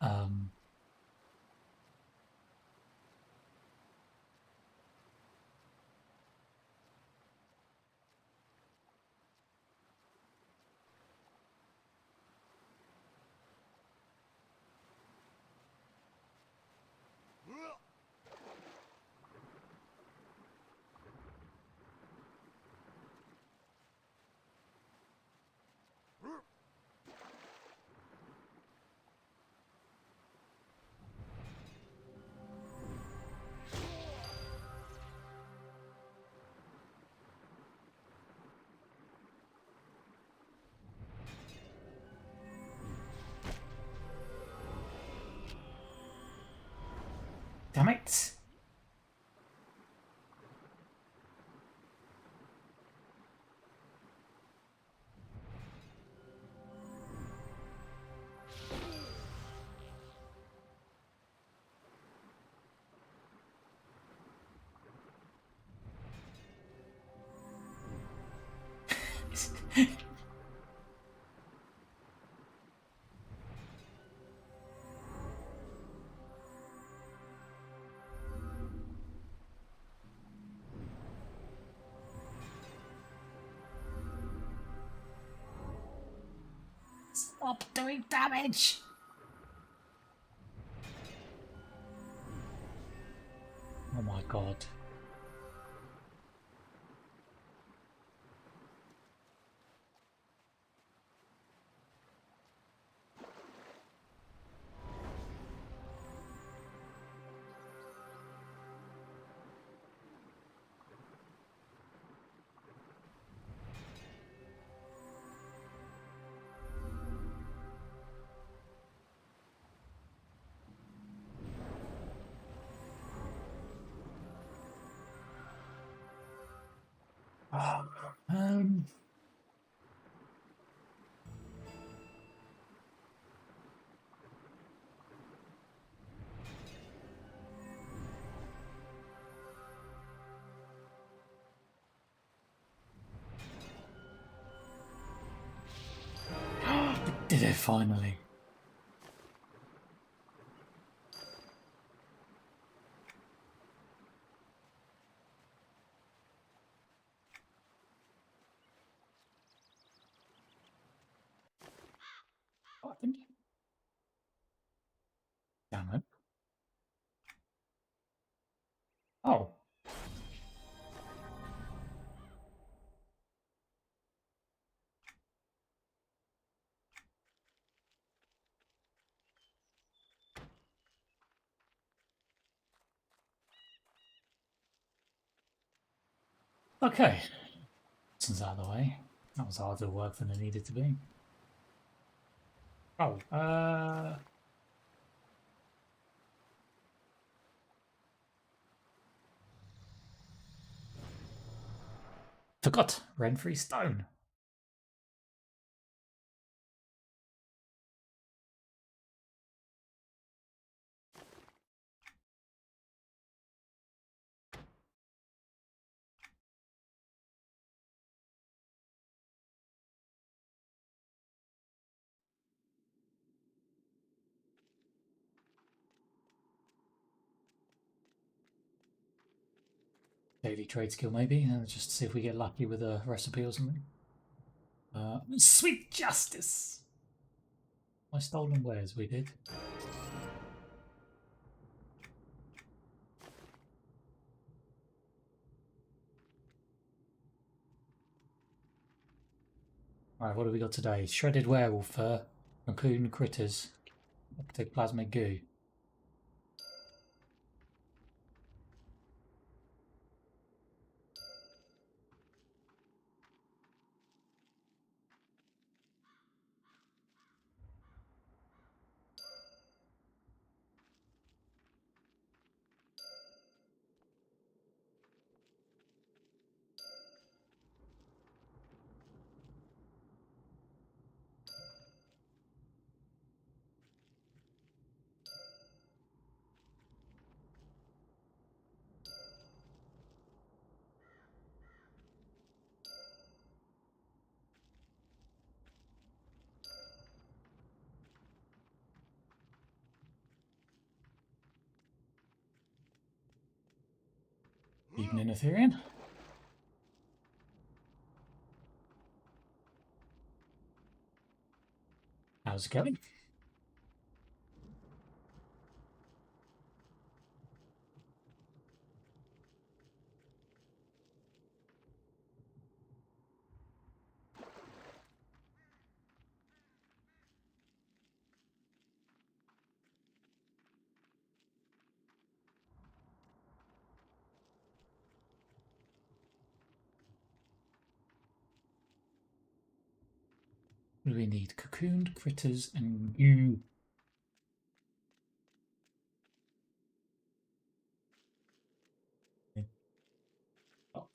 um, damn it! Stop doing damage! Oh my god. Um, did it finally? What happened? Damn it. Oh. Okay. Since out of the way. That was harder work than it needed to be. Oh, forgot. Rent-free stone. Daily trade skill, maybe. Just to see if we get lucky with a recipe or something. Sweet justice! My stolen wares, we did. Alright, what have we got today? Shredded werewolf fur, raccoon critters, ectoplasmic goo. Evening, Ethereum. How's it going? What do we need? Cocooned critters and goo. Oh.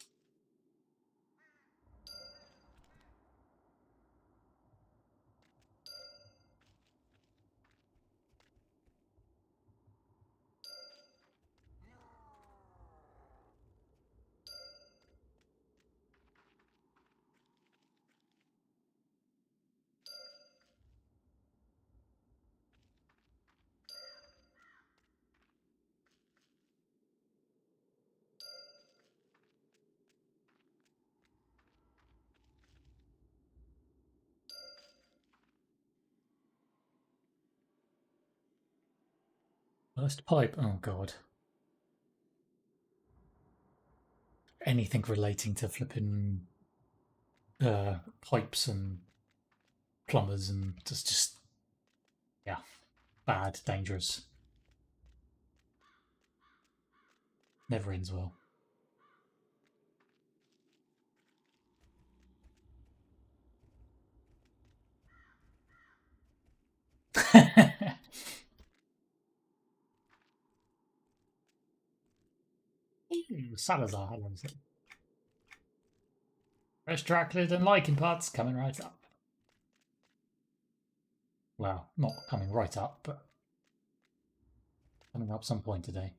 First pipe. Oh god. Anything relating to flipping pipes and plumbers and just yeah, bad, dangerous. Never ends well. Salazar, how long is it? Fresh Draclid and lichen parts coming right up. Well, not coming right up, but coming up some point today.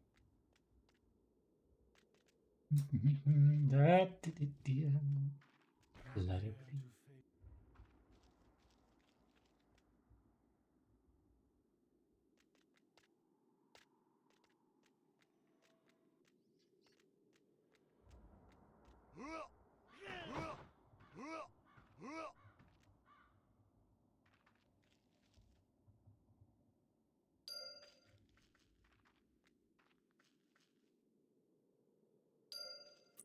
Let it be.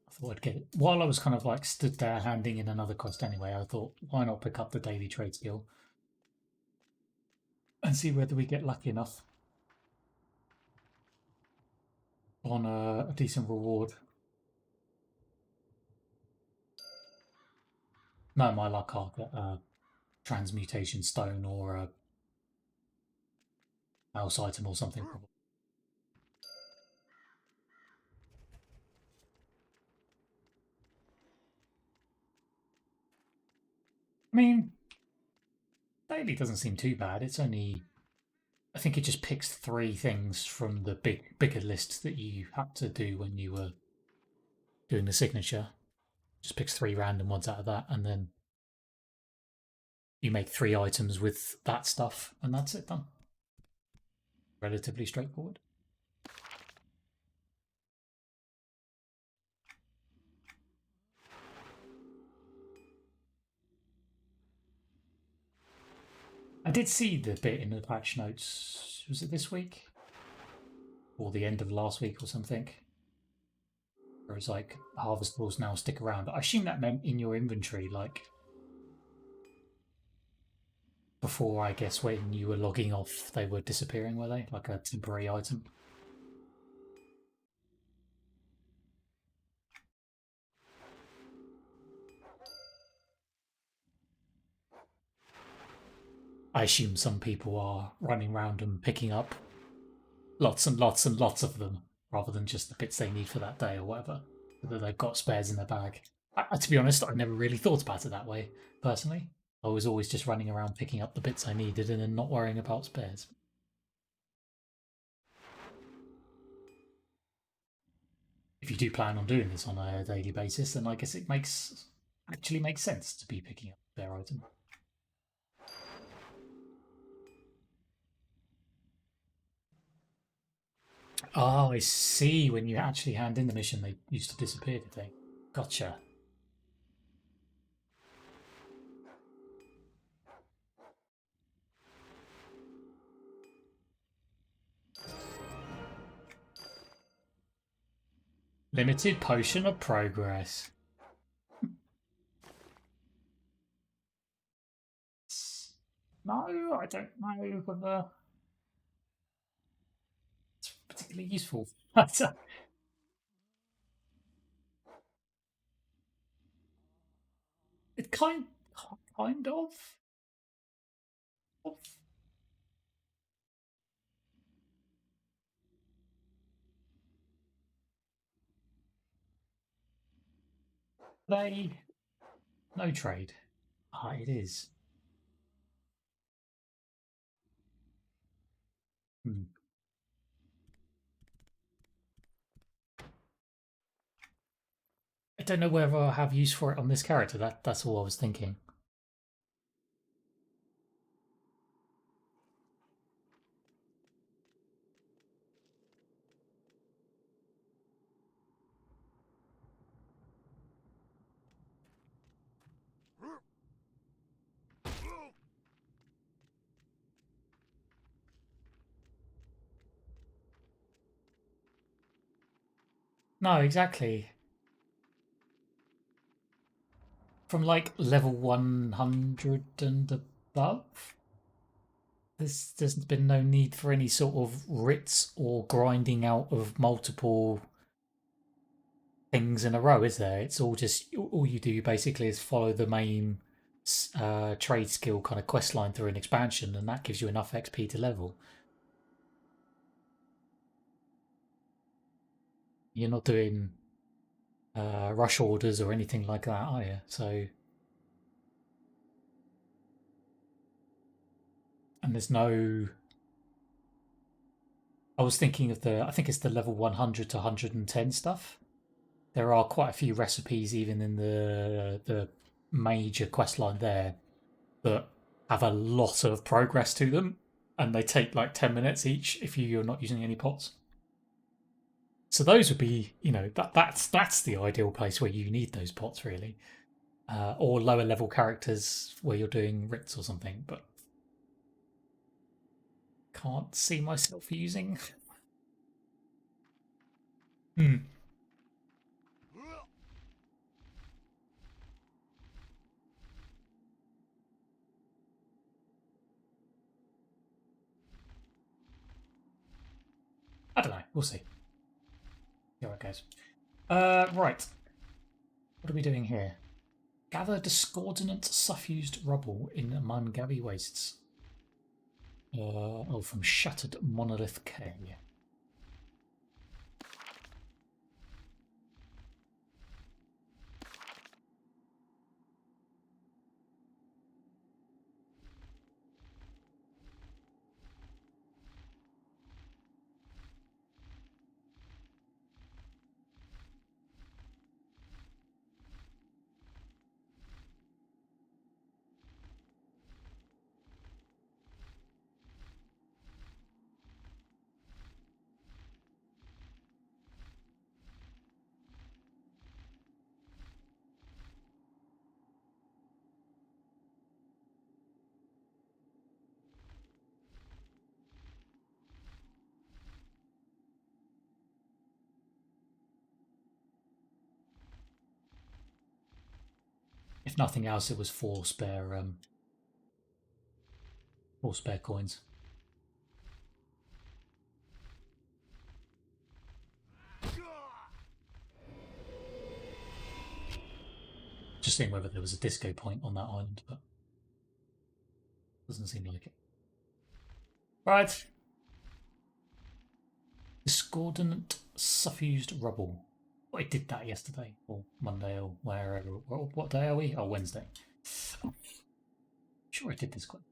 I thought I'd get it. While I was kind of like stood there handing in another quest anyway, I thought, why not pick up the daily trade skill and see whether we get lucky enough on a decent reward. No, my luck, I'll get a transmutation stone or a mouse item or something. Probably. I mean, daily doesn't seem too bad. It's only, I think it just picks 3 things from the bigger list that you had to do when you were doing the signature. Just picks 3 random ones out of that, and then you make 3 items with that stuff, and that's it done. Relatively straightforward. I did see the bit in the patch notes. Was it this week? Or the end of last week or something? Where it's like, harvestables now stick around. I assume that meant in your inventory, like, before, I guess, when you were logging off, they were disappearing, were they? Like a temporary item? I assume some people are running around and picking up lots and lots and lots of them, rather than just the bits they need for that day or whatever. That they've got spares in their bag. To be honest, I never really thought about it that way, personally. I was always just running around picking up the bits I needed and then not worrying about spares. If you do plan on doing this on a daily basis, then I guess it actually makes sense to be picking up a spare item. Oh, I see. When you actually hand in the mission, they used to disappear, did they? Gotcha. Limited potion of progress. No, I don't know whether it's particularly useful. It kind of. They no trade. Ah, it is. Hmm. I don't know whether I have use for it on this character. That's all I was thinking. No, exactly. From like level 100 and above, there's been no need for any sort of writs or grinding out of multiple things in a row, is there? It's all just all you do basically is follow the main trade skill kind of quest line through an expansion, and that gives you enough XP to level. You're not doing rush orders or anything like that, are you? So, and there's no. I was thinking of I think it's the level 100 to 110 stuff. There are quite a few recipes even in the major quest line there that have a lot of progress to them, and they take like 10 minutes each if you're not using any pots. So those would be, that's the ideal place where you need those pots really, or lower level characters where you're doing writs or something. But can't see myself using. Hmm. I don't know. We'll see. See how it goes. Right. What are we doing here? Gather discordant suffused rubble in Mangavi wastes. From Shattered Monolith K. If nothing else, it was four spare coins. Just seeing whether there was a disco point on that island, but doesn't seem like it. Right. Discordant suffused rubble. I did that yesterday, or Monday, or wherever. What day are we? Oh, Wednesday. I'm sure I did this quite.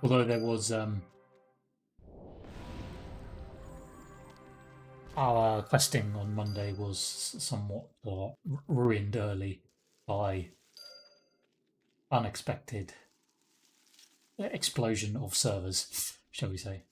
Although there was our questing on Monday was somewhat ruined early by unexpected explosion of servers, shall we say.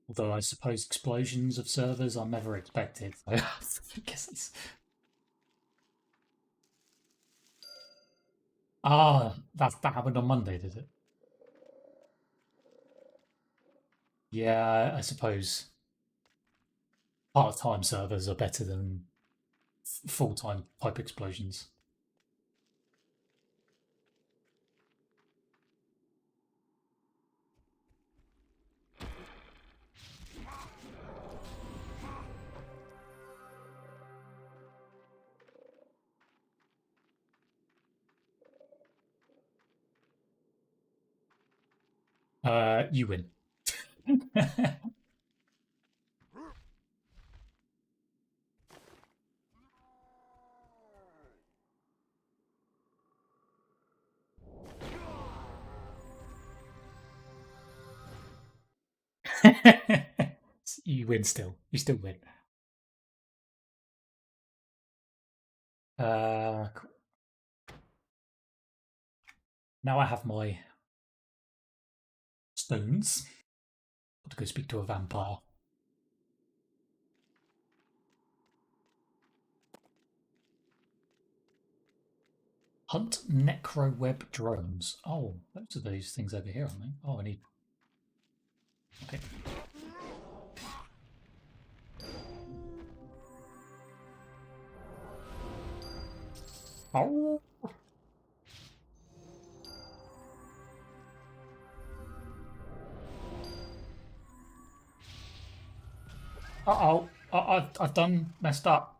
Although I suppose explosions of servers are never expected. So I guess it's... that happened on Monday, did it? Yeah, I suppose part-time servers are better than full-time pipe explosions. You win. You win still. You still win. Cool. Now I have my stones. Got to go speak to a vampire. Hunt necroweb drones. Oh, those are those things over here, aren't they? Oh, I need... Okay. Oh! Uh-oh. I've done messed up.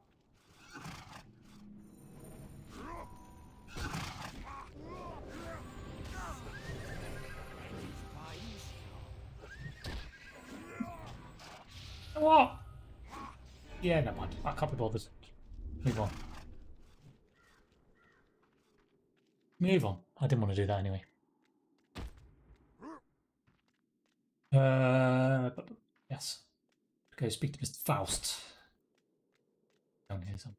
What? Yeah, never mind. I can't be bothered. Move on. Move on. I didn't want to do that anyway. Yes. Go speak to Mr. Faust. Down here somewhere.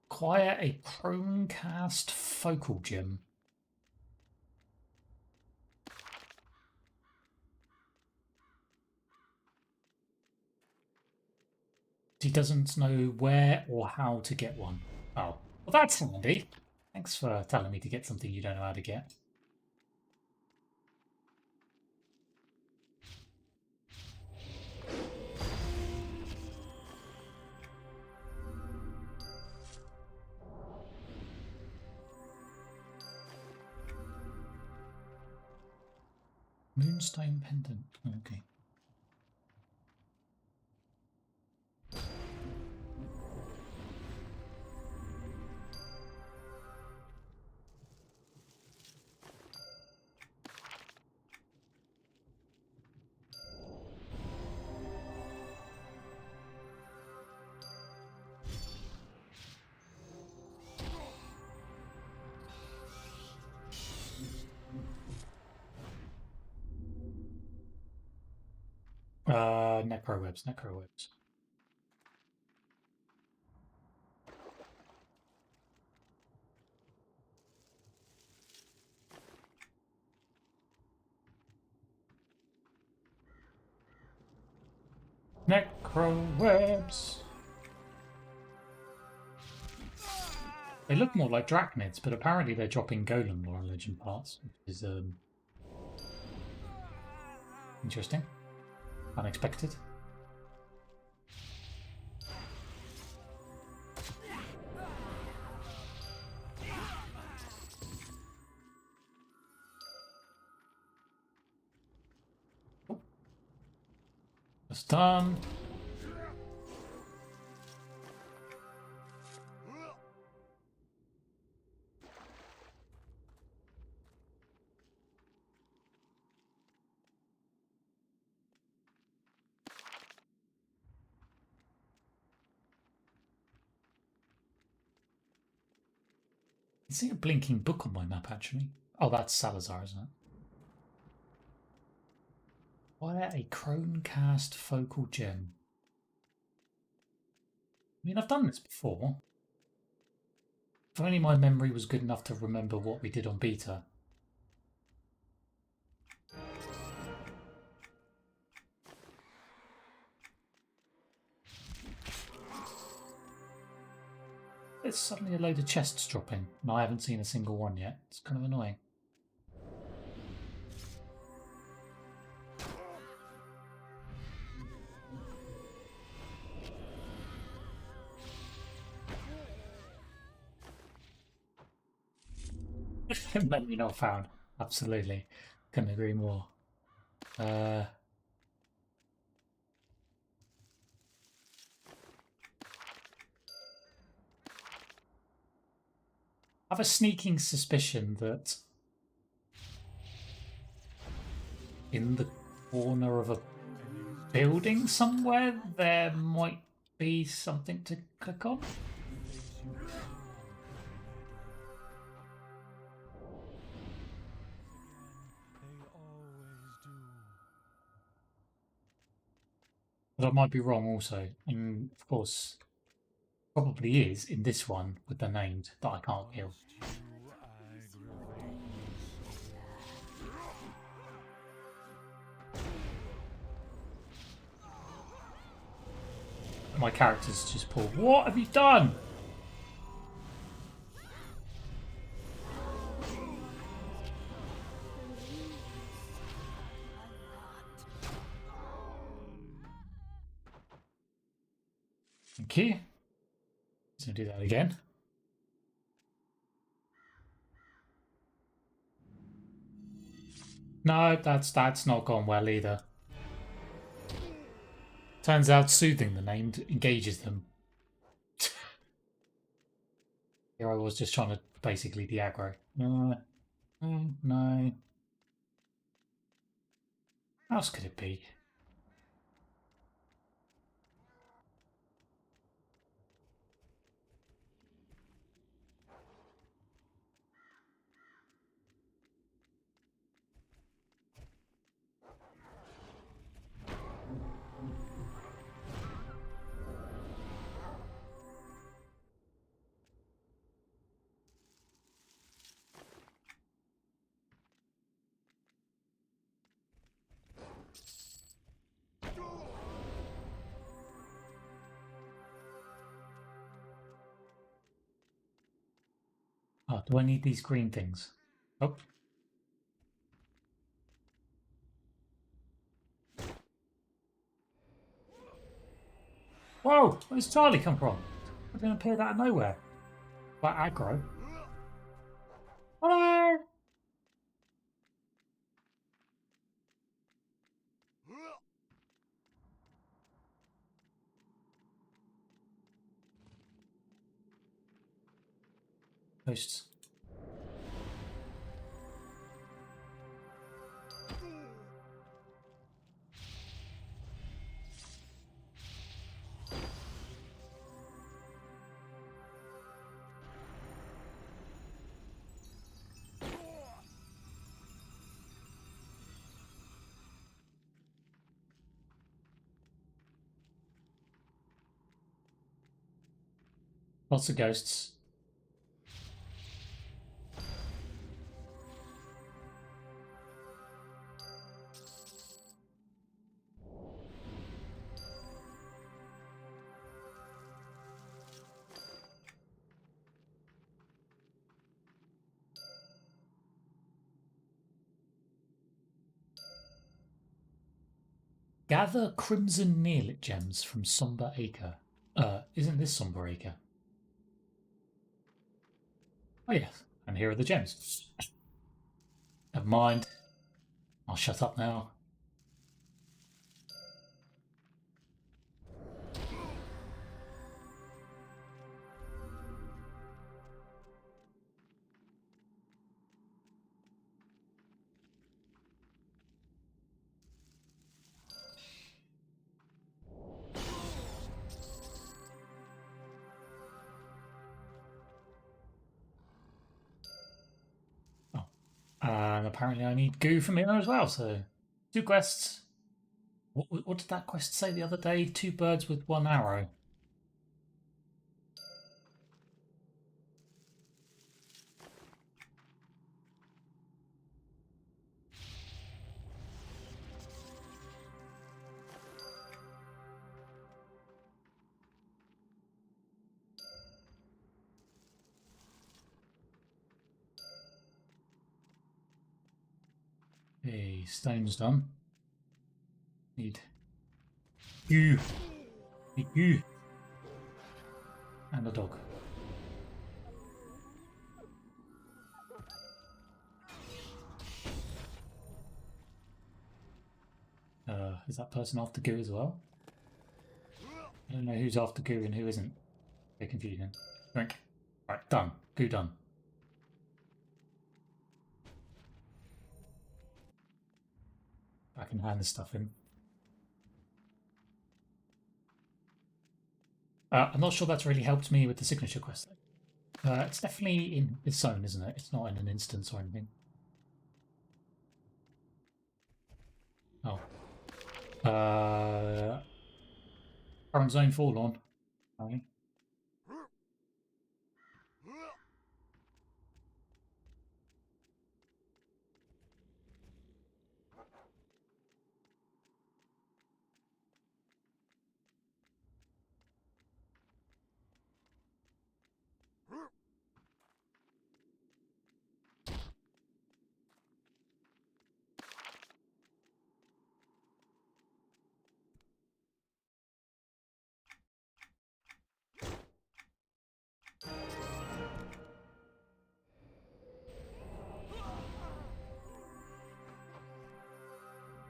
Acquire a Chromecast focal gem. He doesn't know where or how to get one. Oh, well, that's handy. Thanks for telling me to get something you don't know how to get. Moonstone pendant. Okay. Necrowebs. Necrowebs. They look more like drachnids, but apparently they're dropping golem lore and legend parts, which is Interesting. Unexpected. It's done. I see a blinking book on my map, actually. Oh, that's Salazar, isn't it? Why a Cronecast focal gem? I mean, I've done this before. If only my memory was good enough to remember what we did on beta. There's suddenly a load of chests dropping, and I haven't seen a single one yet. It's kind of annoying. Maybe not found. Absolutely. Couldn't agree more. I have a sneaking suspicion that in the corner of a building somewhere there might be something to click on. But I might be wrong also. And of course, probably is in this one with the named that I can't kill. My character's just poor. What have you done? Thank you. So do that again. No, that's not gone well either. Turns out soothing the named engages them. Here I was just trying to basically de-aggro. No. How else could it be? Oh, do I need these green things? Oh. Whoa! Where's Charlie come from? It didn't appear out of nowhere. Like aggro. Hello! Ghosts. Lots of ghosts. Gather crimson nearlit gems from Somber Acre. Isn't this Somber Acre? Oh yes, and here are the gems. Never mind. I'll shut up now. Oh, and apparently I need goo from here as well, so 2 quests. What did that quest say the other day? 2 birds with 1 arrow. Hey, stone's done. Need goo. Need goo. And a dog. Is that person after goo as well? I don't know who's after goo and who isn't. Very confusing. Drink. Right, done. Goo done. I can hand this stuff in. I'm not sure that's really helped me with the signature quest. It's definitely in its own, isn't it? It's not in an instance or anything. Oh. Current zone Forlorn. Apparently.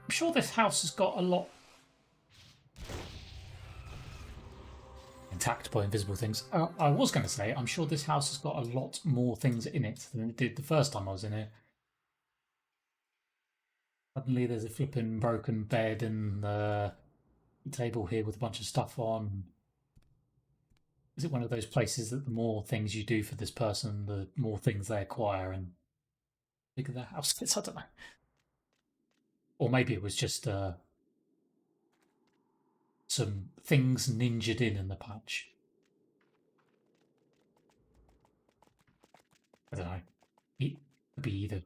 I'm sure this house has got a lot attacked by invisible things. I was going to say, I'm sure this house has got a lot more things in it than it did the first time I was in here. Suddenly there's a flipping broken bed and the table here with a bunch of stuff on. Is it one of those places that the more things you do for this person, the more things they acquire and the bigger their house gets? I don't know. Or maybe it was just some things ninjaed in the patch. I don't know. It could be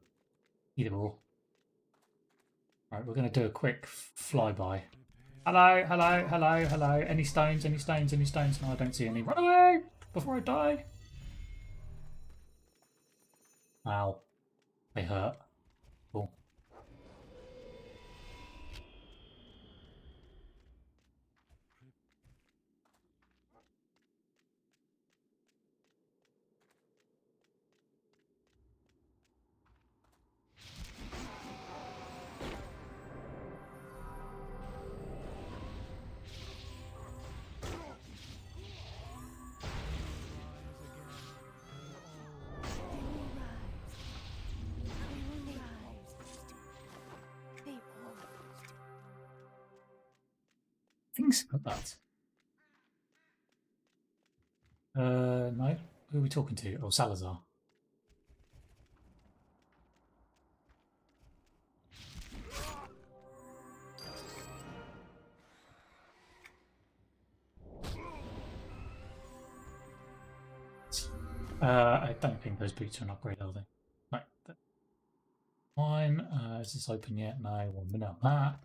either or. Right, we're going to do a quick flyby. Hello, hello, hello, hello. Any stones, any stones, any stones? No, I don't see any. Run away before I die. Ow. They hurt. Cool. Things like that. No. Who are we talking to? Oh, Salazar. I don't think those boots are an upgrade, are they? Right. Fine. Is this open yet? No. 1 minute on that.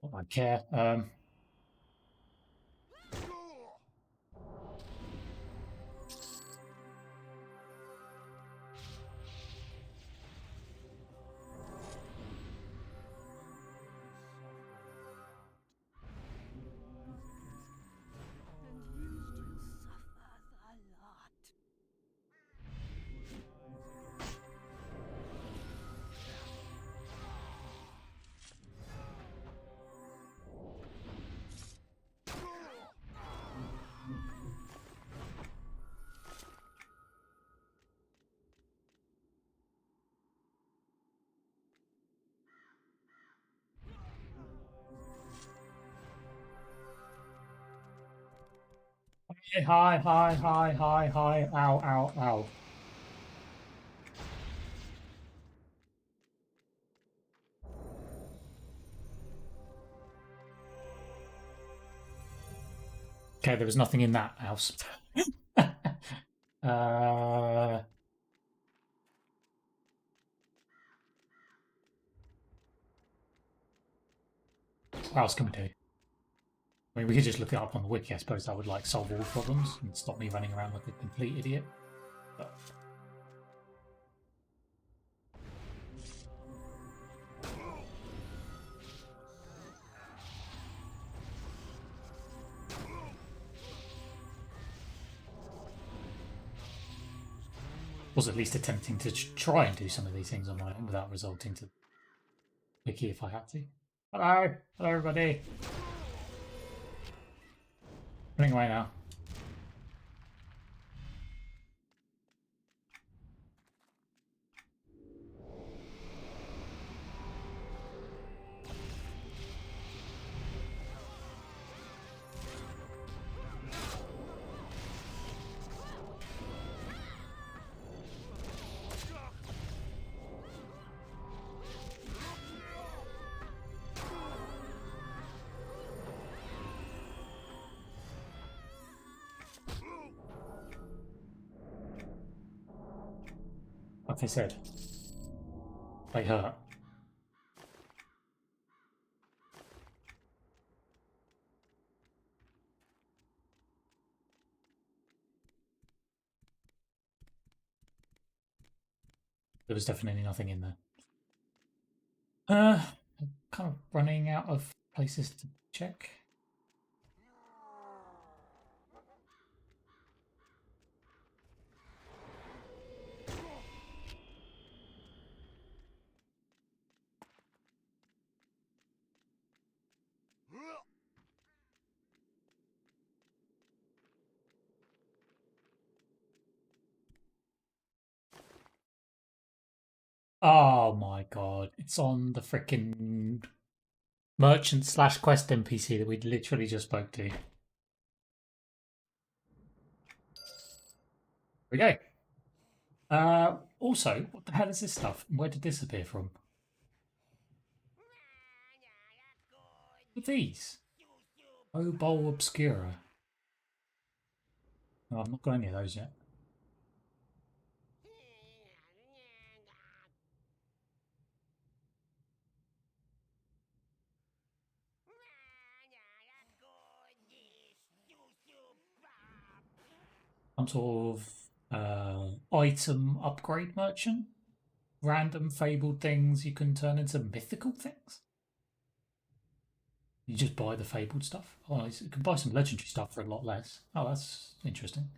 Not that I care. Hi, hi, hi, hi, hi. Ow, ow, ow. Okay, there was nothing in that house. uh, what else can we do? I mean, we could just look it up on the wiki. I suppose that would like solve all problems and stop me running around like a complete idiot. But was at least attempting to try and do some of these things on my own without resulting to wiki if I had to. Hello, hello everybody. Running away now. Like I said, they hurt. There was definitely nothing in there. Kind of running out of places to check. Oh my god, it's on the freaking merchant slash quest NPC that we literally just spoke to. Here we go. Also, what the hell is this stuff? Where did this appear from? What are these? Obol Obscura. No, I've not got any of those yet. Some sort of item upgrade merchant? Random fabled things you can turn into mythical things? You just buy the fabled stuff? Oh, you can buy some legendary stuff for a lot less. Oh, that's interesting.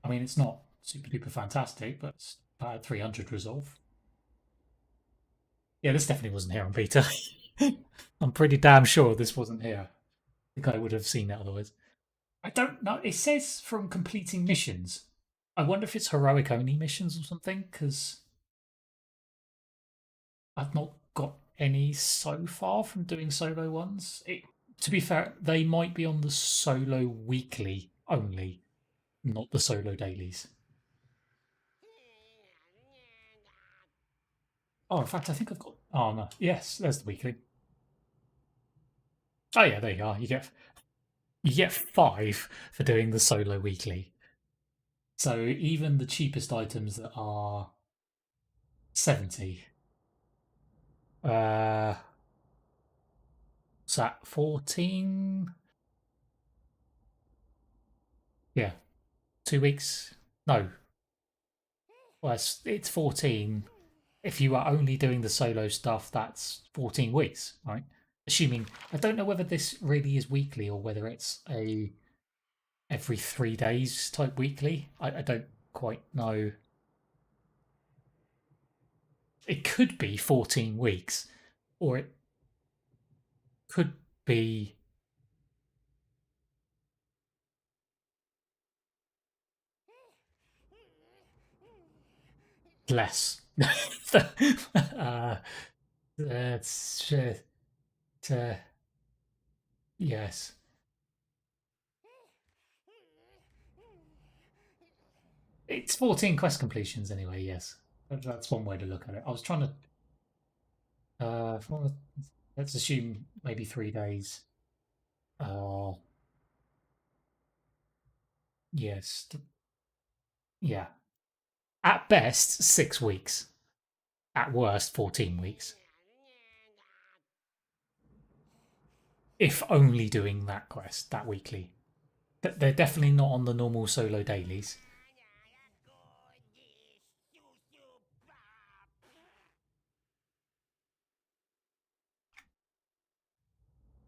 I mean, it's not super duper fantastic, but it's about 300 resolve. Yeah, this definitely wasn't here on beta. I'm pretty damn sure this wasn't here. I think I would have seen it otherwise. I don't know. It says from completing missions. I wonder if it's heroic only missions or something, because I've not got any so far from doing solo ones. To be fair, they might be on the solo weekly only, not the solo dailies. Oh, in fact, I think I've got. Oh no, yes, there's the weekly. Oh yeah, there you are. You get 5 for doing the solo weekly. So even the cheapest items that are 70, uh, what's that, 14? Yeah, 2 weeks. No, well, it's 14. If you are only doing the solo stuff, that's 14 weeks, right? Assuming, I don't know whether this really is weekly or whether it's a every 3 days type weekly. I don't quite know. It could be 14 weeks, or it could be less. That's yes. It's 14 quest completions anyway. Yes, that's one way to look at it. I was trying to. Let's assume maybe 3 days. Uh, yes, yeah. At best, 6 weeks. At worst, 14 weeks. If only doing that quest, that weekly. They're definitely not on the normal solo dailies.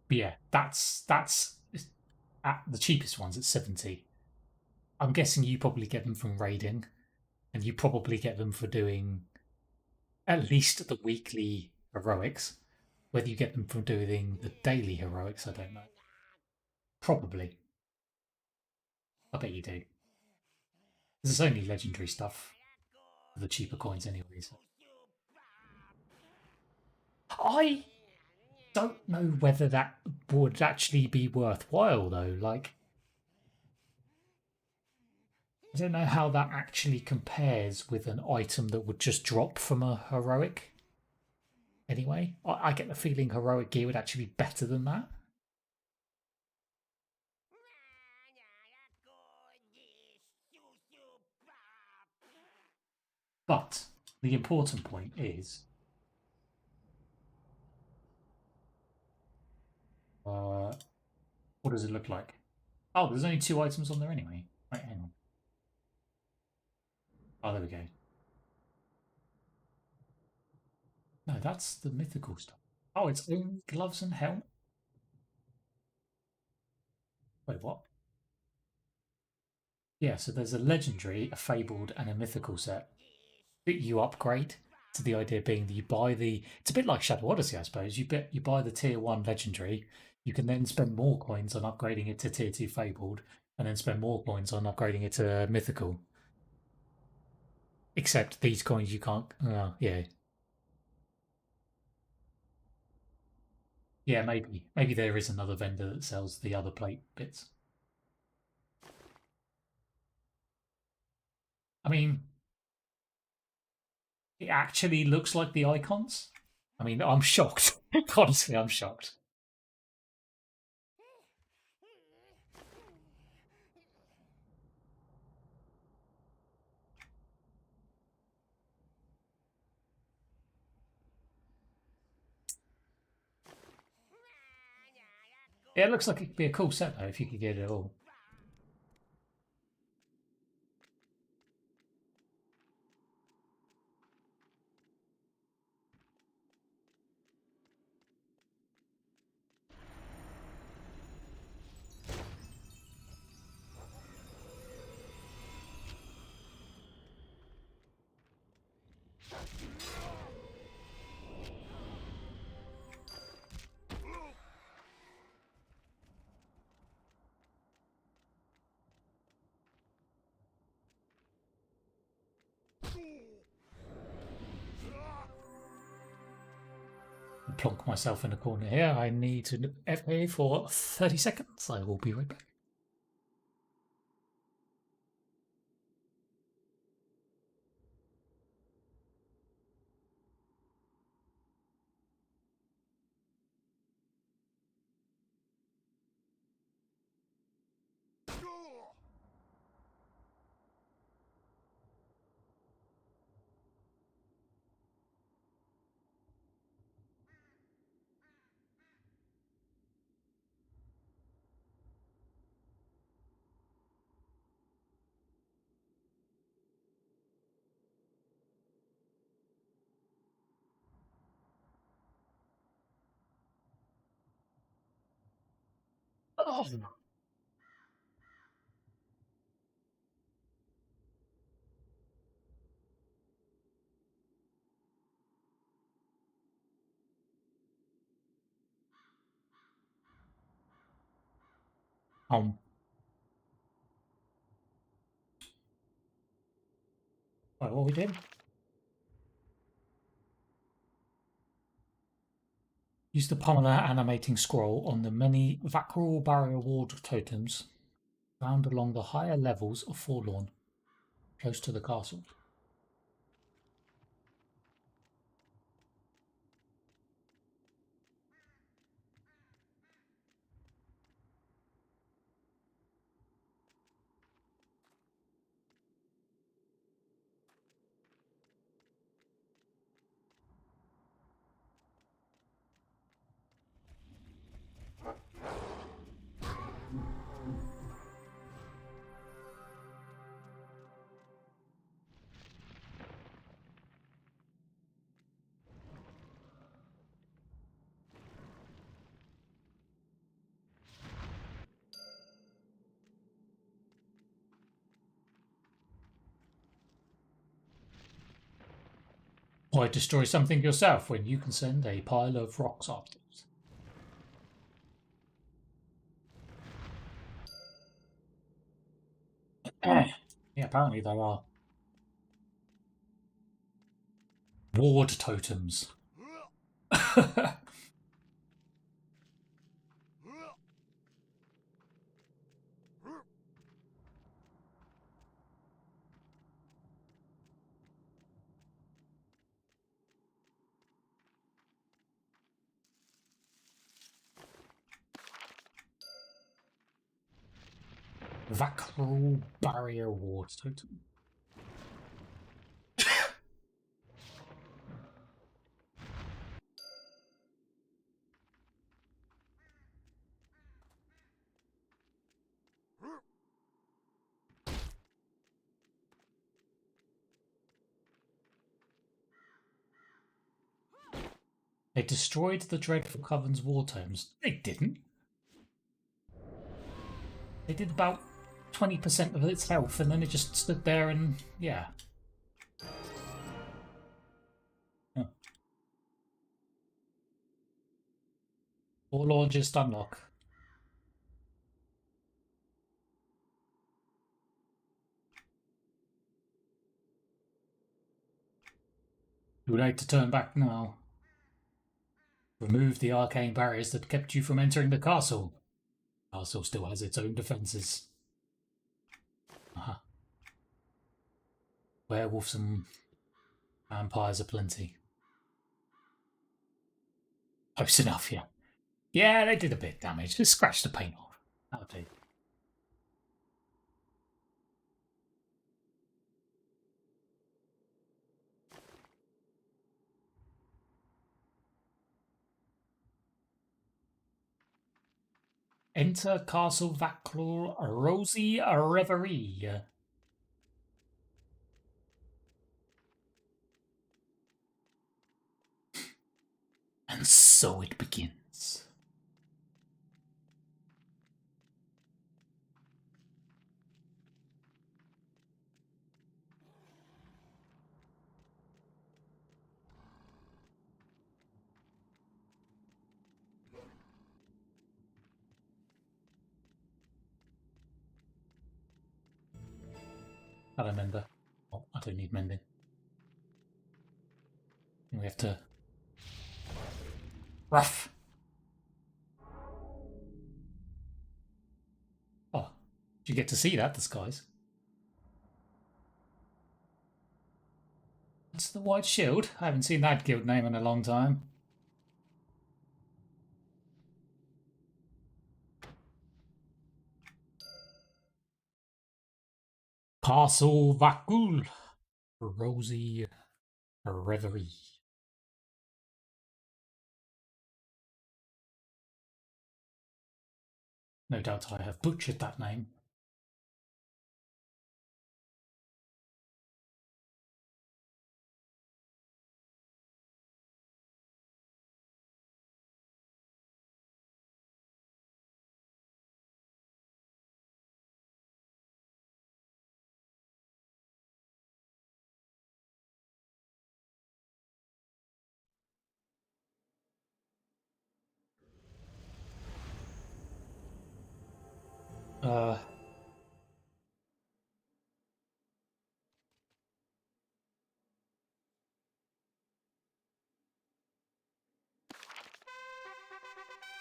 But yeah, that's at the cheapest ones at 70. I'm guessing you probably get them from raiding, and you probably get them for doing at least the weekly heroics. Whether you get them from doing the daily heroics, I don't know. Probably. I bet you do. There's only legendary stuff for the cheaper coins, anyways. I don't know whether that would actually be worthwhile, though. Like, I don't know how that actually compares with an item that would just drop from a heroic. Anyway, I get the feeling heroic gear would actually be better than that. But the important point is, what does it look like? Oh, there's only 2 items on there anyway. Right, hang on. Oh, there we go. No, that's the mythical stuff. Oh, it's only gloves and helmet. Wait, what? Yeah, so there's a legendary, a fabled, and a mythical set that you upgrade. To the idea being that you buy the. It's a bit like Shadow Odyssey, I suppose. You buy the tier 1 legendary. You can then spend more coins on upgrading it to tier 2 fabled, and then spend more coins on upgrading it to mythical. Except these coins you can't. Yeah, yeah, maybe there is another vendor that sells the other plate bits. I mean, it actually looks like the icons. I mean, I'm shocked. Honestly, I'm shocked. Yeah, it looks like it could be a cool set though if you could get it all. Plonk myself in a corner here. I need to FA for 30 seconds. I will be right back. Oh, um, right, what we did? Use the pummeler animating scroll on the many Vakral barrier ward totems found along the higher levels of Forlorn. close to the castle. Why destroy something yourself when you can send a pile of rocks afterwards? Yeah, apparently there are ward totems. Vakral barrier ward totem. They destroyed the Dreadful Coven's war tomes. They didn't. They did about 20% of its health, and then it just stood there and, yeah. Huh. Forlorn just unlock. Too late to turn back now. Remove the arcane barriers that kept you from entering the castle. The castle still has its own defences. Werewolves and vampires are plenty. Close enough, yeah. Yeah, they did a bit of damage. Just scratch the paint off. That'll do. Enter Castle Vaclor Rosy Reverie. And so it begins. Hello, mender. Oh, I don't need mending. We have to... Rough! Oh, did you get to see that, disguise? That's the White Shield. I haven't seen that guild name in a long time. Castle Vakul Rosy Reverie. No doubt I have butchered that name.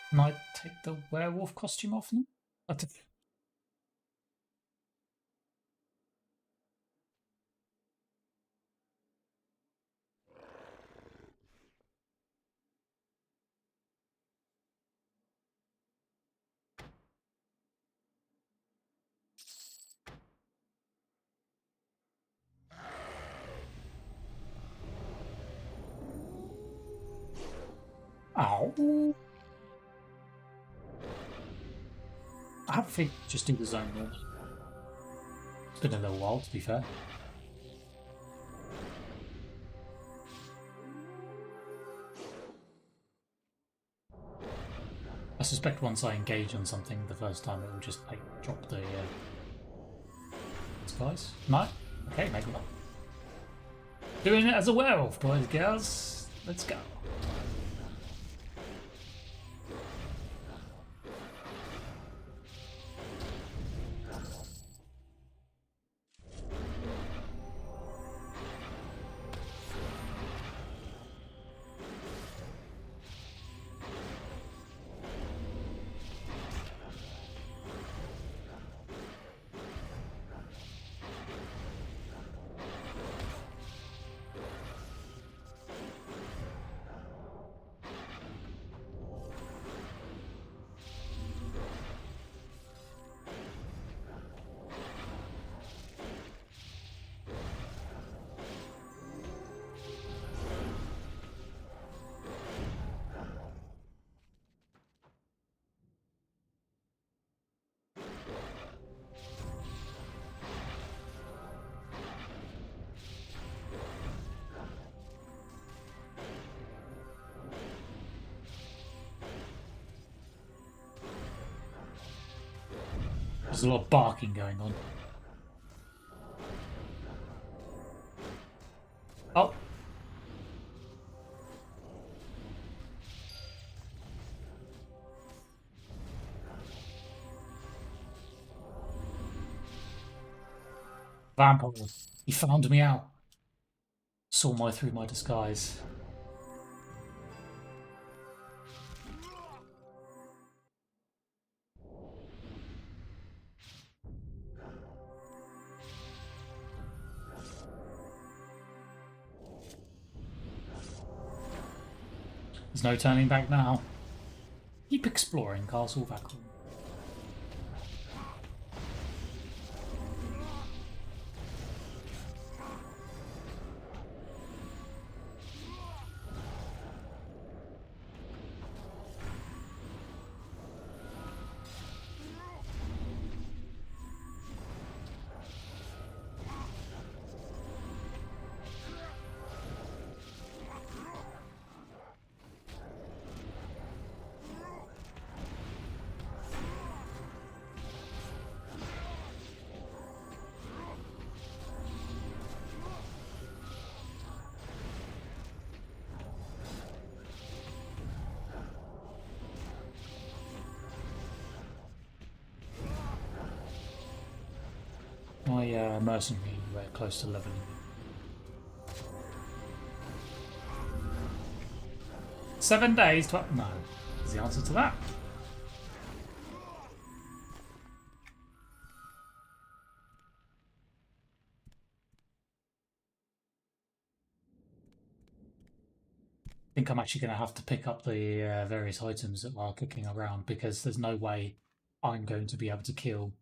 Can I take the werewolf costume off now? Ow! I think just do the zone normally. It's been a little while, to be fair. I suspect once I engage on something the first time, it will just like drop the skies. No? Okay, maybe not. Doing it as a werewolf, boys and girls. Let's go. There's a lot of barking going on. Oh! Vampire. He found me out. Saw my through my disguise. There's no turning back now. Keep exploring Castle Vacuum. My mercenary were close to leveling. Seven days to... No, is the answer to that. I think I'm actually going to have to pick up the various items that are kicking around, because there's no way I'm going to be able to kill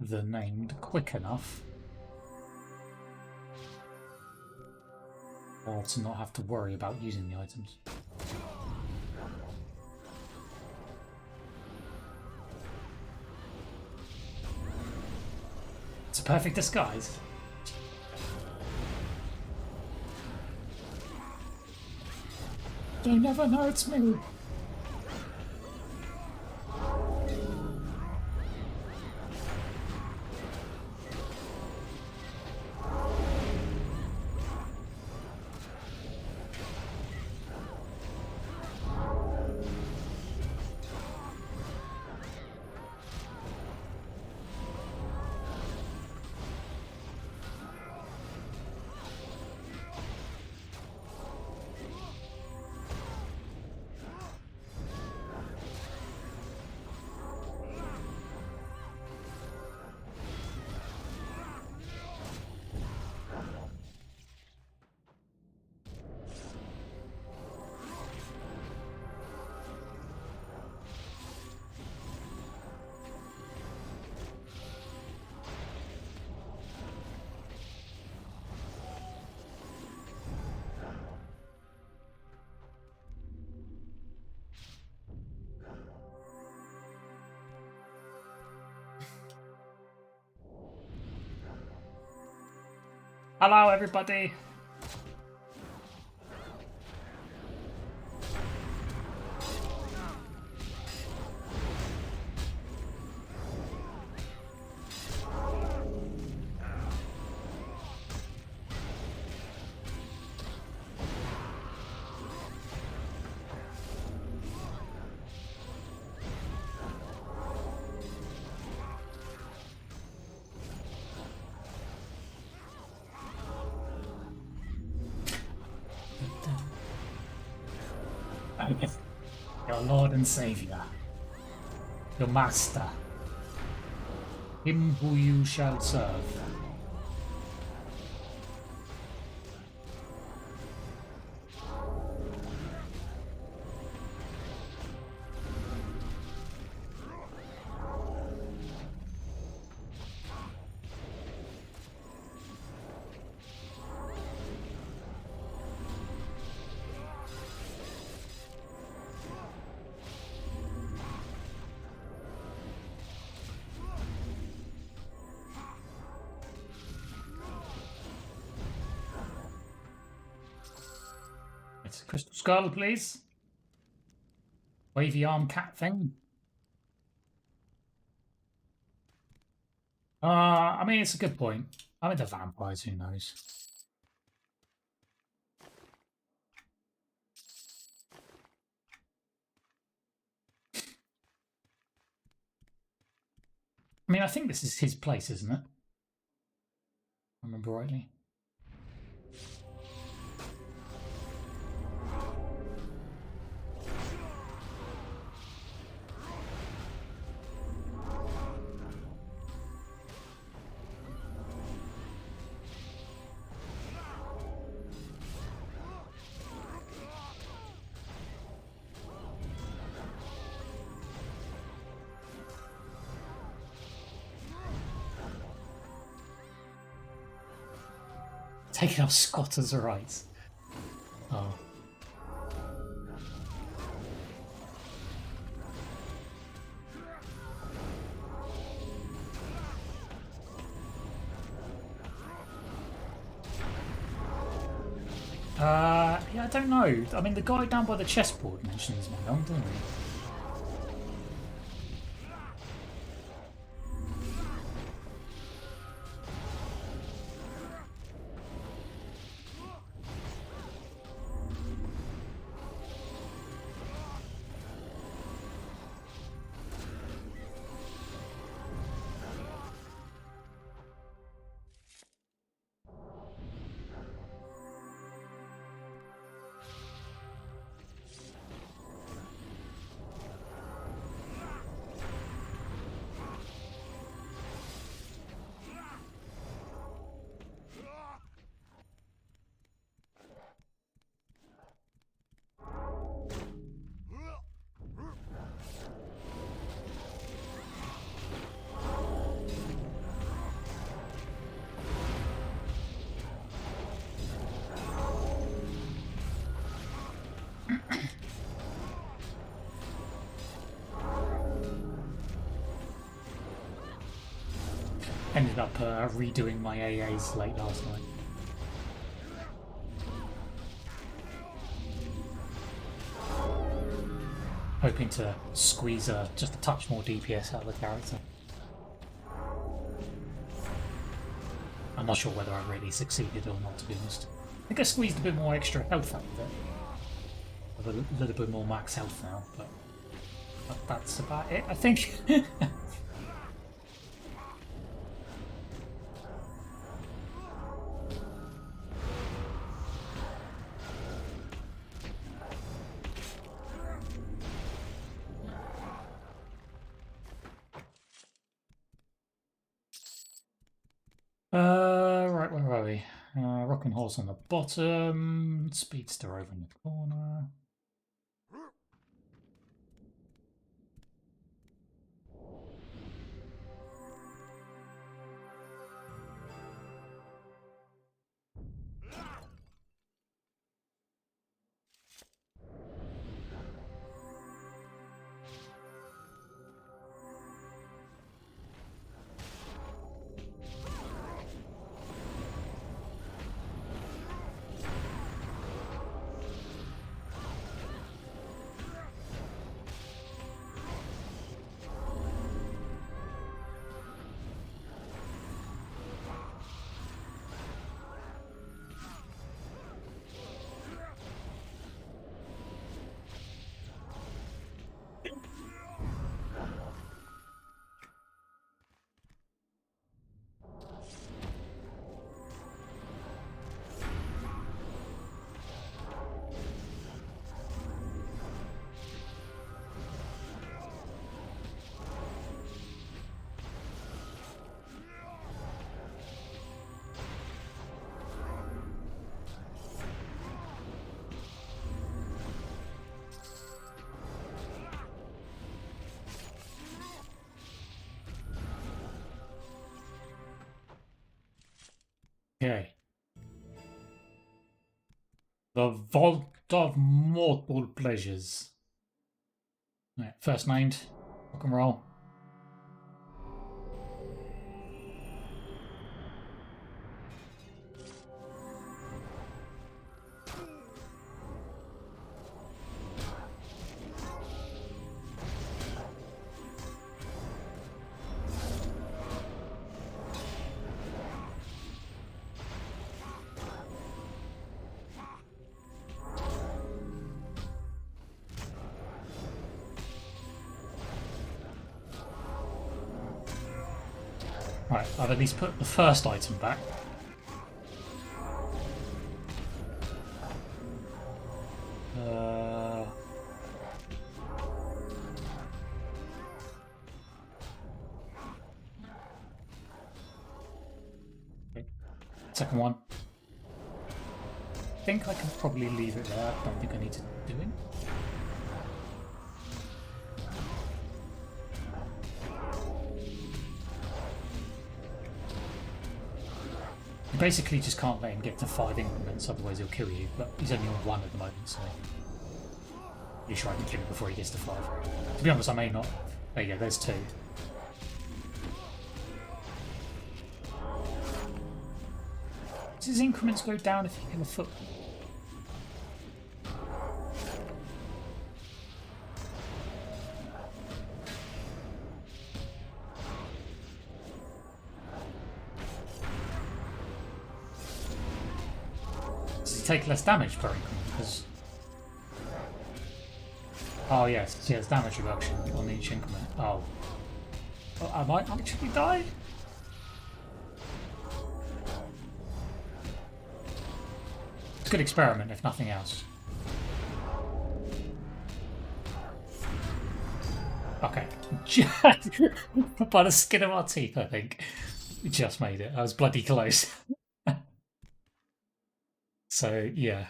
the named quick enough to not have to worry about using the items. It's a perfect disguise. They never know it's me. Hello, everybody. Your Lord and Savior, your Master, him who you shall serve. It's a crystal skull, please. Wavy arm cat thing. I mean, it's a good point. I'm into vampires, who knows? I mean, I think this is his place, isn't it? If I remember rightly. Taking off squatters' rights. Oh. Yeah, I don't know. I mean, the guy down by the chessboard mentions my own, doesn't he? Ended up redoing my AAs late last night. Hoping to squeeze just a touch more DPS out of the character. I'm not sure whether I really succeeded or not, to be honest. I think I squeezed a bit more extra health out of it. I have a little bit more max health now, but that's about it, I think. Right, where are we? Rocking Horse on the bottom, Speedster over in the corner. Okay. The Vault of Mortal Pleasures. Right, first named. Rock and roll. Right, I've at least put the first item back. Second one. I think I can probably leave it there. I don't think I need to do it. You basically just can't let him get to 5 increments, otherwise he'll kill you. But he's only on 1 at the moment, so you try and kill him before he gets to 5. To be honest, I may not. There you go, there's 2. Does his increments go down if you kill a foot? Does he take less damage per increment? Because oh yes, he has damage reduction on each increment. Oh, I might actually die. It's a good experiment, if nothing else. Okay, by the skin of our teeth, I think. We just made it. I was bloody close. So, yeah.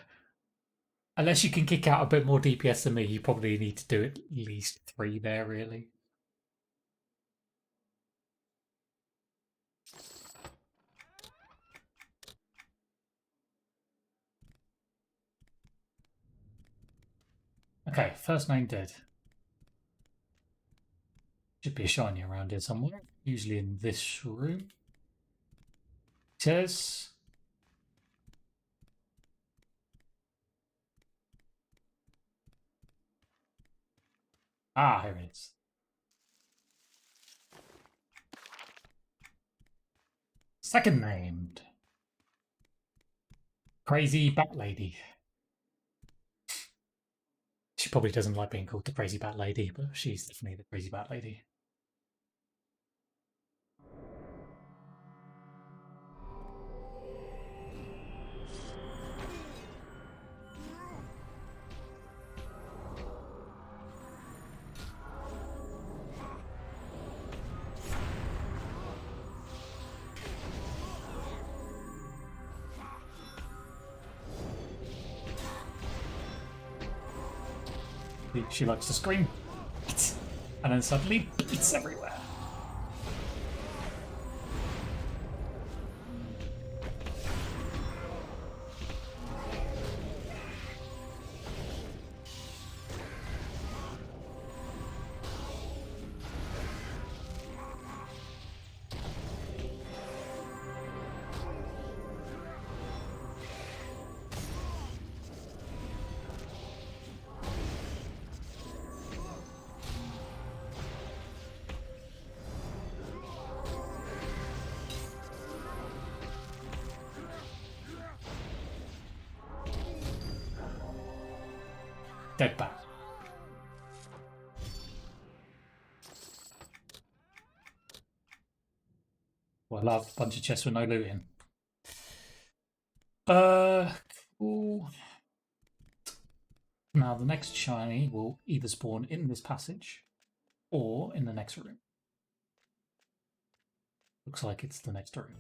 Unless you can kick out a bit more DPS than me, you probably need to do at least 3 there, really. Okay, first name dead. Should be a shiny around here somewhere. Usually in this room. Says. Ah, here it is. Second named. Crazy Bat Lady. She probably doesn't like being called the Crazy Bat Lady, but she's definitely the Crazy Bat Lady. She likes to scream, and then suddenly beats everywhere. Dead bat. Well, I love a bunch of chests with no loot in. Cool. Now the next shiny will either spawn in this passage or in the next room. Looks like it's the next room.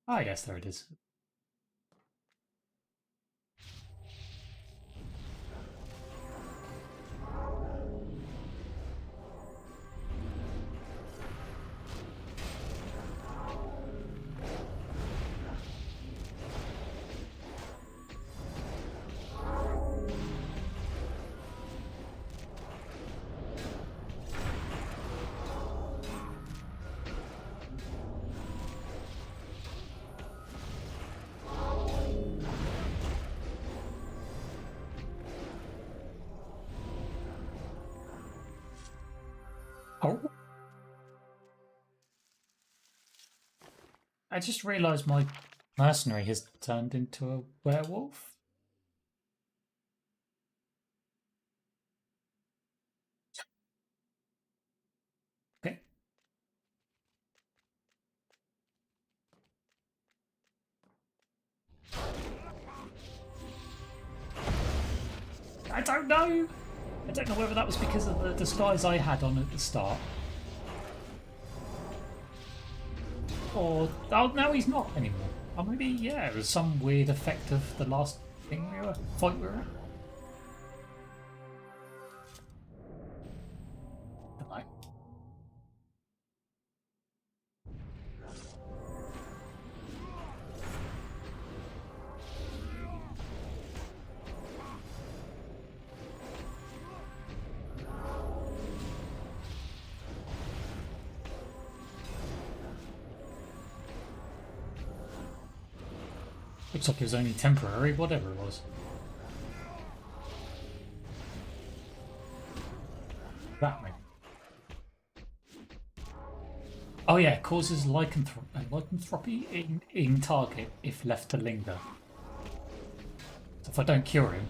Ah, yes, there it is. I just realised my mercenary has turned into a werewolf. Okay. I don't know. I don't know whether that was because of the disguise I had on at the start. Or, oh, now he's not anymore. Or maybe, yeah, it was some weird effect of the last thing fight we were at. Don't know. Looks like it was only temporary, whatever it was. That maybe. Oh yeah, causes lycanthropy in target if left to linger. So if I don't cure him,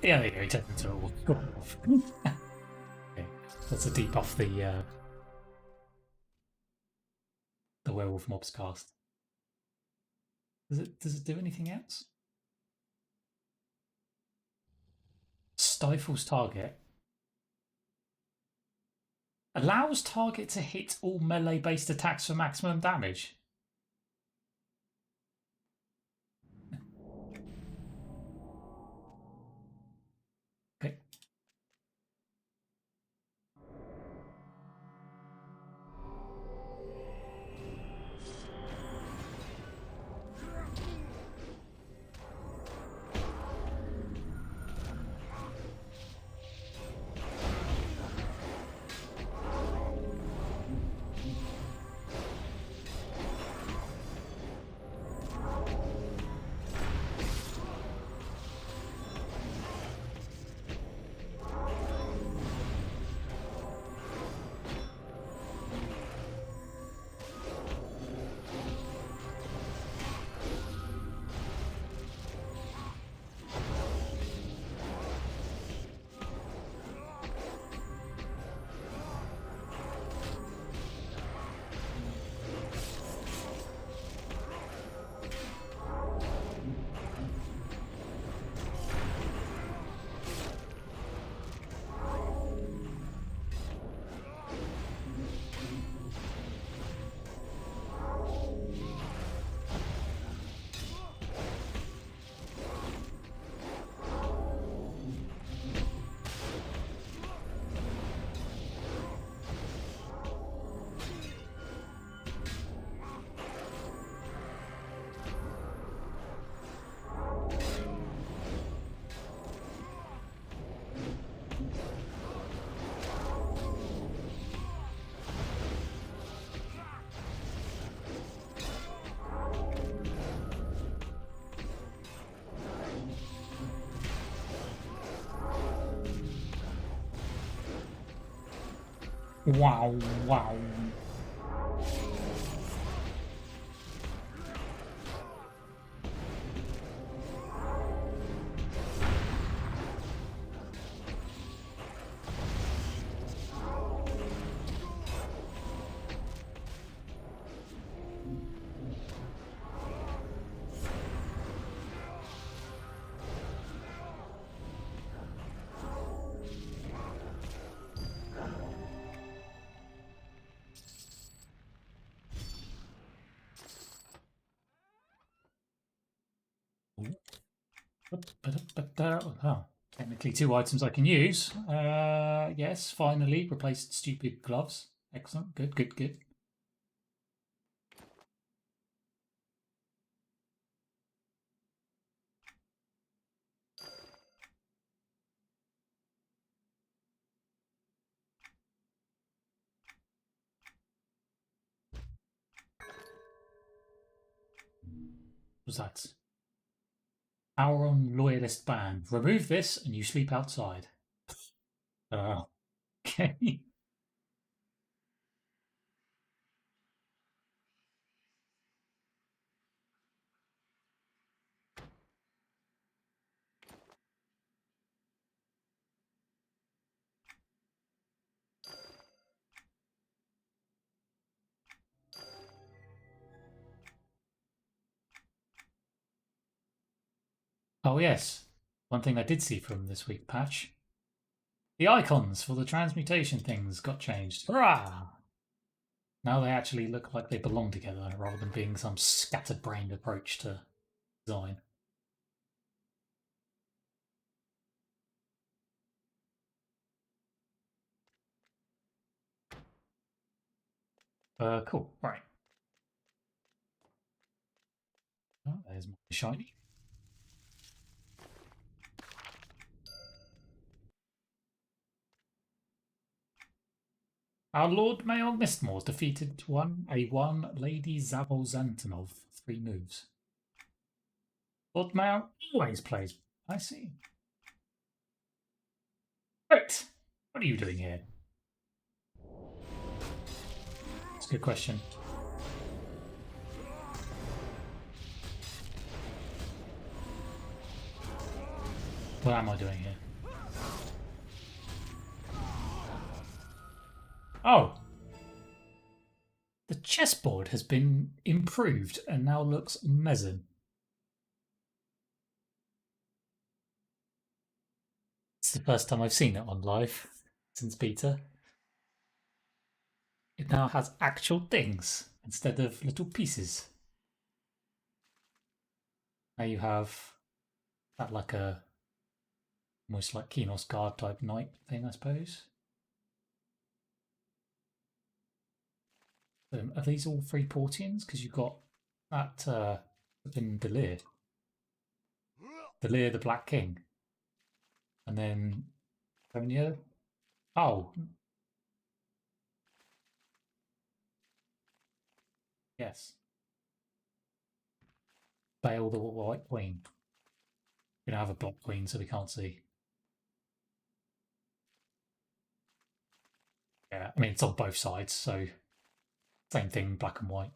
yeah, there you go, he turns into a werewolf. Okay, that's a debuff the werewolf mobs cast. Does it do anything else? Stifles target. Allows target to hit all melee-based attacks for maximum damage. Okay. Wow, wow. Oh, technically two items I can use. Yes, finally replaced stupid gloves. Excellent. Good, good, good. What's that? Auron Loyalist Band. Remove this and you sleep outside. Okay. Oh yes, one thing I did see from this week patch. The icons for the transmutation things got changed. Hurrah! Now they actually look like they belong together rather than being some scattered-brained approach to design. Cool. Right. Oh, there's my shiny. Our Lord Mayor Mistmore defeated a one Lady Zavozantanov. 3 moves. Lord Mayor always plays. I see. Great. What are you doing here? It's a good question. What am I doing here? Oh! The chessboard has been improved and now looks mezzan. It's the first time I've seen it on live since beta. It now has actual things instead of little pieces. Now you have that like a almost like Kinos guard type knight thing, I suppose. Are these all 3 Portians? Because you've got that in Delir. Delir, the Black King. And then Tonio. Oh. Yes. Bale the White Queen. We don't have a Black Queen, so we can't see. Yeah, I mean, it's on both sides, so same thing, black and white.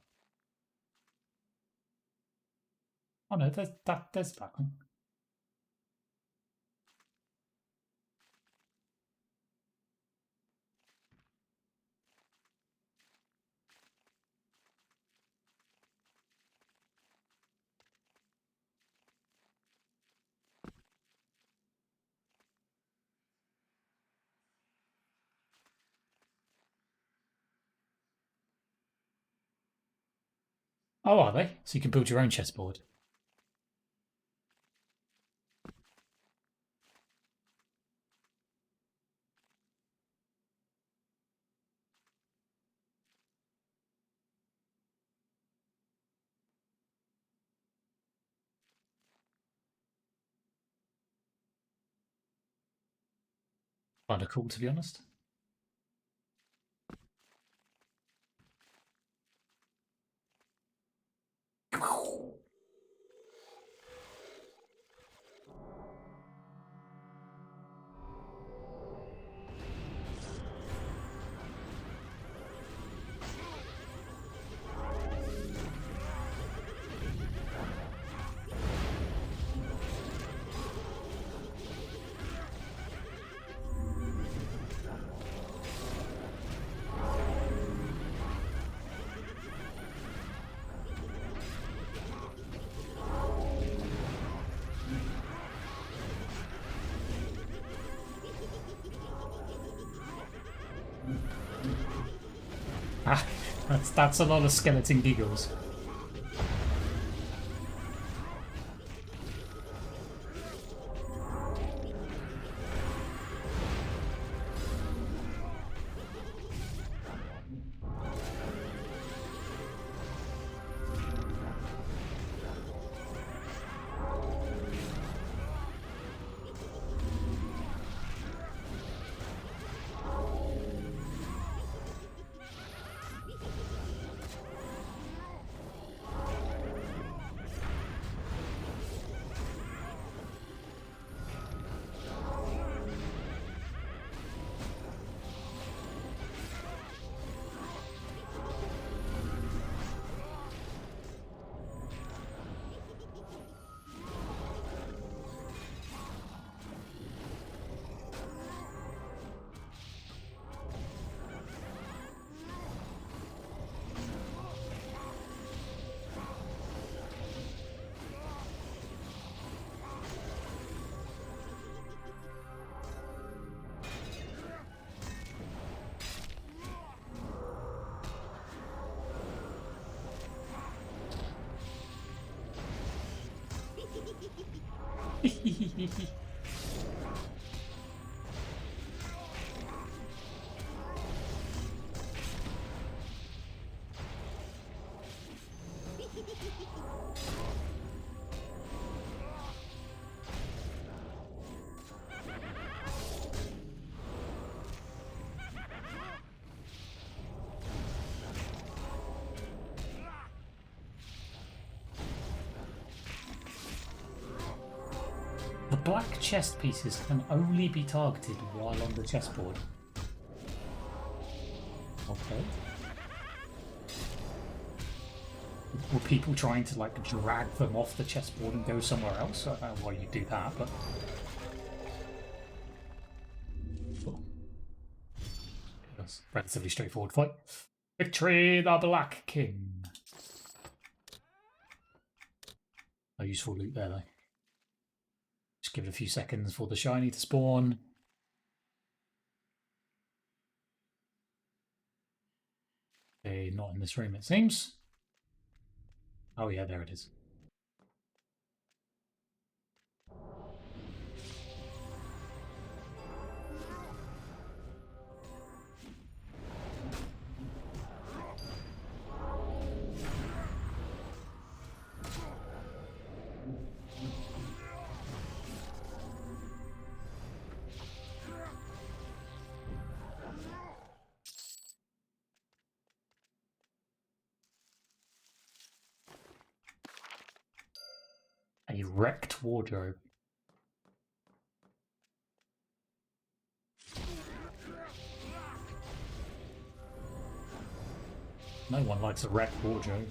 Oh no, there's black one. Oh, are they? So you can build your own chessboard. Kind of cool, to be honest. Ah, that's a lot of skeleton giggles. The black chest pieces can only be targeted while on the chessboard. Okay. Were people trying to like drag them off the chessboard and go somewhere else? I don't know why you do that, but oh. That's a relatively straightforward fight. Victory, the Black King. No useful loot there though. Just give it a few seconds for the shiny to spawn. Okay, not in this room it seems. Oh yeah, there it is. A wrecked wardrobe. No one likes a wrecked wardrobe.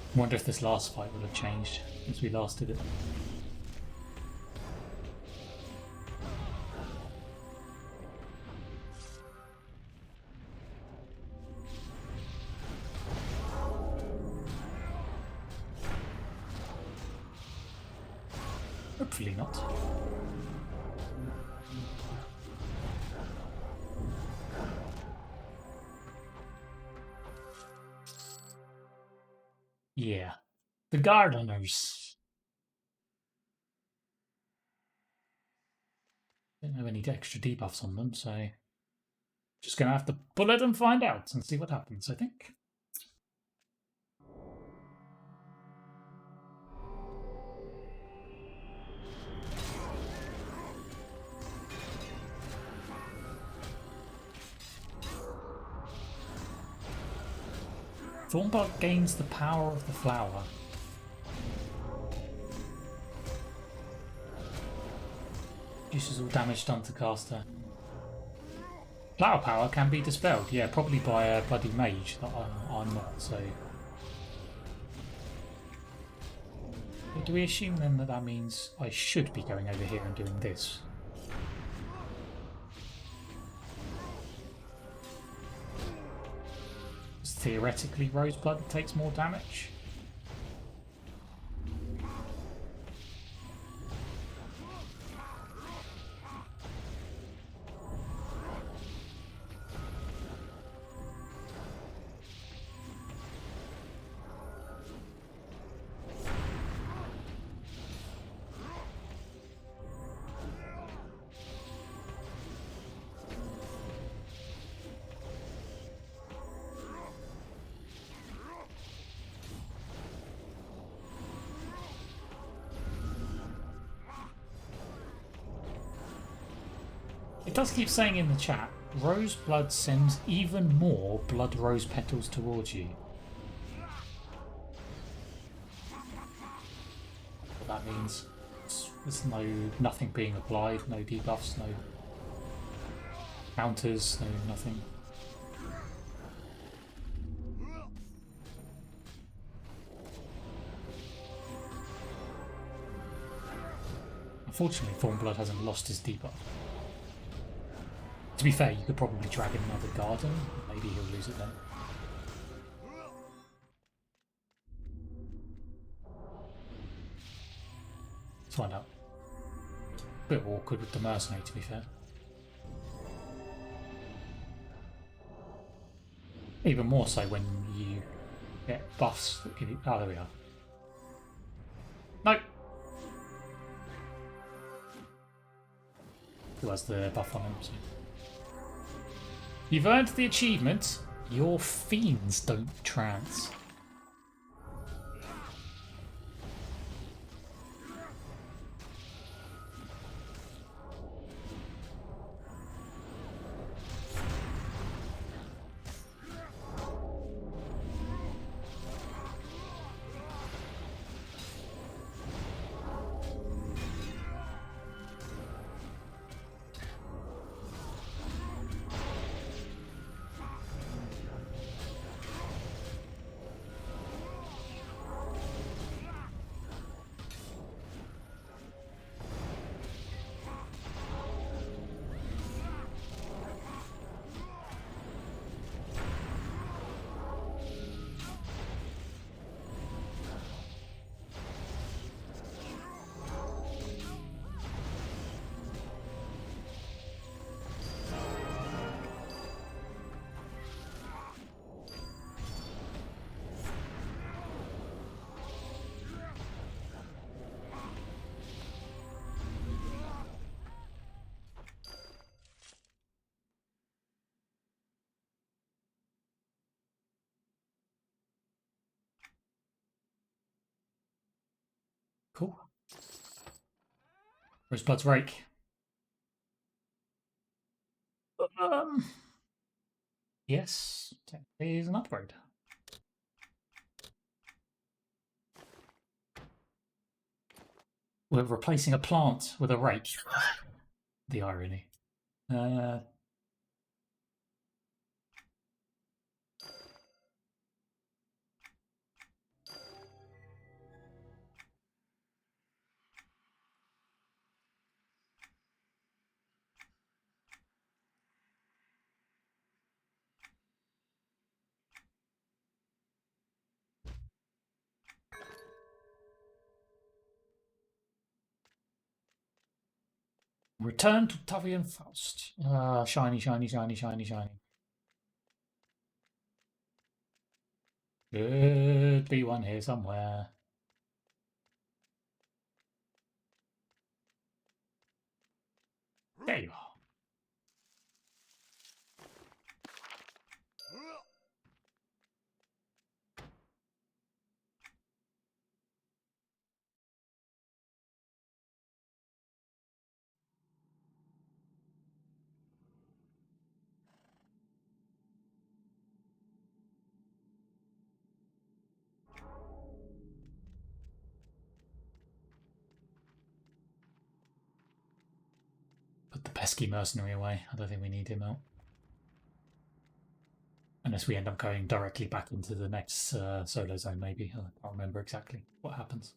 I wonder if this last fight will have changed since we last did it. Hopefully not. Yeah. The gardeners. Don't have any extra debuffs on them, so just gonna have to bullet and find out and see what happens, I think. Thornbark gains the power of the flower. Reduces all damage done to caster. Flower power can be dispelled, yeah, probably by a bloody mage that I'm not, so. But do we assume then that that means I should be going over here and doing this? Theoretically, Roseblood takes more damage. It does keep saying in the chat, Roseblood sends even more blood rose petals towards you. What that means, there's nothing being applied, no debuffs, no counters, no nothing. Unfortunately, Thornblood hasn't lost his debuff. To be fair, you could probably drag in another Garden. Maybe he'll lose it then. Let's find out. Bit awkward with the Mercenary, to be fair. Even more so when you get buffs that give you... Oh, there we are. Nope. Who has the buff on him? So. You've earned the achievement. Your fiends don't trance. Cool. Roseblood's Rake. Yes, technically is an upgrade. We're replacing a plant with a rake. The irony. Return to Tavian Faust. Shiny, shiny, shiny, shiny, shiny. Could be one here somewhere. There you are. Put the pesky mercenary away. I don't think we need him out. Unless we end up going directly back into the next solo zone, maybe. I can't remember exactly what happens.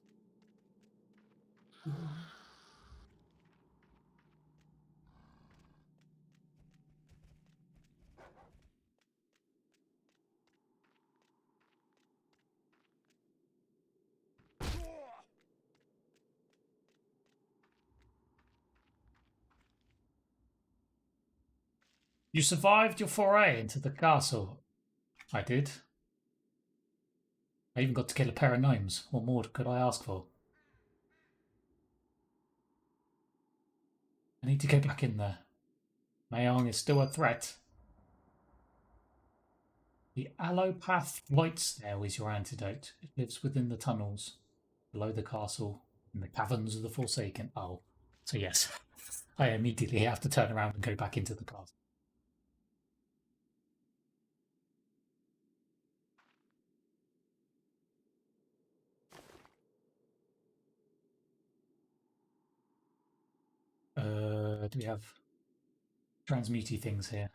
You survived your foray into the castle. I did. I even got to kill a pair of gnomes. What more could I ask for? I need to go back in there. Mayong is still a threat. The allopath light snail is your antidote. It lives within the tunnels, below the castle, in the caverns of the Forsaken. Oh, so yes. I immediately have to turn around and go back into the castle. Do we have transmuty things here?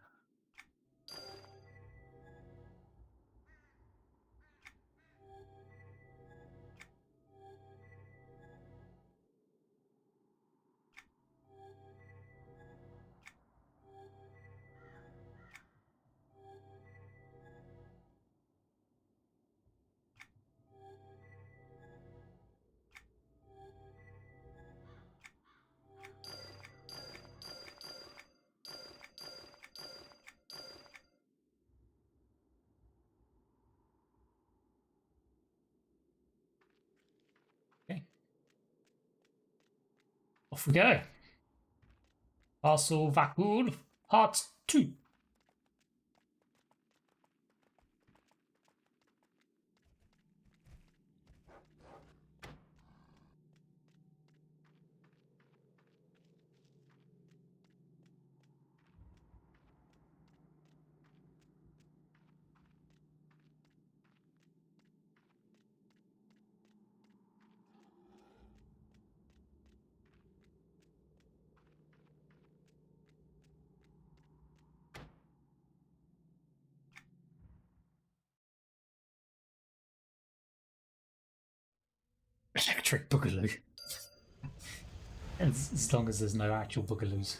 Off we go. Castle Vakul, Part 2. Electric Boogaloo. As long as there's no actual Boogaloos.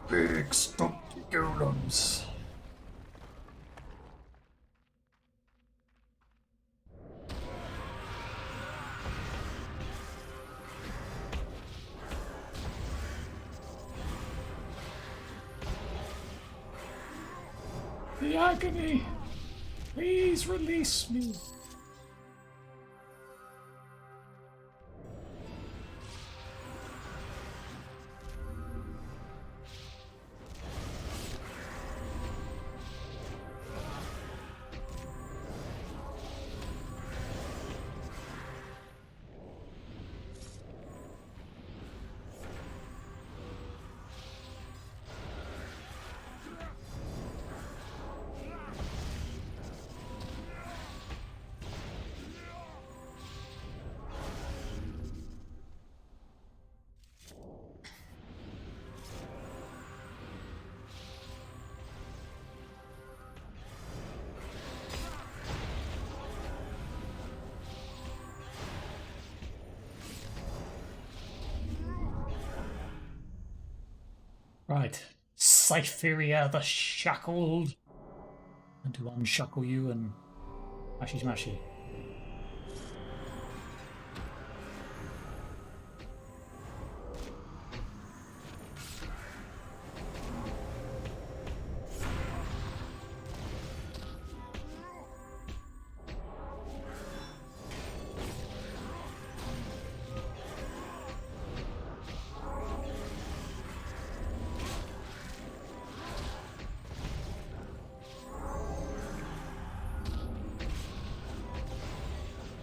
Big spunky golems. The agony! Please release me! Right. Cytheria the Shackled. And to unshackle you and mashy smashy.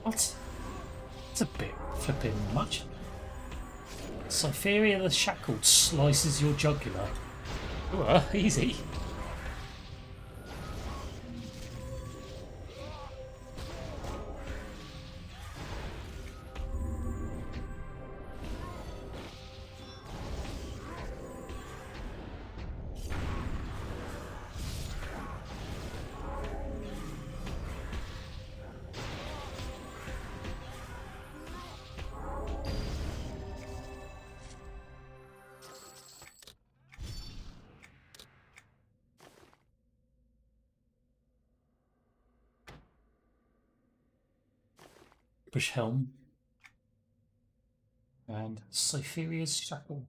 What? It's a bit flipping much. Cytheria the Shackled slices your jugular. Ooh, easy. Push Helm. And Cytheria's Shackle.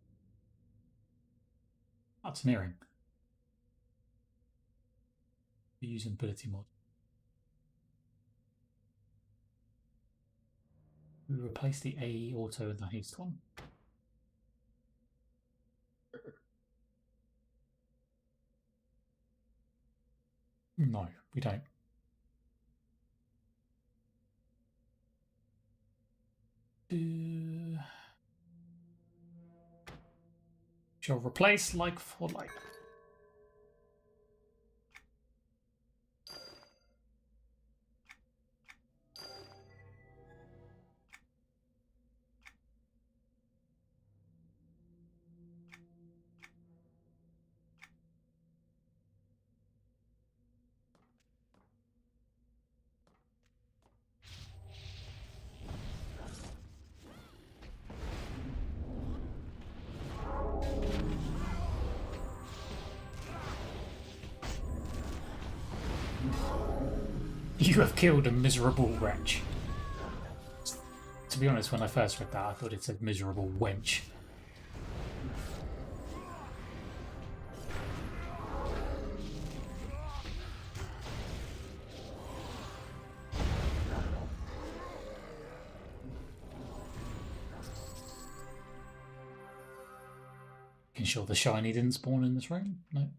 That's an earring. Use ability mod. We replace the A auto with the haste one. No, we don't. Shall replace like for like. You have killed a miserable wretch. To be honest, when I first read that, I thought it said miserable wench. You sure the shiny didn't spawn in this room? No.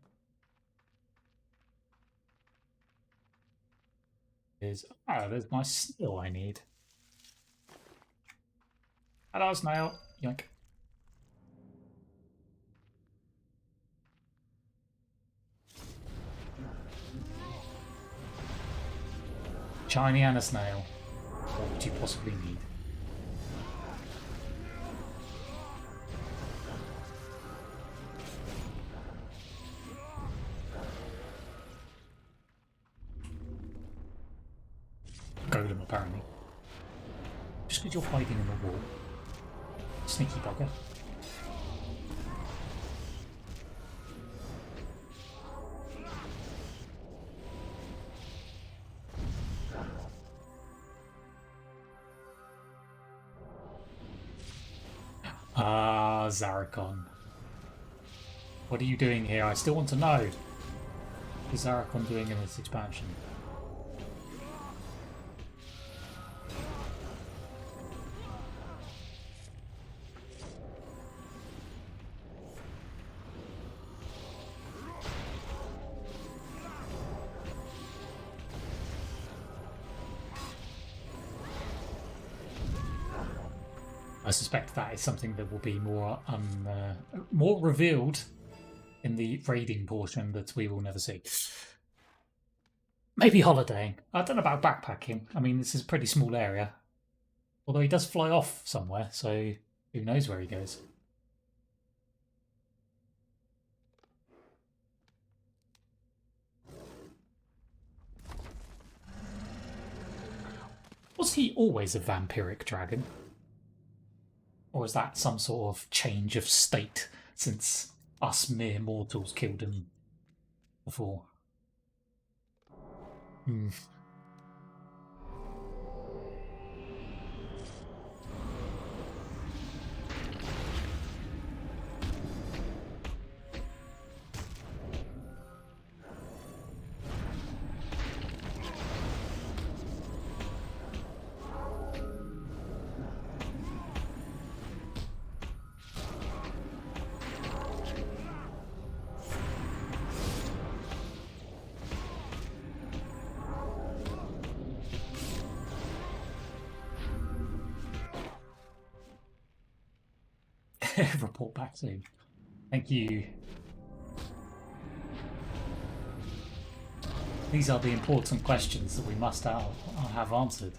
There's my snail I need. Hello, snail. Yoink. Shiny and a snail. What would you possibly need? Golem, apparently. Just because you're hiding in the wall. Sneaky bugger. Ah, Zarakon. What are you doing here? I still want to know. What is Zarakon doing in this expansion? I suspect that is something that will be more revealed in the raiding portion that we will never see. Maybe holidaying. I don't know about backpacking. I mean, this is a pretty small area. Although he does fly off somewhere, so who knows where he goes. Was he always a vampiric dragon? Or is that some sort of change of state since us mere mortals killed him before? Report back soon. Thank you. These are the important questions that we must have answered.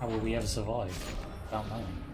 How will we ever survive without knowing?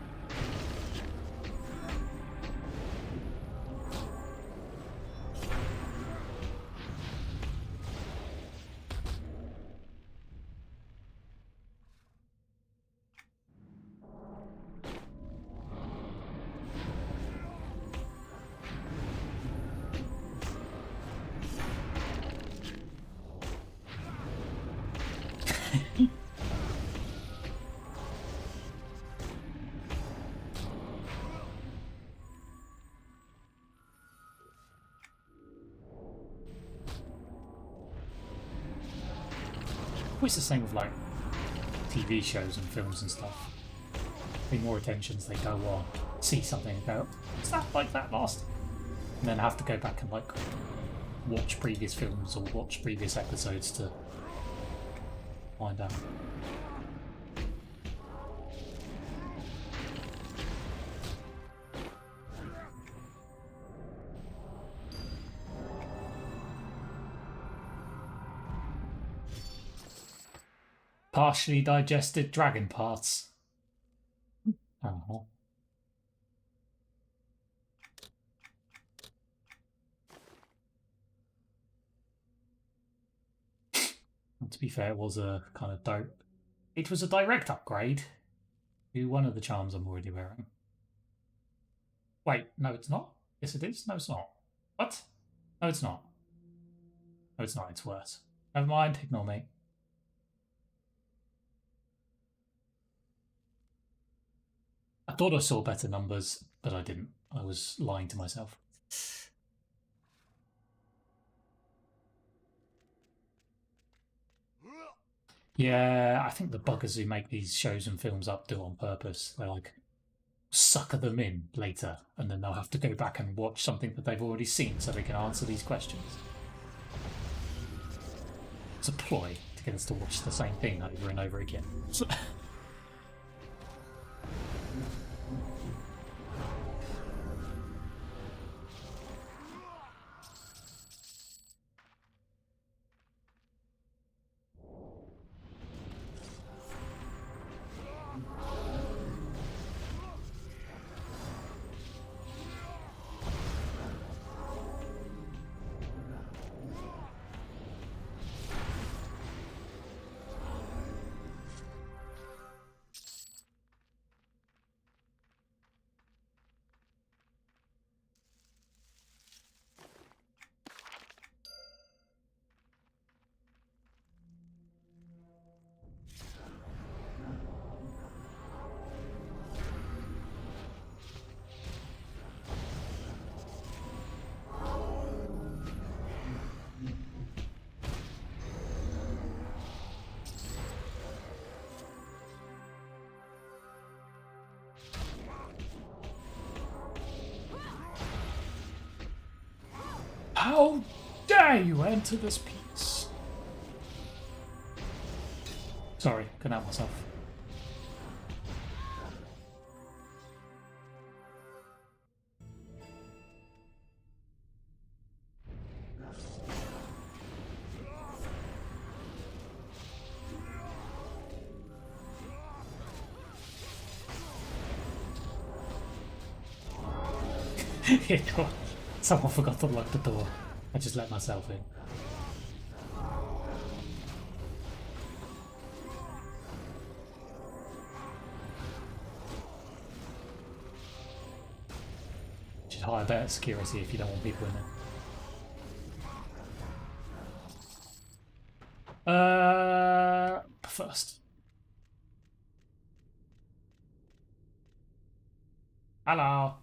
It's the same with like TV shows and films and stuff. pay more attention as they go on, see something and go, is that like that last? And then have to go back and like watch previous films or watch previous episodes to find out. Partially digested dragon parts. Oh. To be fair, it was a kind of it was a direct upgrade to one of the charms I'm already wearing. Wait, no, it's not. Yes, it is. No, it's not. What? No, it's not. No, it's not. It's worse. Never mind. Ignore me. I thought I saw better numbers, but I didn't. I was lying to myself. Yeah, I think the buggers who make these shows and films up do it on purpose. They like sucker them in later, and then they'll have to go back and watch something that they've already seen so they can answer these questions. It's a ploy to get us to watch the same thing over and over again. How dare you enter this piece? Sorry, couldn't help myself. Someone forgot to lock the door. I just let myself in. Should hire better security if you don't want people in there. First. Hello.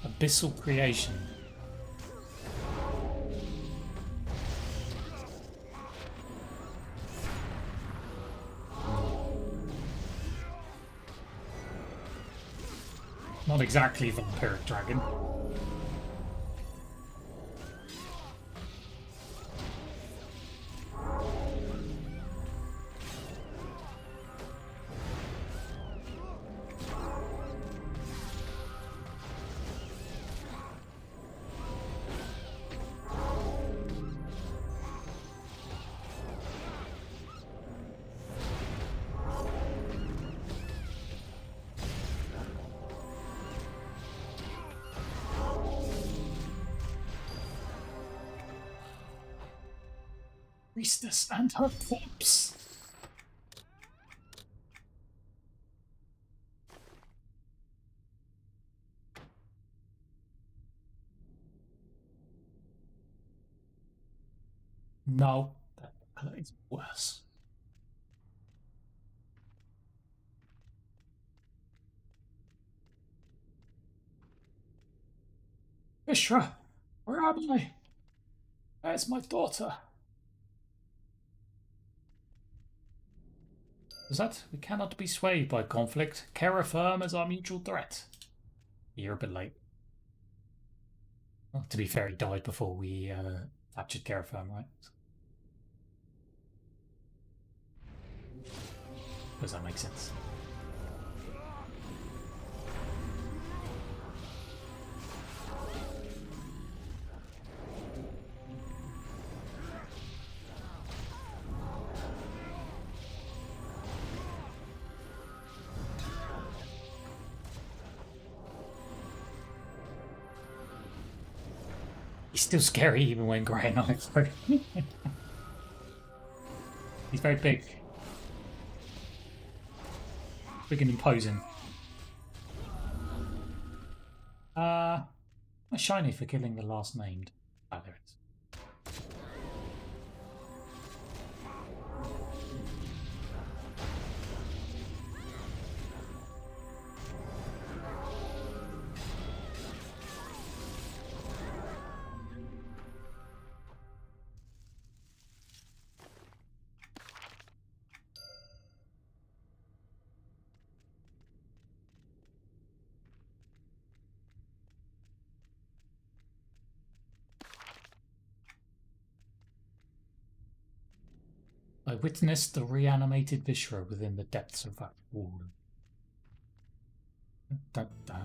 Abyssal creation. Not exactly vampiric dragon. Priestess and her corpse. No, that is worse. Mishra, where am I? Where's my daughter? Is that? We cannot be swayed by conflict. Care affirm as our mutual threat. You're a bit late. Well, to be fair, he died before we captured Care affirm, right? Does that make sense? He's still scary even when grey knives. He's very big. Big and imposing. A shiny for killing the last named. Ah, there it is. I witnessed the reanimated Vishra within the depths of that wall. Da, da.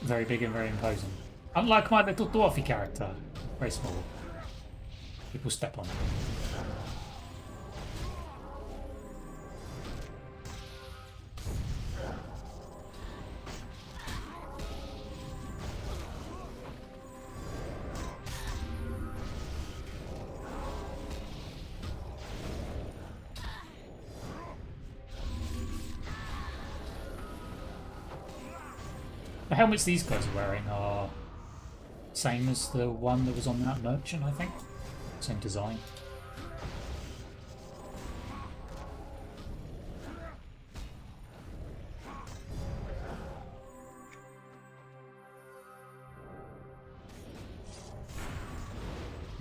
Very big and very imposing. Unlike my little dwarfy character. Very small. People step on it. The helmets these guys are wearing are same as the one that was on that merchant, I think. Same design.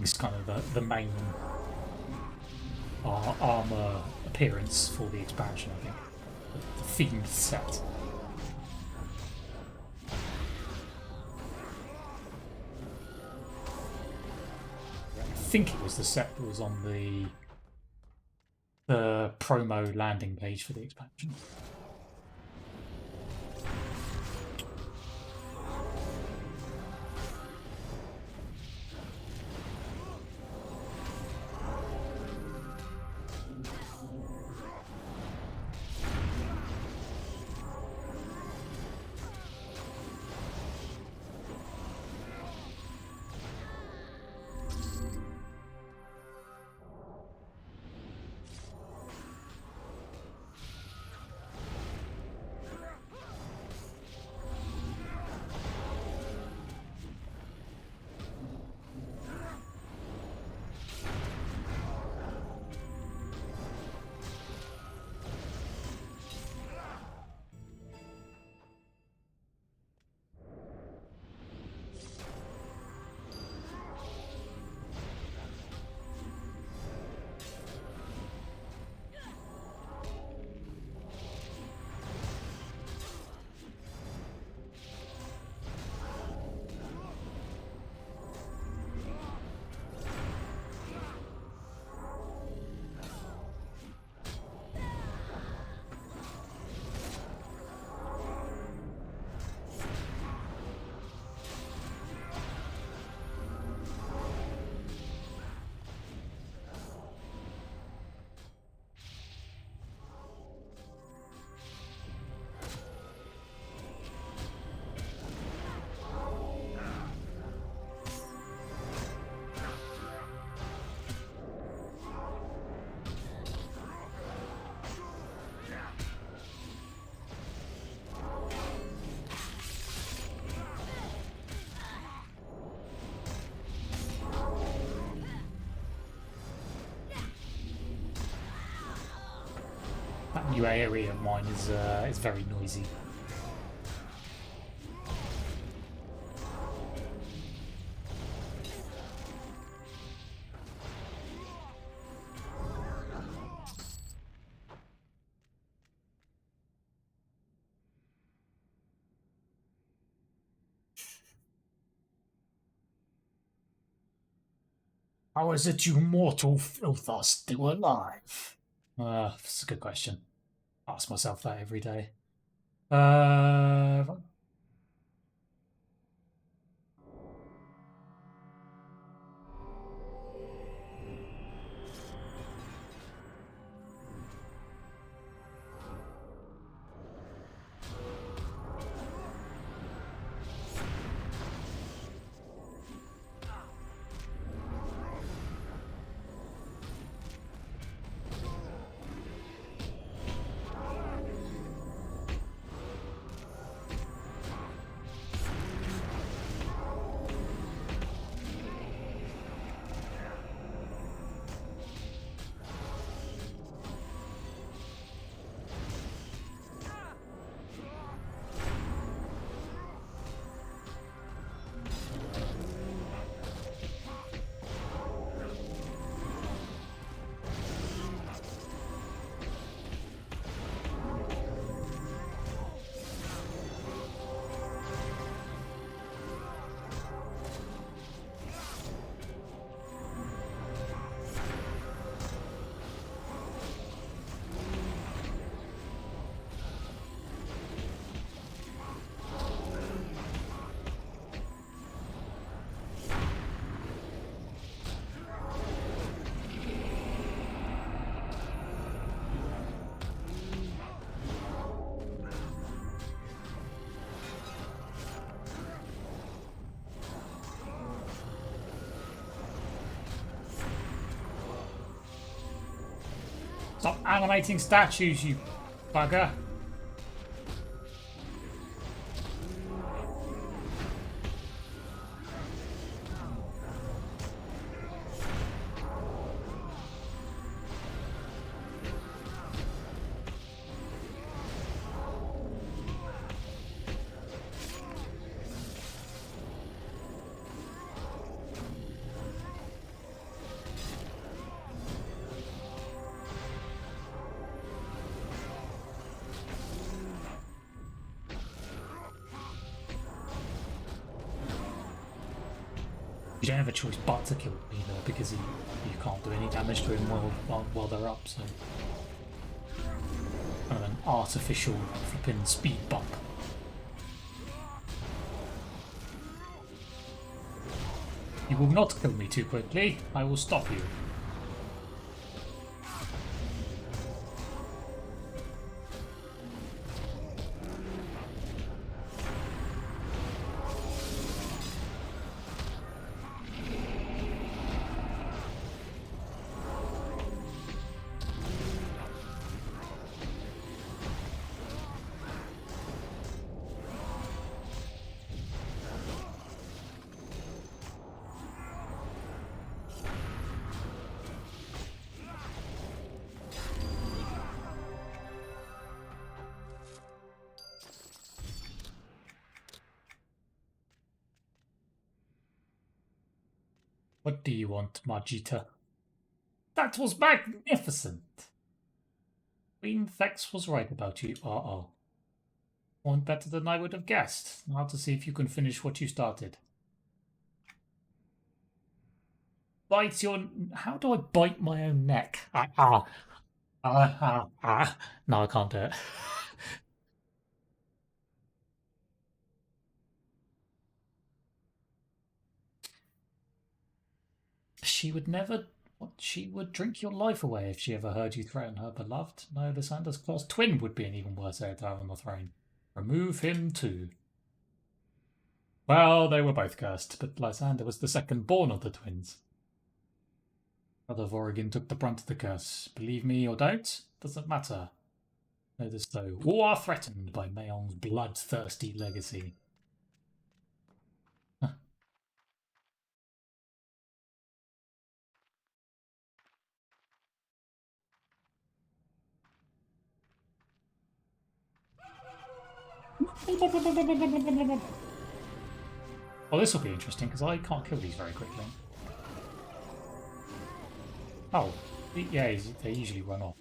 It's kind of the main armor appearance for the expansion, I think. The themed set. I think it was the set that was on the promo landing page for the expansion. new area of mine is very noisy. How is it you mortal filth are still alive? That's a good question. I ask myself that every day. Uh, Stop animating statues, you bugger. You don't have a choice but to kill them either, because you can't do any damage to him while they're up, so kind of an artificial flipping speed bump. You will not kill me too quickly. I will stop you. What do you want, Majita? That was magnificent! Queen Thex was right about you. Uh-oh. One better than I would have guessed. Now to see if you can finish what you started. Bite your... How do I bite my own neck? No, I can't do it. She would never... She would drink your life away if she ever heard you threaten her beloved. No, Lysander's class twin would be an even worse heir to have on the throne. Remove him too. Well, they were both cursed, but Lysander was the second born of the twins. Brother Vorrigan took the brunt of the curse. Believe me or don't, doesn't matter. Know this though. All are threatened by Mayong's bloodthirsty legacy. Oh, this will be interesting because I can't kill these very quickly. Oh, yeah, they usually run off.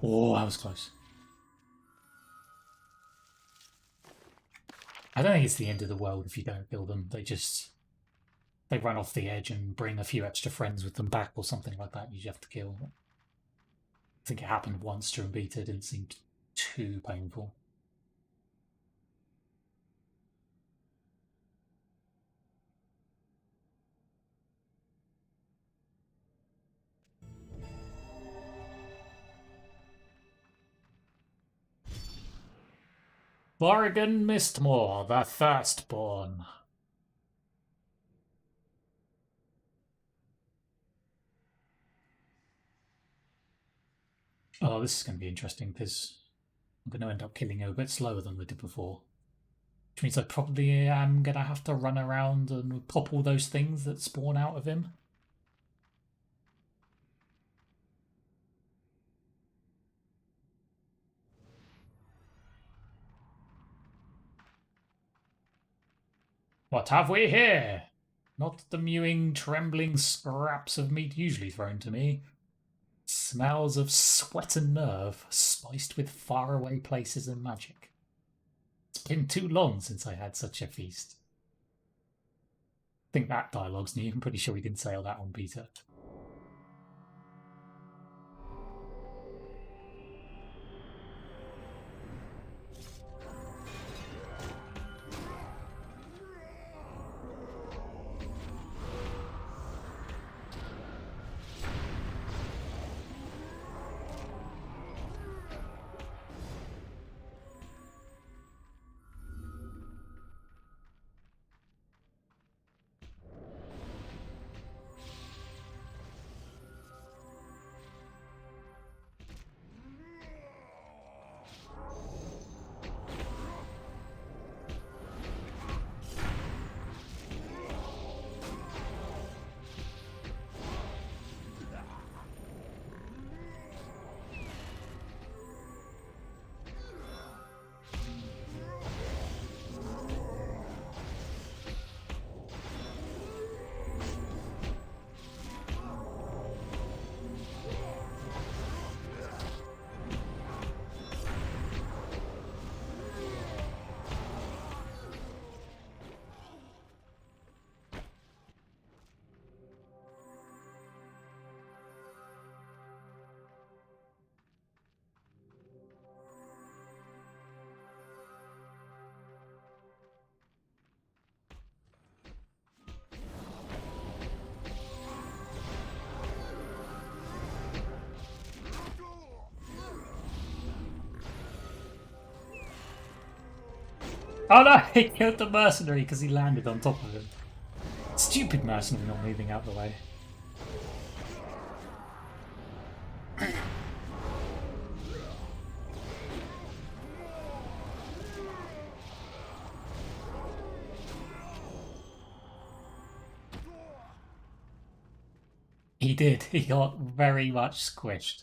Oh, that was close. I don't think it's the end of the world if you don't kill them. They run off the edge and bring a few extra friends with them back or something like that. You have to kill. I think it happened once during beta. It didn't seem too painful. Borrigan Mistmore, the Firstborn. Oh, this is going to be interesting because I'm going to end up killing him a bit slower than we did before. Which means I probably am going to have to run around and pop all those things that spawn out of him. What have we here? Not the mewing, trembling scraps of meat usually thrown to me. Smells of sweat and nerve, spiced with faraway places and magic. It's been too long since I had such a feast. I think that dialogue's new. I'm pretty sure we didn't say all that on beta. Oh no, he killed the mercenary because he landed on top of him. Stupid mercenary not moving out of the way. He did. He got very much squished.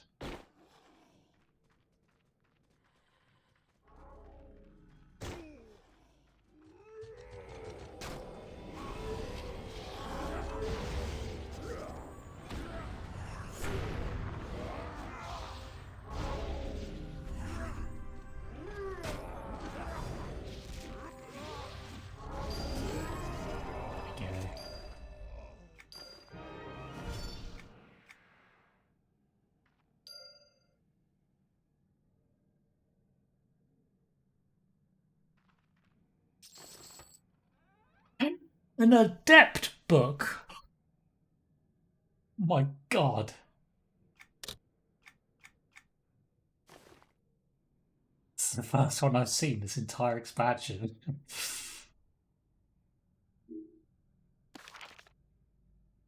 An adept book? My god. It's the first one I've seen this entire expansion.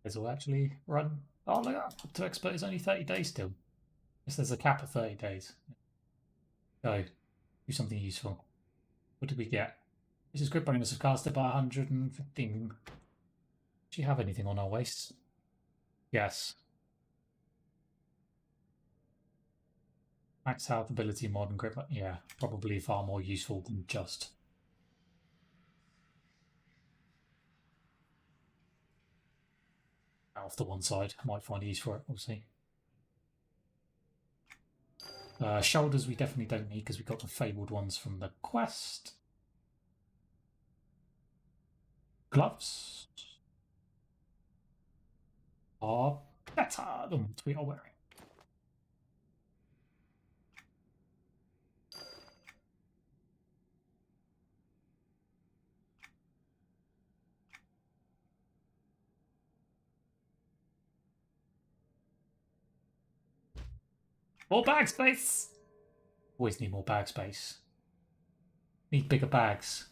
This will actually run. Oh, look, up to expert is only 30 days still. Yes, there's a cap of 30 days. Go. Do something useful. What did we get? This is grid bonus of caster by 115. Do you have anything on our waist? Yes. Max health, ability, modern grip. Yeah, probably far more useful than just. Off the one side. I might find a use for it. We'll see. Shoulders we definitely don't need because we got the fabled ones from the quest. Gloves are better than what we are wearing. More bag space! Always need more bag space. Need bigger bags.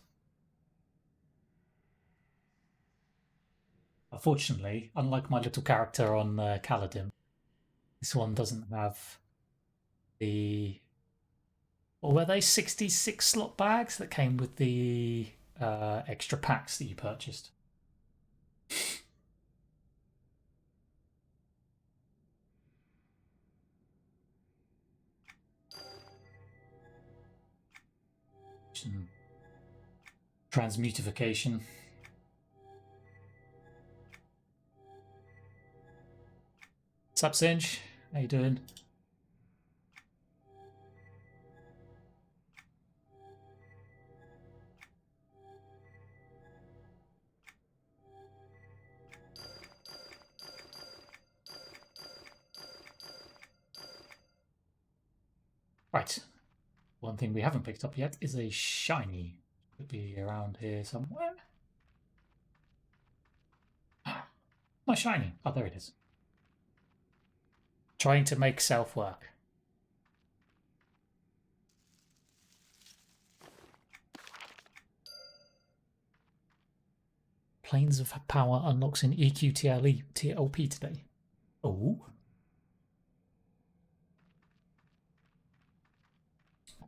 Unfortunately, unlike my little character on Kaladin, this one doesn't have the. Or were they 66 slot bags that came with the extra packs that you purchased? Transmutification. What's up, Singe? How you doing? Right. One thing we haven't picked up yet is a shiny. Could be around here somewhere. My shiny. Oh, there it is. Trying to make self work. Planes of Power unlocks in EQTLE TLP today. Oh.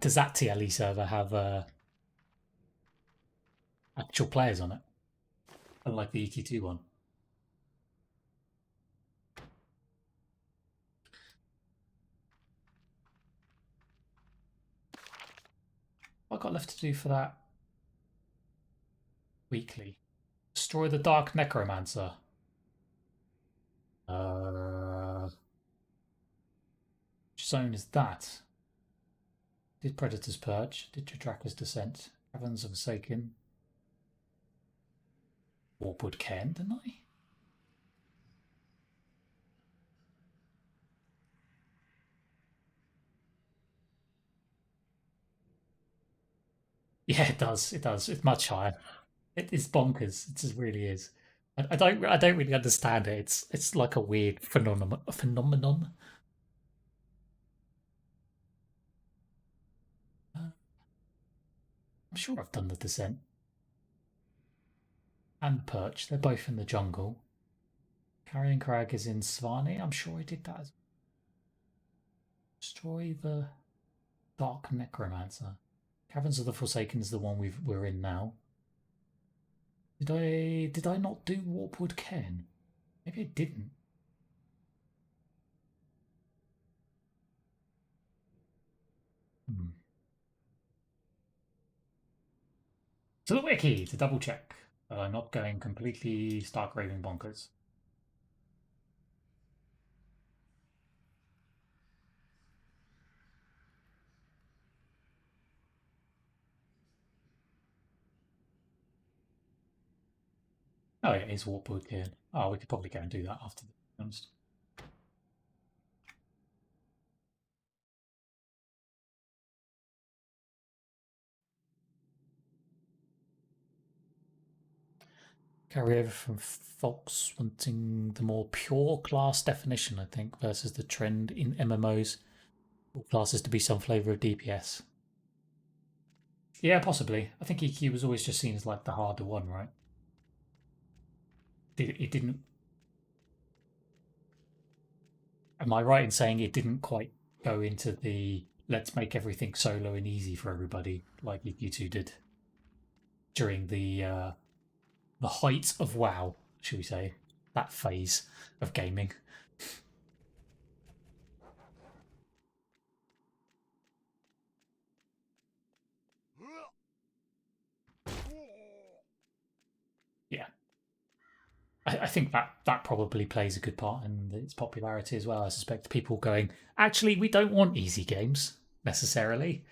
Does that TLE server have actual players on it? Unlike the EQ2 one. What I got left to do for that weekly? Destroy the Dark Necromancer. Which zone is that? Did Predator's Purge? Did Jadraka's Descent? Caverns of Forsaken? Warpwood Cairn, didn't I? Yeah, it does. It does. It's much higher. It is bonkers. It just really is. I don't really understand it. It's like a weird phenomenon. I'm sure I've done the Descent and Perch. They're both in the jungle. Carrion Crag is in Svaney. I'm sure I did that. Destroy the Dark Necromancer. Caverns of the Forsaken is the one we're in now. Did I not do Warpwood Cairn? Maybe I didn't. To the wiki to double check that I'm not going completely stark raving bonkers. Oh, yeah, it is Warpwood Cairn. Oh, we could probably go and do that after the honest. Carry over from folks wanting the more pure class definition, I think, versus the trend in MMOs. All classes to be some flavour of DPS. Yeah, possibly. I think EQ was always just seen as like the harder one, right? It didn't. Am I right in saying it didn't quite go into the let's make everything solo and easy for everybody like EQ2 did during the height of WoW, should we say, that phase of gaming? Yeah, I think that probably plays a good part in its popularity as well. I suspect people going, actually, we don't want easy games necessarily.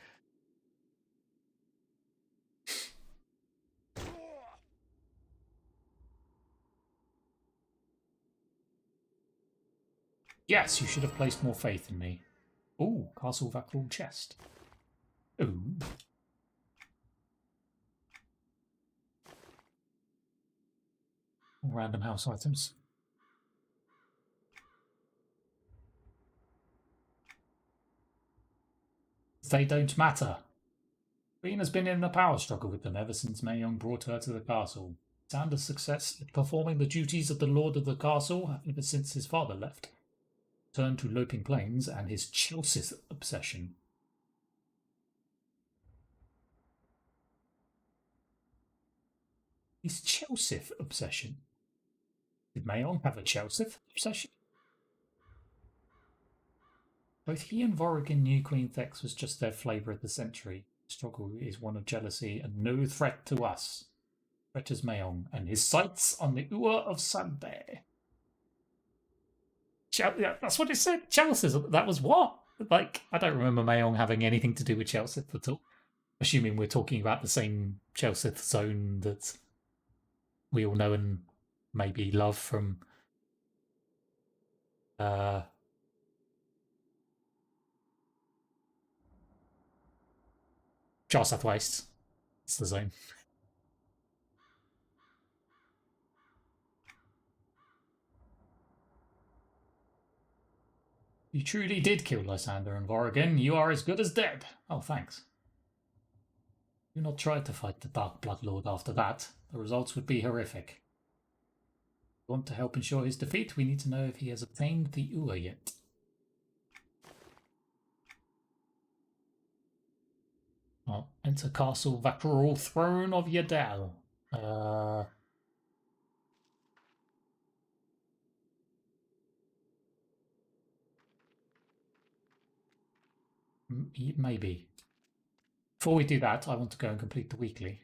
Yes, you should have placed more faith in me. Ooh, Castle Vakul chest. Ooh. Random house items. They don't matter. Queen has been in a power struggle with them ever since Mayong brought her to the castle. Sander's success at performing the duties of the lord of the castle ever since his father left turned to Loping Plains and his Chelsea obsession. His Chelsea obsession? Did Mayong have a Chelsea obsession? Both he and Vorrigan knew Queen Thex was just their flavour of the century. The struggle is one of jealousy and no threat to us. Threat is Mayong and his sights on the Ua of Sandbear. Yeah, that's what it said. Chelsea. That was what? Like, I don't remember Mayong having anything to do with Chelsea at all. Assuming we're talking about the same Chelsea zone that we all know and maybe love from uh, Jar Southwest. It's the zone. You truly did kill Lysander and Vorrigan. You are as good as dead. Oh, thanks. Do not try to fight the Dark Blood Lord after that. The results would be horrific. If we want to help ensure his defeat, we need to know if he has obtained the Ua yet. Well, enter Castle Vakral, Throne of Yadel. Maybe. Before we do that, I want to go and complete the weekly.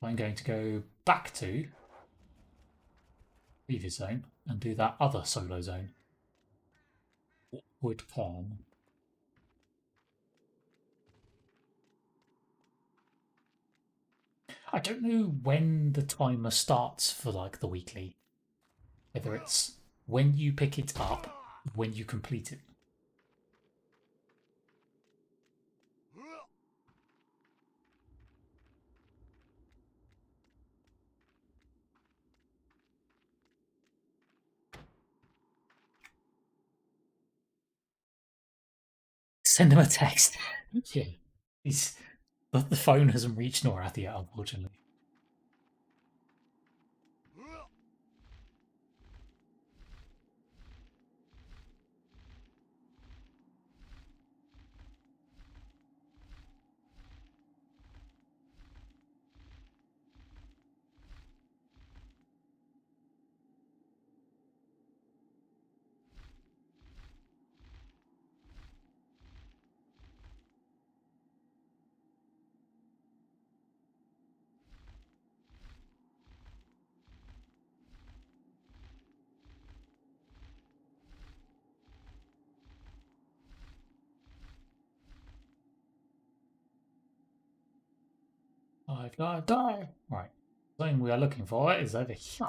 I'm going to go back to previous zone and do that other solo zone. Wood Cairn. I don't know when the timer starts for like the weekly. Whether it's when you pick it up, when you complete it. Send him a text. Yeah. The phone hasn't reached Norath yet, unfortunately. I've got to die. Right. The zone we are looking for is over here.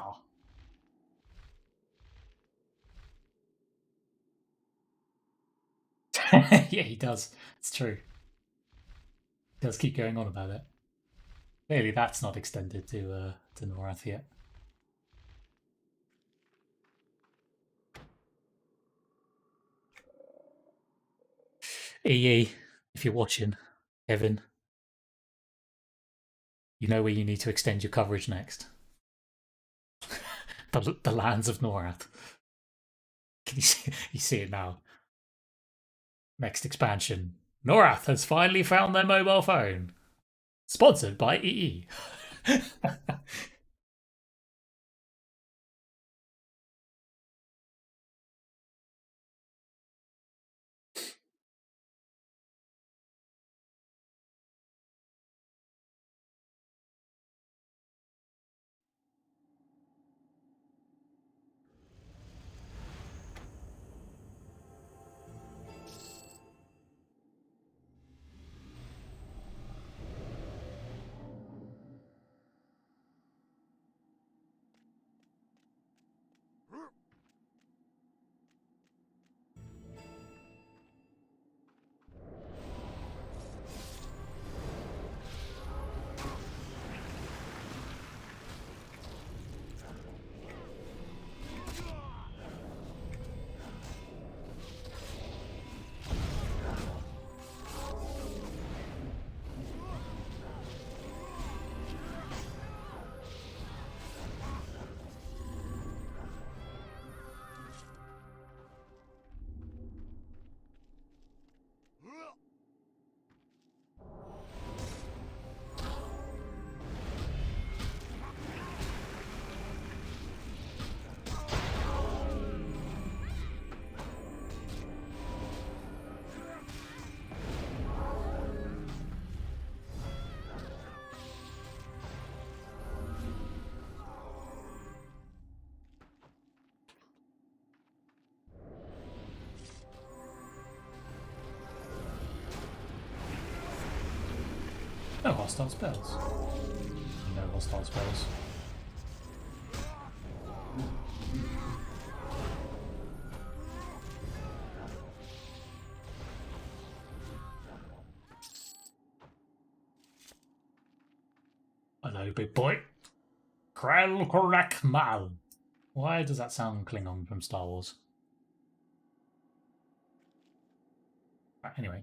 Yeah, he does. It's true. He does keep going on about it. Clearly, that's not extended to Norath yet. EE, if you're watching. Kevin, you know where you need to extend your coverage next. The lands of Norath. Can you see it now? Next expansion. Norath has finally found their mobile phone. Sponsored by EE. No hostile spells. No hostile spells. Hello, big boy. Krell Korak Mal. Why does that sound Klingon from Star Wars? Right, anyway,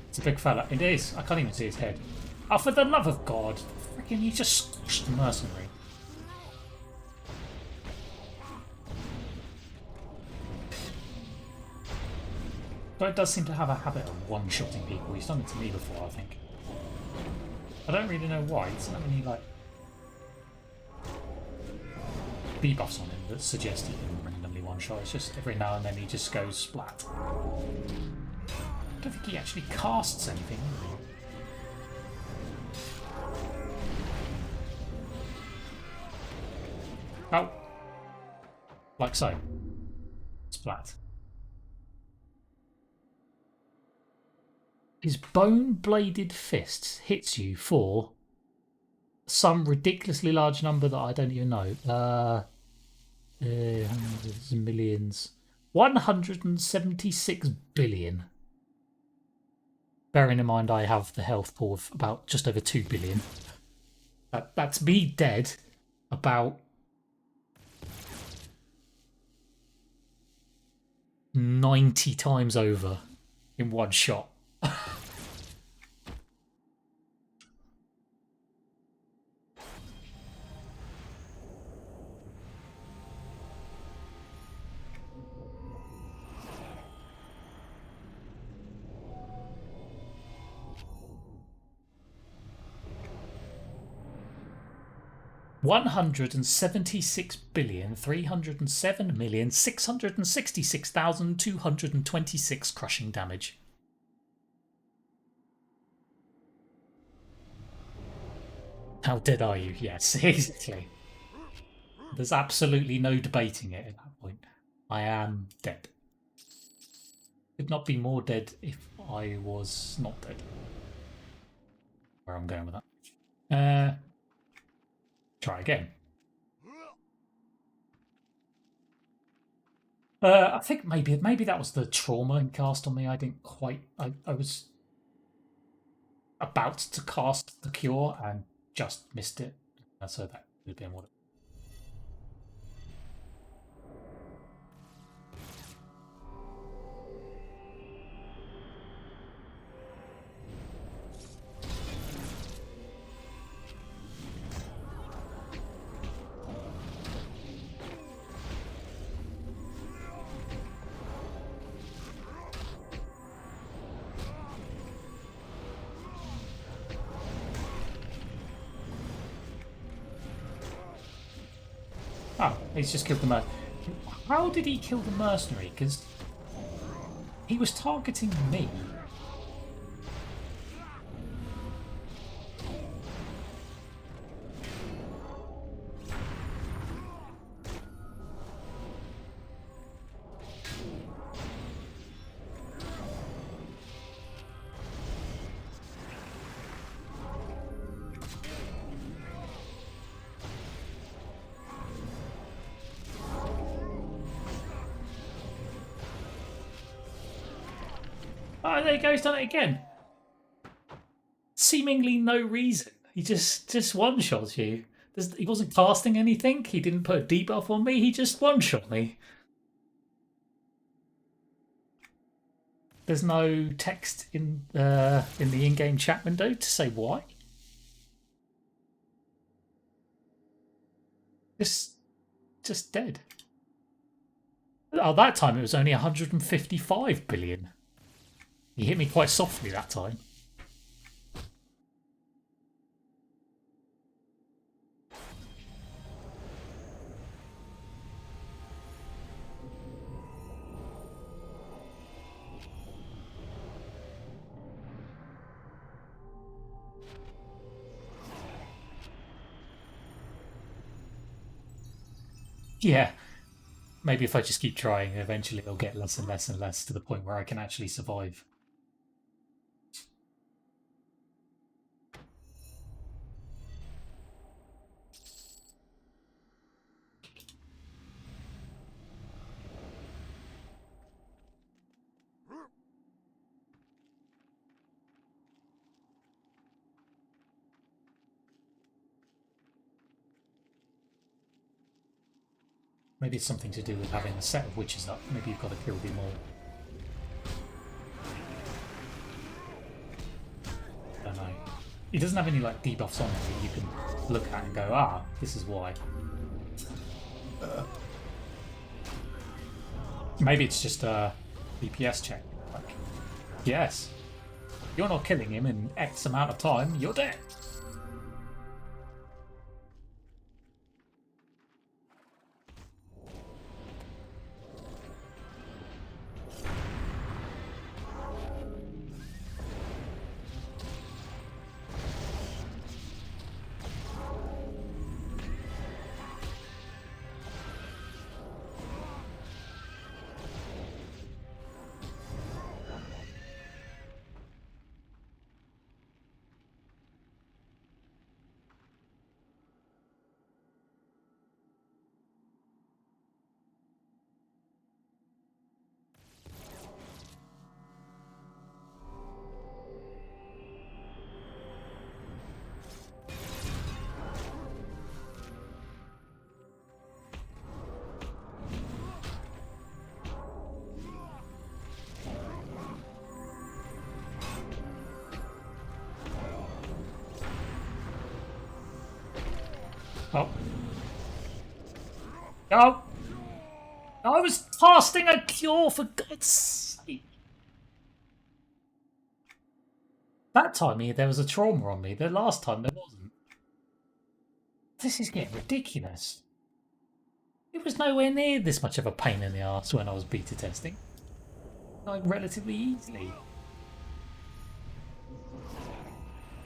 it's a big fella. It is. I can't even see his head. Oh, for the love of God. Freaking, you just squashed the mercenary. But it does seem to have a habit of one-shotting people. He's done it to me before, I think. I don't really know why. It's not any, like, debuffs on him that suggest he can randomly one-shot. It's just every now and then he just goes splat. I don't think he actually casts anything. Oh. Like so. Splat. His bone-bladed fist hits you for some ridiculously large number that I don't even know. Hundreds of millions. 176 billion. Bearing in mind I have the health pool of about just over 2 billion. That's me dead about 90 times over in one shot. 176,307,666,226 crushing damage. How dead are you? Yes, exactly. There's absolutely no debating it at that point. I am dead. Could not be more dead if I was not dead. Where I'm going with that. Try again. I think maybe that was the trauma cast on me. I didn't quite. I was about to cast the cure and just missed it. So that would have been what. Oh, he's just killed the mercenary. How did he kill the mercenary? Because he was targeting me. Oh, there you go. He's done it again. Seemingly no reason. He just one shots you. He wasn't casting anything. He didn't put a debuff on me. He just one shot me. There's no text in the in-game chat window to say why. Just dead. Oh, that time it was only 155 billion. He hit me quite softly that time. Yeah, maybe if I just keep trying, eventually it'll get less and less and less to the point where I can actually survive. Maybe it's something to do with having a set of witches up. Maybe you've got to kill them all. I don't know. He doesn't have any like debuffs on him that you can look at and go, ah, this is why. Maybe it's just a DPS check. Like, yes, you're not killing him in X amount of time, you're dead. Oh. No! I was casting a cure, for God's sake! That time there was a trauma on me. The last time there wasn't. This is getting ridiculous. It was nowhere near this much of a pain in the arse when I was beta testing. Like, relatively easily.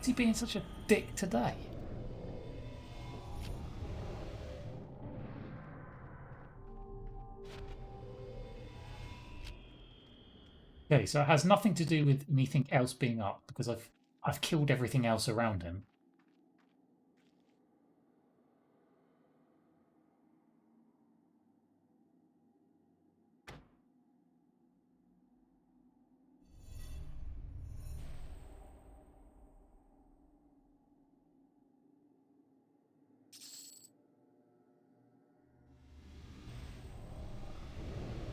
Is he being such a dick today? Okay, so it has nothing to do with anything else being up because I've killed everything else around him.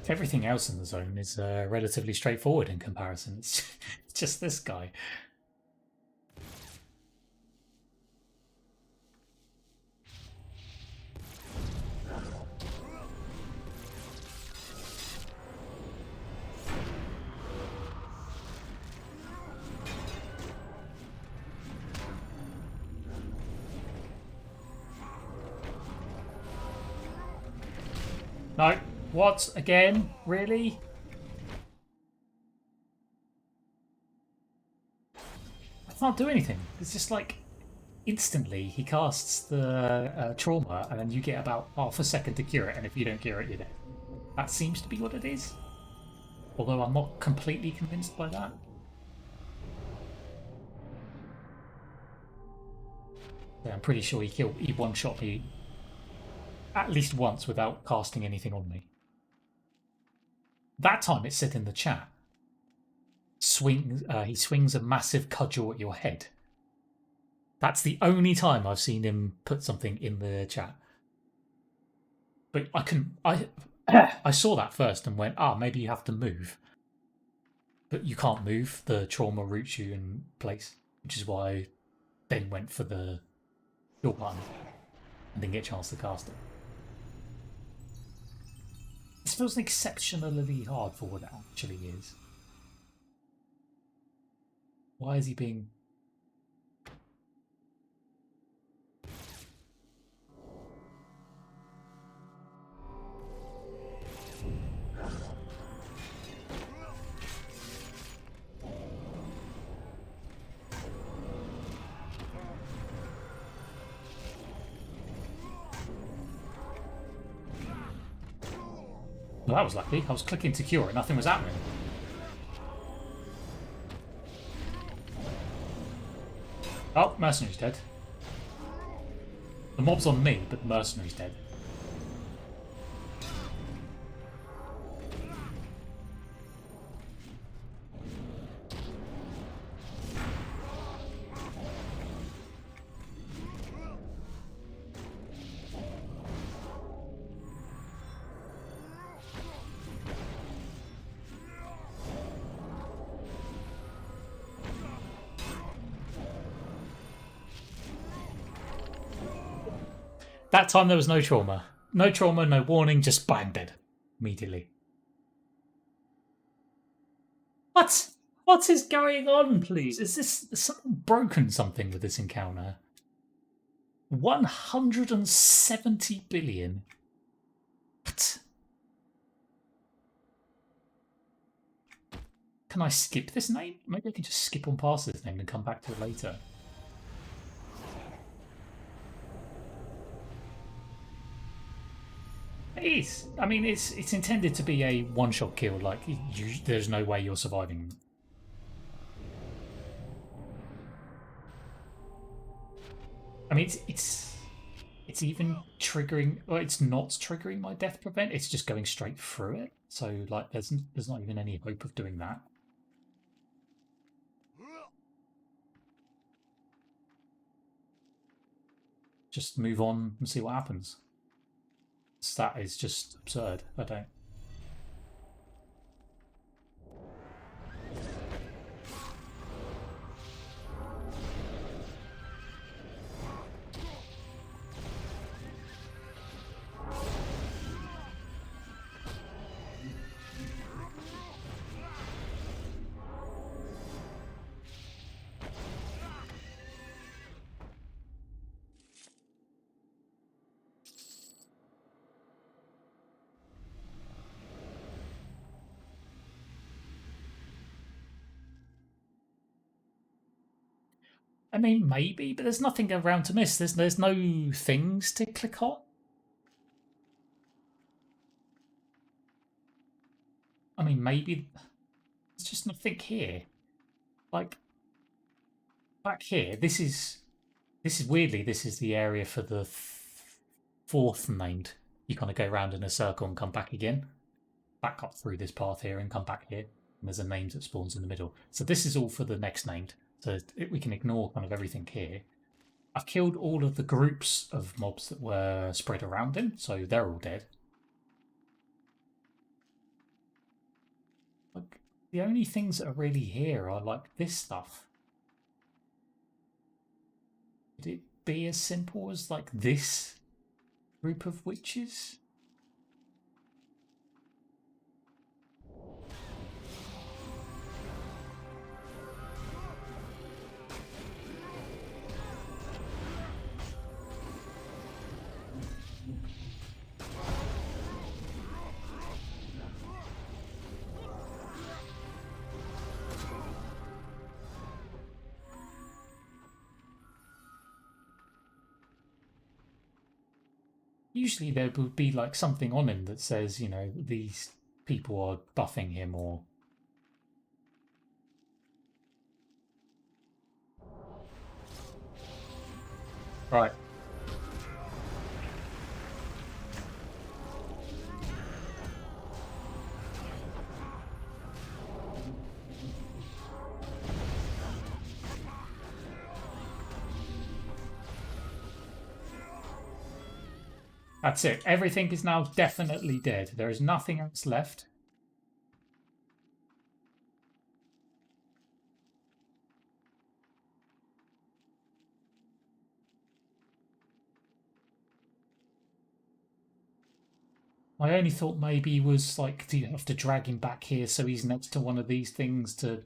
Everything else in the zone is relatively straightforward in comparison. It's just this guy. No. What? Again? Really? I can't do anything. It's just like instantly he casts the trauma and then you get about half a second to cure it, and if you don't cure it, you're dead. That seems to be what it is. Although I'm not completely convinced by that. Yeah, I'm pretty sure he one-shot me at least once without casting anything on me. That time it said in the chat, he swings a massive cudgel at your head. That's the only time I've seen him put something in the chat. But I saw that first and went, maybe you have to move. But you can't move. The trauma roots you in place, which is why I then went for the kill button and didn't get a chance to cast it. This feels exceptionally hard for what it actually is. Why is he being... Well, that was lucky. I was clicking to cure it, nothing was happening. Oh, mercenary's dead. The mob's on me, but the mercenary's dead. That time there was no trauma. No trauma, no warning, just bang, dead. Immediately. What? What is going on, please? Is someone broken something with this encounter? 170 billion. What? Can I skip this name? Maybe I can just skip on past this name and come back to it later. It is. I mean, it's intended to be a one-shot kill. Like, there's no way you're surviving. I mean, it's even triggering. Well, it's not triggering my death prevent. It's just going straight through it. So, like, there's not even any hope of doing that. Just move on and see what happens. That is just absurd. I don't. I mean, maybe, but there's nothing around to miss. There's no things to click on. I mean, maybe there's just nothing here. Like back here, this is weirdly this is the area for the fourth named. You kind of go around in a circle and come back again, back up through this path here and come back here. And there's a named that spawns in the middle. So this is all for the next named. So we can ignore kind of everything here. I've killed all of the groups of mobs that were spread around him, so they're all dead. The only things that are really here are like this stuff. Could it be as simple as like this group of witches? Usually there would be like something on him that says, you know, these people are buffing him or. Right. That's it. Everything is now definitely dead. There is nothing else left. My only thought maybe was like, do you have to drag him back here so he's next to one of these things to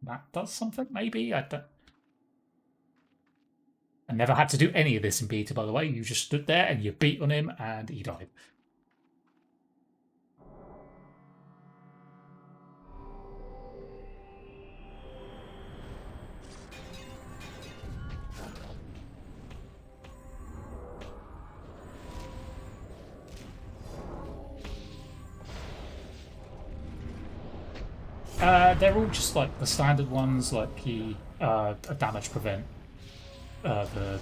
that does something? Maybe I never had to do any of this in beta, by the way. You just stood there and you beat on him and he died. They're all just like the standard ones, like a damage prevent, the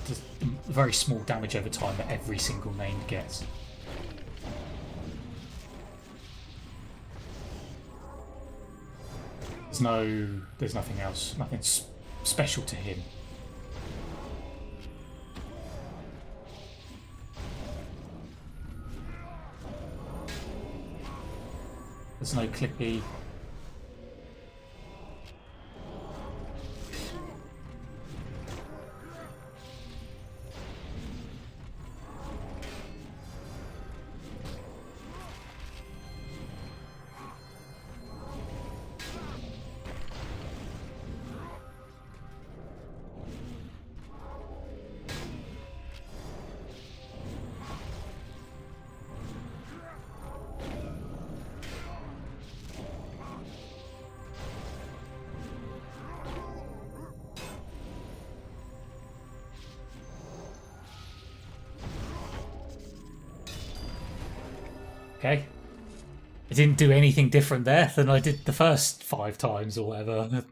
very small damage over time that every single named gets. There's nothing else, nothing special to him. There's no clippy. Okay. I didn't do anything different there than I did the first 5 times or whatever.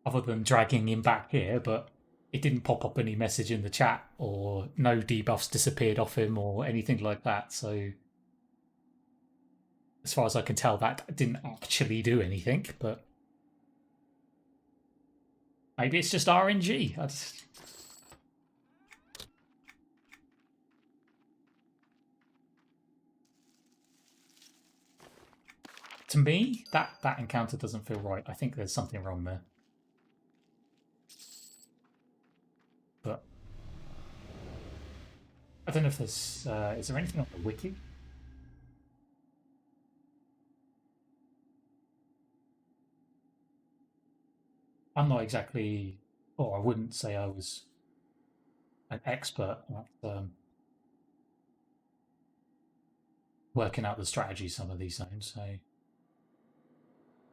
Other than dragging him back here, but it didn't pop up any message in the chat or no debuffs disappeared off him or anything like that. So as far as I can tell, that didn't actually do anything, but maybe it's just RNG. To me, that encounter doesn't feel right. I think there's something wrong there. But I don't know if there's... is there anything on the wiki? I'm not exactly... Or I wouldn't say I was an expert at working out the strategy some of these zones, so...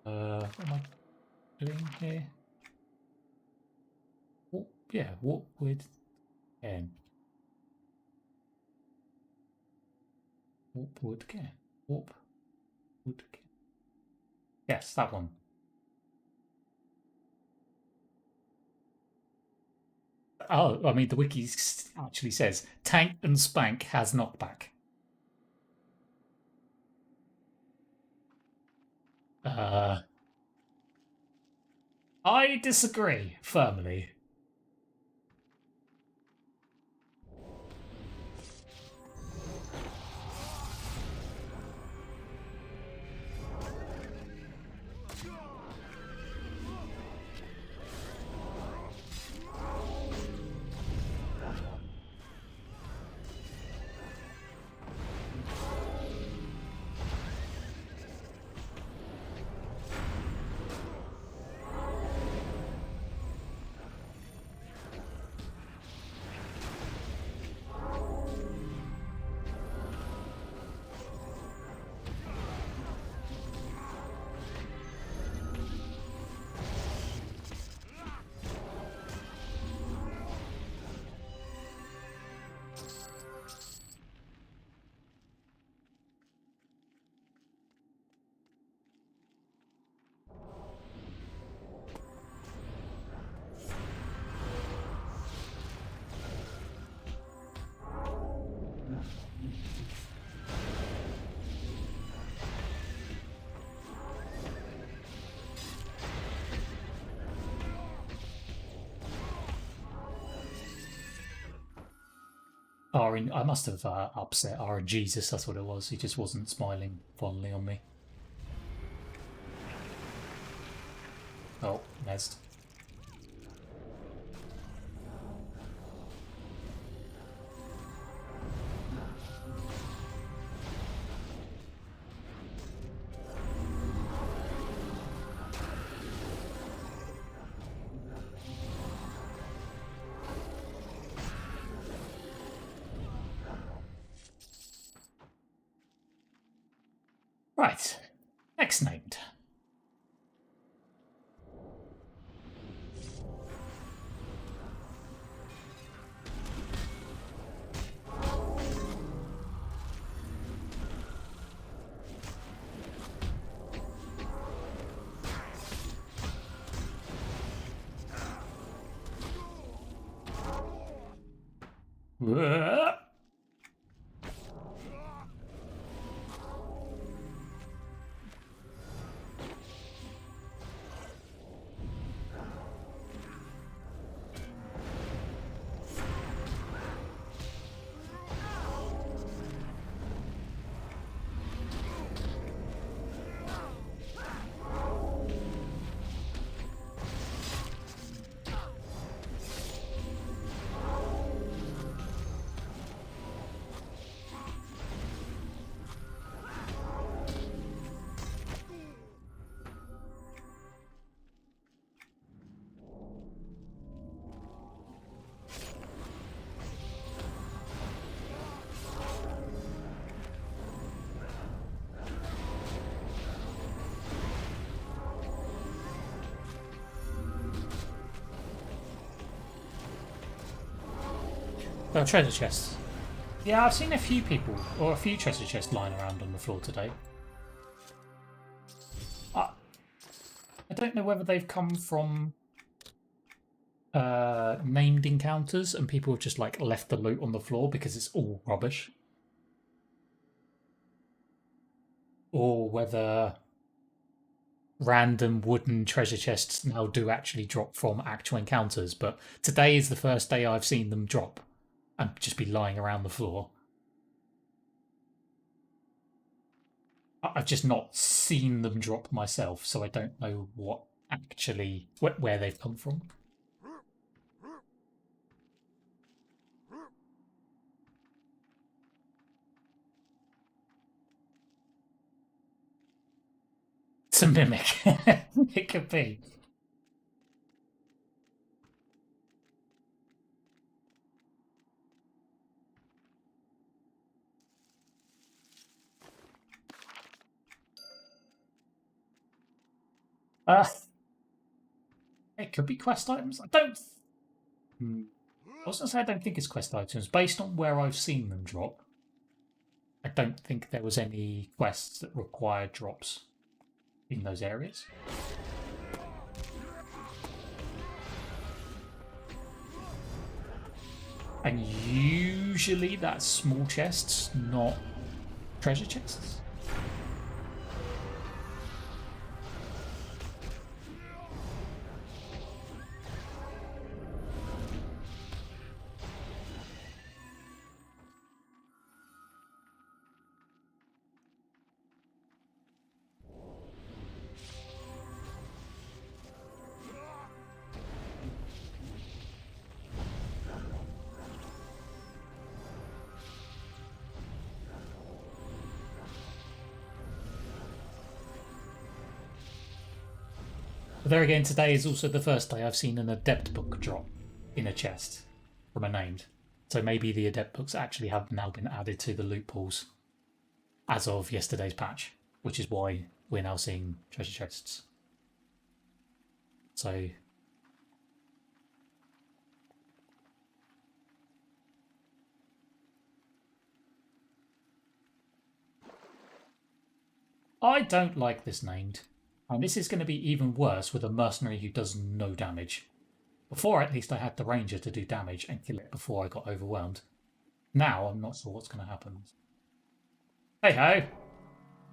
what am I doing here? Oh, yeah, walk with Ken. Warp wood Ken. Warp wood Ken. Yes, that one. Oh, I mean, the wiki actually says tank and spank has knockback. I disagree firmly. I must have upset Jesus, that's what it was. He just wasn't smiling fondly on me. Oh, Nest. Right, next named. Oh, treasure chests. Yeah, I've seen a few people, or a few treasure chests lying around on the floor today. I don't know whether they've come from named encounters and people have just like left the loot on the floor because it's all rubbish. Or whether random wooden treasure chests now do actually drop from actual encounters, but today is the first day I've seen them drop and just be lying around the floor. I've just not seen them drop myself, so I don't know what actually where they've come from. It's a mimic. It could be. It could be quest items. I don't. I was gonna say I don't think it's quest items. Based on where I've seen them drop, I don't think there was any quests that required drops in those areas. And usually that's small chests, not treasure chests. But there again, today is also the first day I've seen an adept book drop in a chest from a named. So maybe the adept books actually have now been added to the loot pools as of yesterday's patch, which is why we're now seeing treasure chests. So I don't like this named. And this is going to be even worse with a mercenary who does no damage. Before, at least, I had the ranger to do damage and kill it before I got overwhelmed. Now, I'm not sure what's going to happen. Hey ho!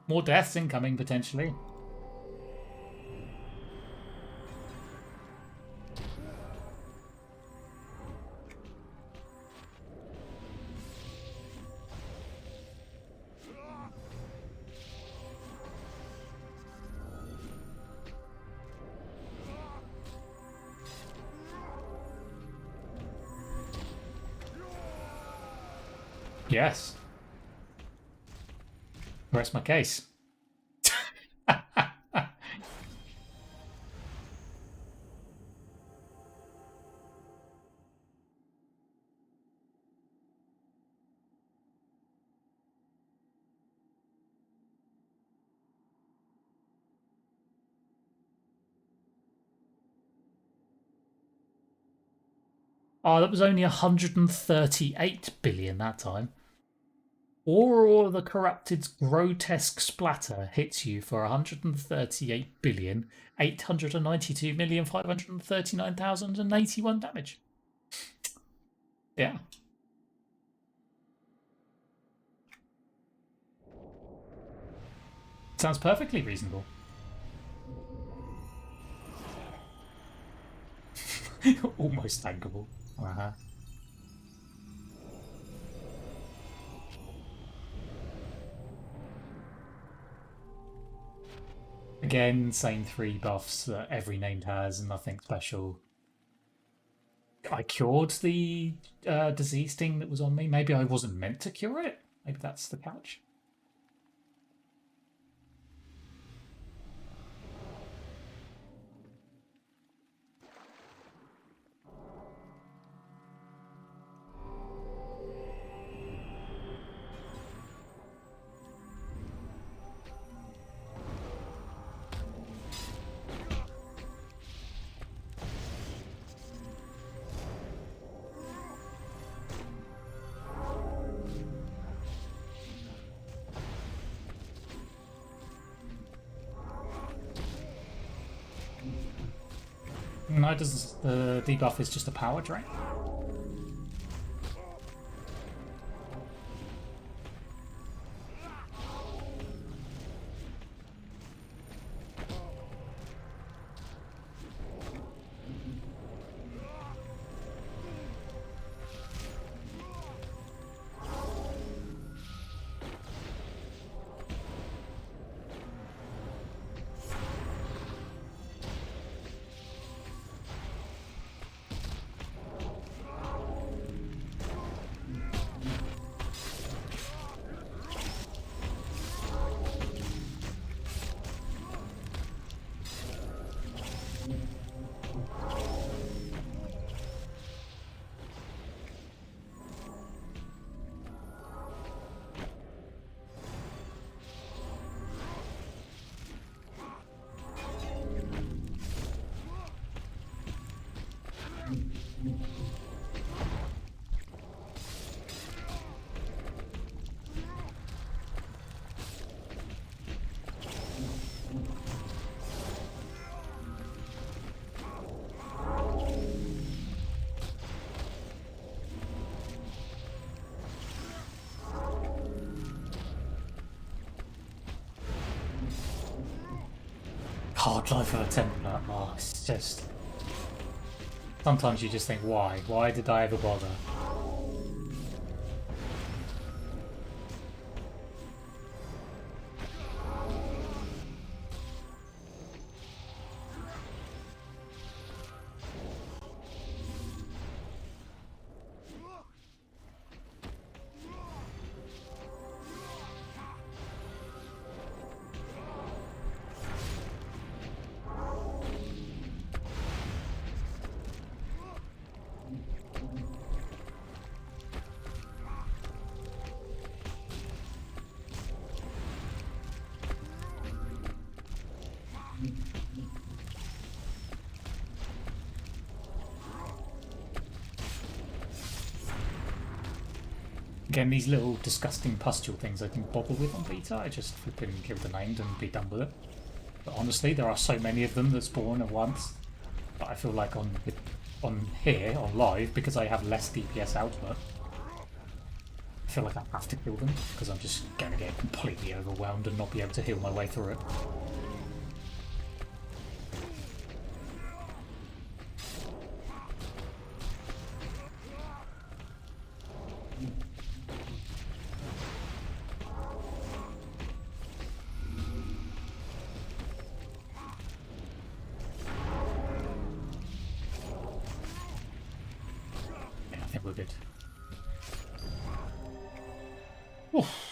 More deaths incoming, potentially. Yes. Rest my case. Oh, that was only 138 billion that time. Or the Corrupted's grotesque splatter hits you for 138,892,539,081 damage. Yeah. Sounds perfectly reasonable. Almost tankable. Uh-huh. Again, same 3 buffs that every named has, nothing special. I cured the disease thing that was on me. Maybe I wasn't meant to cure it. Maybe that's the catch. No, does the debuff is just a power drain? Hard life of a Templar. Oh, it's just... Sometimes you just think, why? Why did I ever bother? Again, these little disgusting pustule things I didn't bother with on beta. I just flipping kill the named and be done with it. But honestly, there are so many of them that spawn at once. But I feel like on here, on live, because I have less DPS output, I feel like I have to kill them, because I'm just going to get completely overwhelmed and not be able to heal my way through it. Yeah, I think we're good. Oof.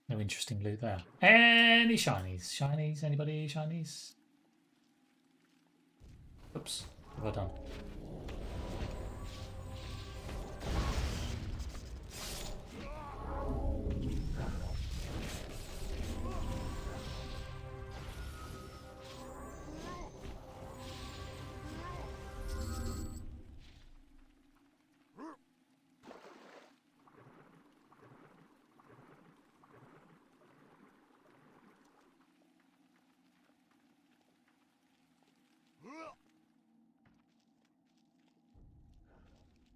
No interesting loot there. Any shinies? Shinies? Anybody? Shinies? Oops. What have I done?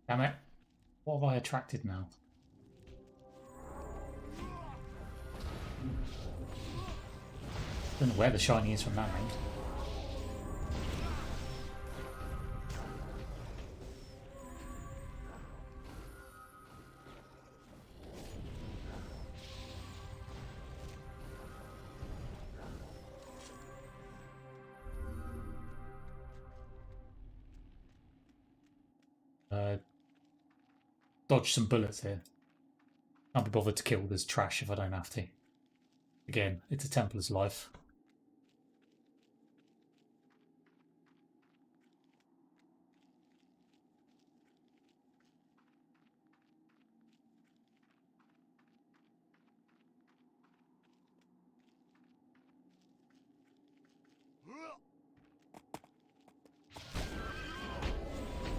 Damn it. What have I attracted now? Don't know where the shiny is from that end. Dodge some bullets here. Can't be bothered to kill this trash if I don't have to. Again, it's a Templar's life.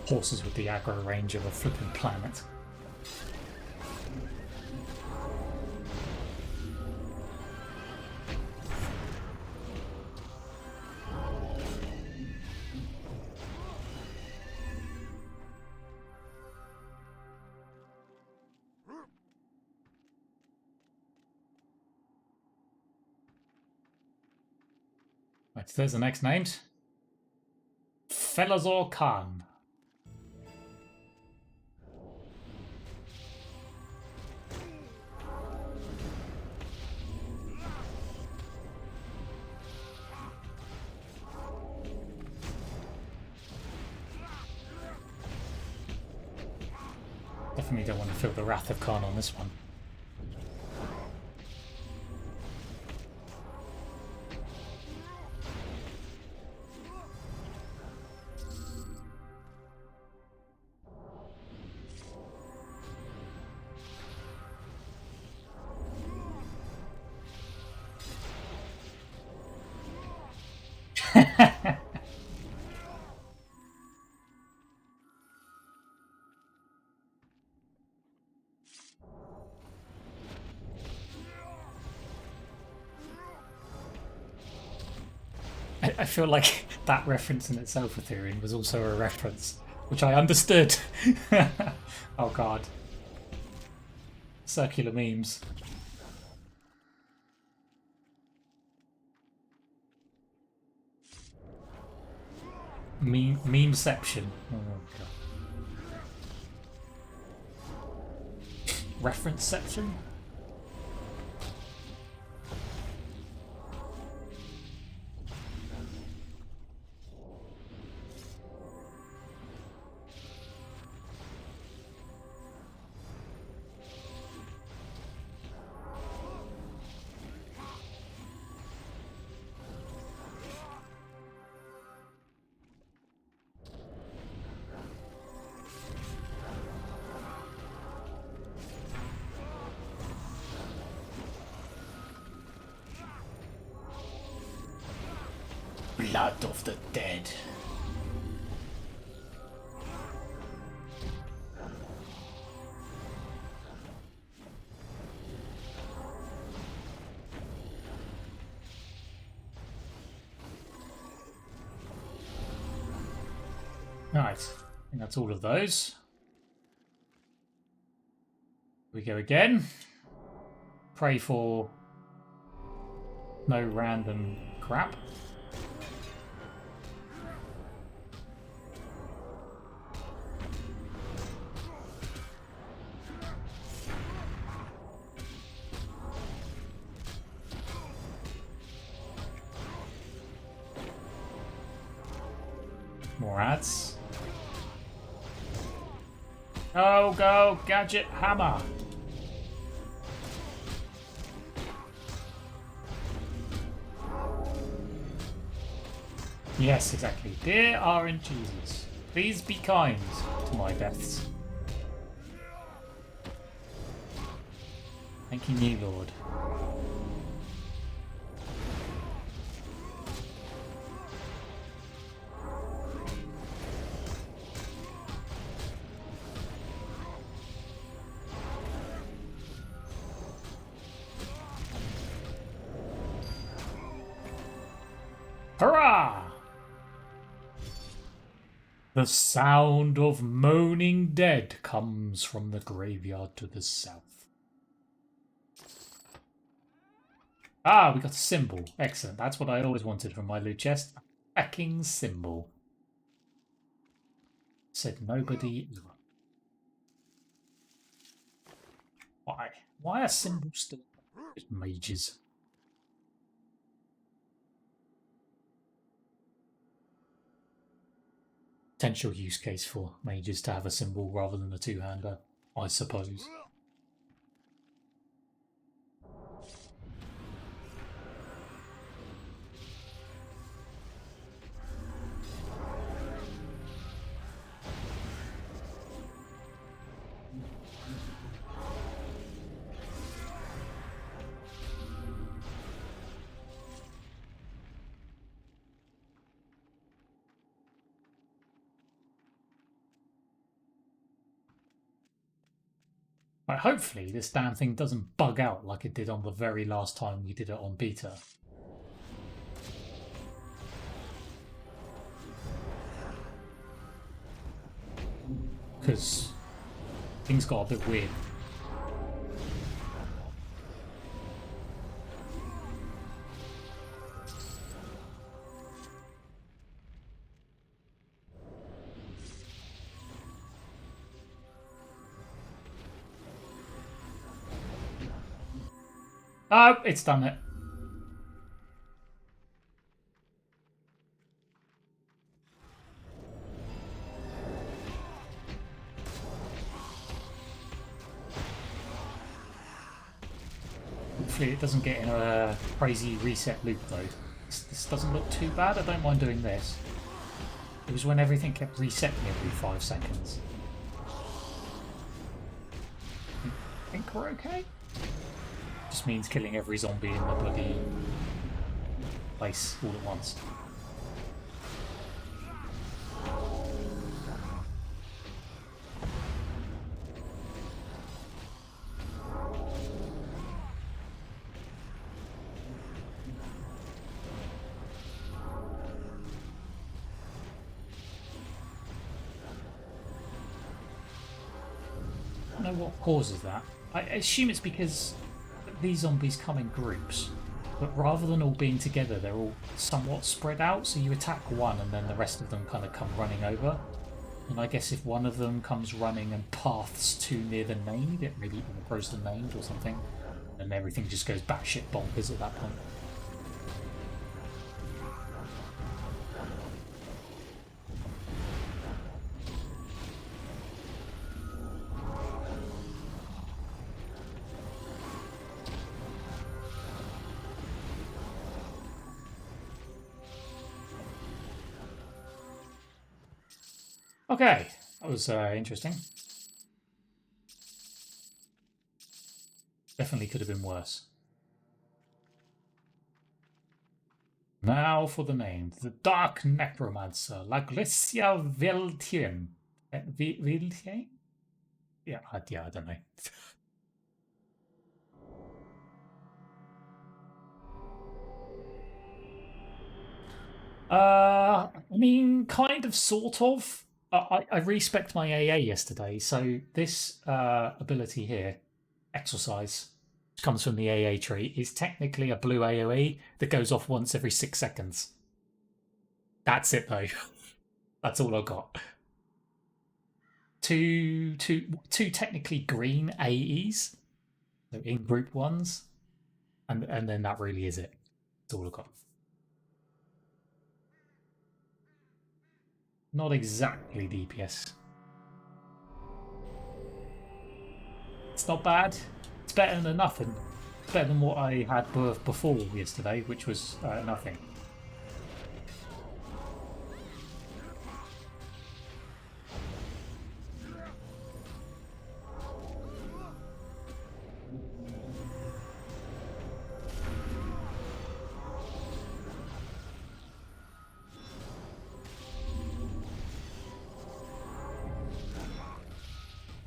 Horses with the aggro range of a flipping planet. Right, so there's the next named. Felazor Khan. Definitely don't want to feel the wrath of Khan on this one. I feel like that reference in itself, Ethereum, was also a reference, which I understood. Oh god. Circular memes. Memeception. Oh god. Referenceception? Blood of the dead. Right, I think that's all of those. We go again. Pray for no random crap. More ads. Go, go, gadget hammer. Yes, exactly. Dear RNGesus, please be kind to my deaths. Thank you, new lord. Hurrah! The sound of moaning dead comes from the graveyard to the south. Ah, we got a symbol. Excellent. That's what I always wanted from my loot chest. A fucking symbol. Said nobody. Why? Why are symbols still just mages? Potential use case for mages to have a symbol rather than a two-hander, I suppose. Right, hopefully this damn thing doesn't bug out like it did on the very last time we did it on beta. Because things got a bit weird. Oh, it's done it. Hopefully it doesn't get in a crazy reset loop though. This doesn't look too bad. I don't mind doing this. It was when everything kept resetting every 5 seconds. I think we're okay. Just means killing every zombie in the bloody place all at once. I don't know what causes that. I assume it's because these zombies come in groups, but rather than all being together, they're all somewhat spread out, so you attack one and then the rest of them kind of come running over. And I guess if one of them comes running and paths too near the named, it maybe even approaches the named or something, and everything just goes batshit bonkers at that point. Okay, that was interesting. Definitely could have been worse. Now for the name. The Dark Necromancer, La Glacia Viltien. Viltien? Yeah, I don't know. I mean, kind of, sort of. I respect my AA yesterday, so this ability here, Exercise, which comes from the AA tree, is technically a blue AoE that goes off once every 6 seconds. That's it, though. That's all I got. Two technically green AEs, so in group ones, and then that really is it. That's all I got. Not exactly DPS. It's not bad. It's better than nothing. It's better than what I had before yesterday, which was nothing.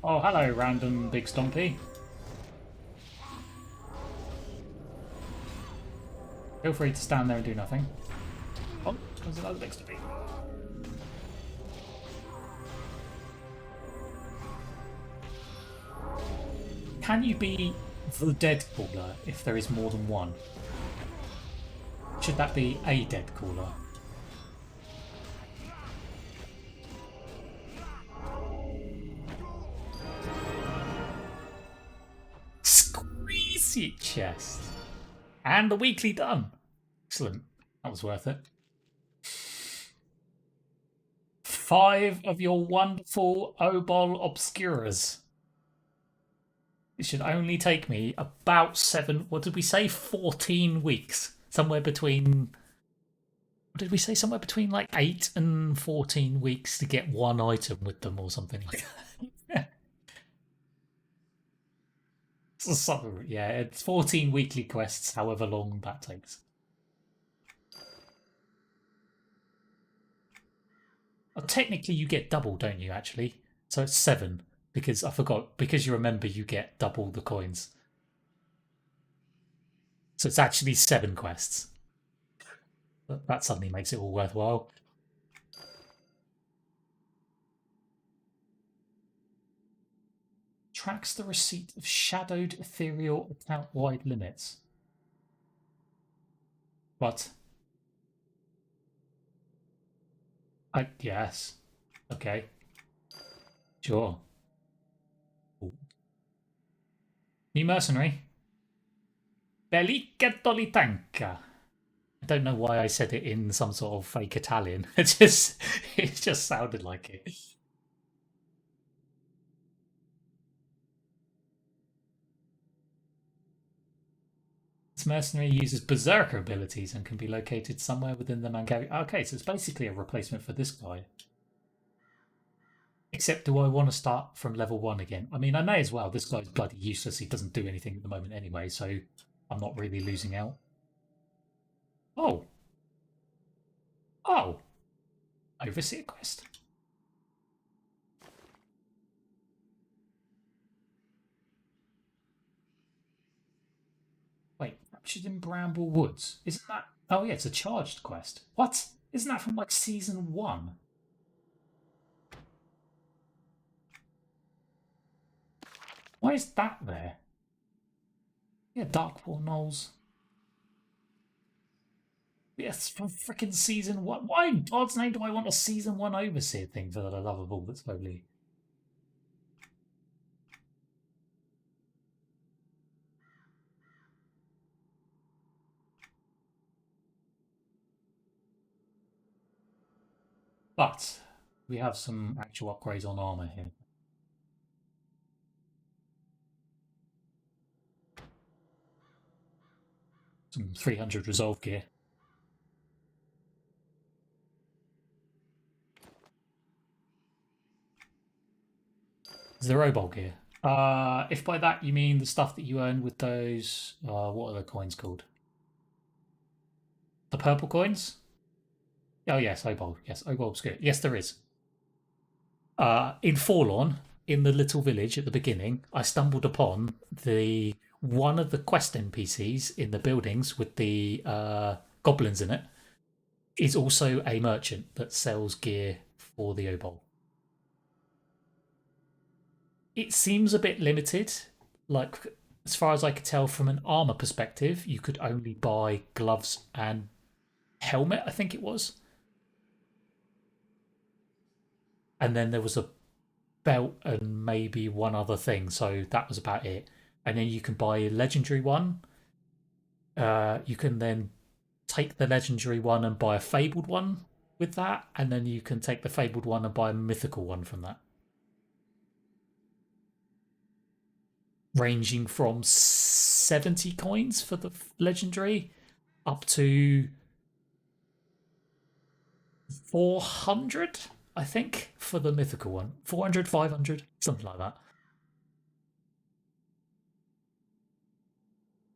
Oh, hello, random big stompy. Feel free to stand there and do nothing. Oh, there's another big stompy. Can you be the dead caller if there is more than one? Should that be a dead caller? Squeeze your chest. And the weekly done. Excellent. That was worth it. 5 of your wonderful Obol Obscuras. It should only take me about 7, what did we say? 14 weeks. Somewhere between, what did we say? Somewhere between like 8 and 14 weeks to get one item with them or something like that. So, yeah, it's 14 weekly quests, however long that takes. Oh, technically, you get double, don't you, actually? So it's 7, because I forgot, because you remember you get double the coins. So it's actually 7 quests. That suddenly makes it all worthwhile. Tracks the receipt of shadowed ethereal account-wide limits. What? Yes. Okay. Sure. Ooh. New mercenary. Bellica Dolitanka. I don't know why I said it in some sort of fake Italian. It just sounded like it. This mercenary uses berserker abilities and can be located somewhere within the Mangavi. Okay, so it's basically a replacement for this guy. Except, do I want to start from level 1 again? I mean, I may as well. This guy's bloody useless. He doesn't do anything at the moment anyway, so I'm not really losing out. Oh. Oh. Overseer quest. Wait, captured in Bramble Woods. Isn't that... Oh yeah, it's a charged quest. What? Isn't that from like season 1? Why is that there? Yeah, Darkwall Knolls. Yes, from freaking season 1. Why in God's name do I want a season 1 Overseer thing for the love of all that's holy? But we have some actual upgrades on armor here. Some 300 resolve gear. Zero bowl gear. If by that you mean the stuff that you earn with those, what are the coins called? The purple coins? Oh yes, Obol. Yes, Obol's good. Yes, there is. In Forlorn, in the little village at the beginning, I stumbled upon the one of the quest NPCs in the buildings with the goblins in it is also a merchant that sells gear for the Obol. It seems a bit limited. Like, as far as I could tell from an armor perspective, you could only buy gloves and helmet, I think it was. And then there was a belt and maybe one other thing, so that was about it. And then you can buy a legendary one. You can then take the legendary one and buy a fabled one with that, and then you can take the fabled one and buy a mythical one from that. Ranging from 70 coins for the legendary up to 400, I think, for the mythical one. 400, 500, something like that.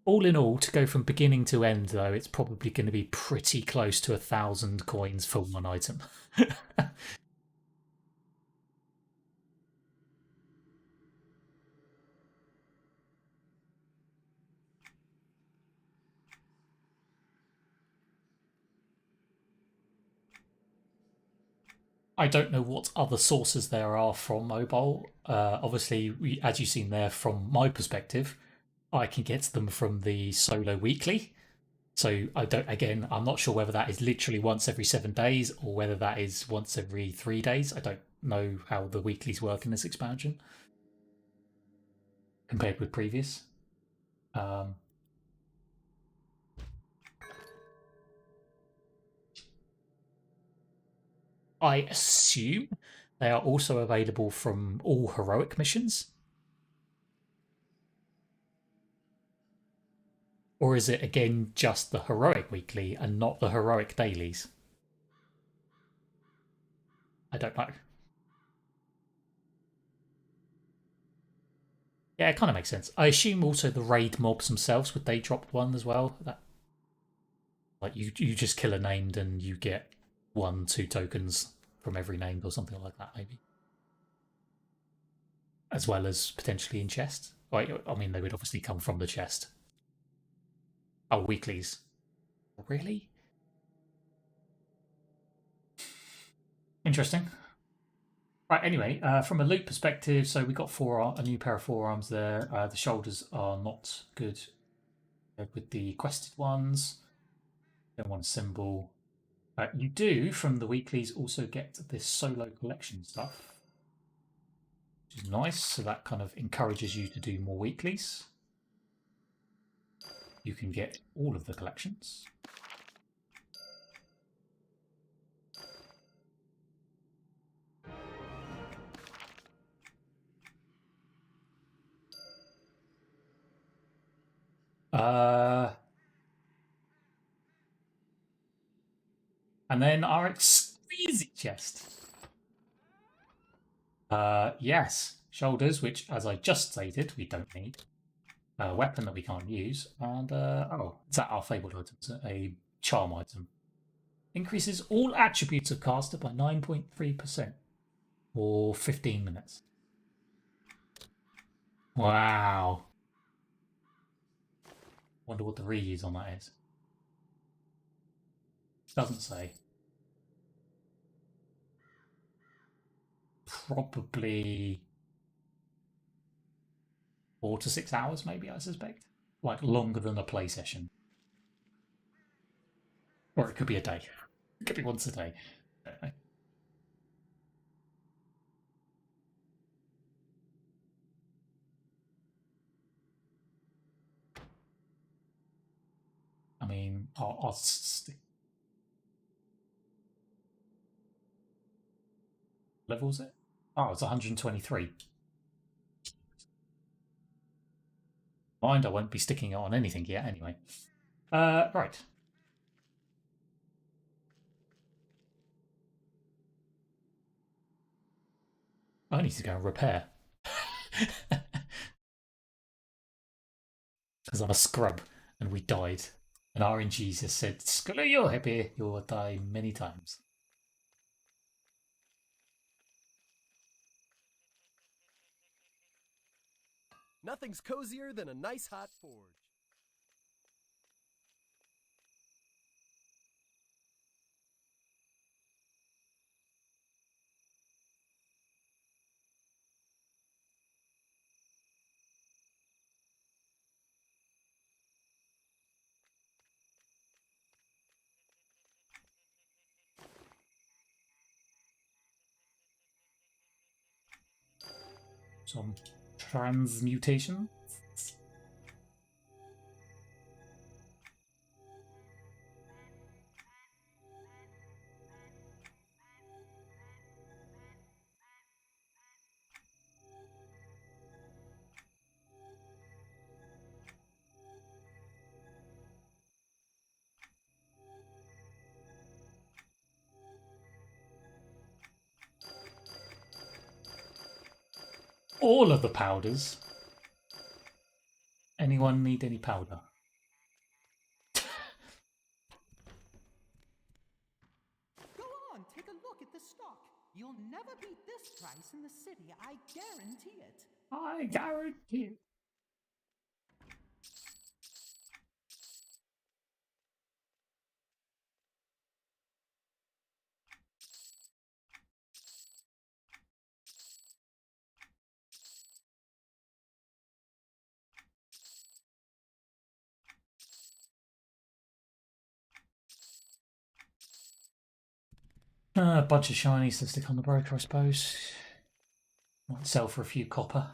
All in all, to go from beginning to end, though, it's probably going to be pretty close to 1,000 coins for one item. I don't know what other sources there are from mobile. Obviously, as you've seen there, from my perspective, I can get them from the solo weekly. So I don't. Again, I'm not sure whether that is literally once every 7 days or whether that is once every 3 days. I don't know how the weeklies work in this expansion compared with previous. Um, I assume they are also available from all heroic missions. Or is it again just the heroic weekly and not the heroic dailies? I don't know. Yeah, it kind of makes sense. I assume also the raid mobs themselves, would they drop one as well? That like you just kill a named and you get 1, 2 tokens from every named or something like that, maybe. As well as potentially in chest. I mean, they would obviously come from the chest. Oh, weeklies. Really? Interesting. Right, anyway, from a loot perspective, so we got a new pair of forearms there. The shoulders are not good with the quested ones. Don't want a symbol. You do, from the weeklies, also get this solo collection stuff, which is nice. So that kind of encourages you to do more weeklies. You can get all of the collections. And then our exquisite chest. Yes, shoulders, which, as I just stated, we don't need. A weapon that we can't use, and oh, is that our fabled item? A charm item. Increases all attributes of caster by 9.3% for 15 minutes. Wow. Wonder what the reuse on that is. Doesn't say. Probably 4 to 6 hours, maybe, I suspect. Like longer than a play session. Or it could be a day. It could be once a day. I mean, levels it? Oh, it's 123. Mind, I won't be sticking it on anything yet anyway. Right. I need to go and repair. Because I'm a scrub and we died. And RNG just said, screw you, happy, you'll die many times. Nothing's cozier than a nice hot forge. Some transmutation. all of the powders. Anyone need any powder? Go on, take a look at the stock. You'll never beat this price in the city, I guarantee it. I guarantee it. A bunch of shinies to stick on the broker, I suppose. Might sell for a few copper.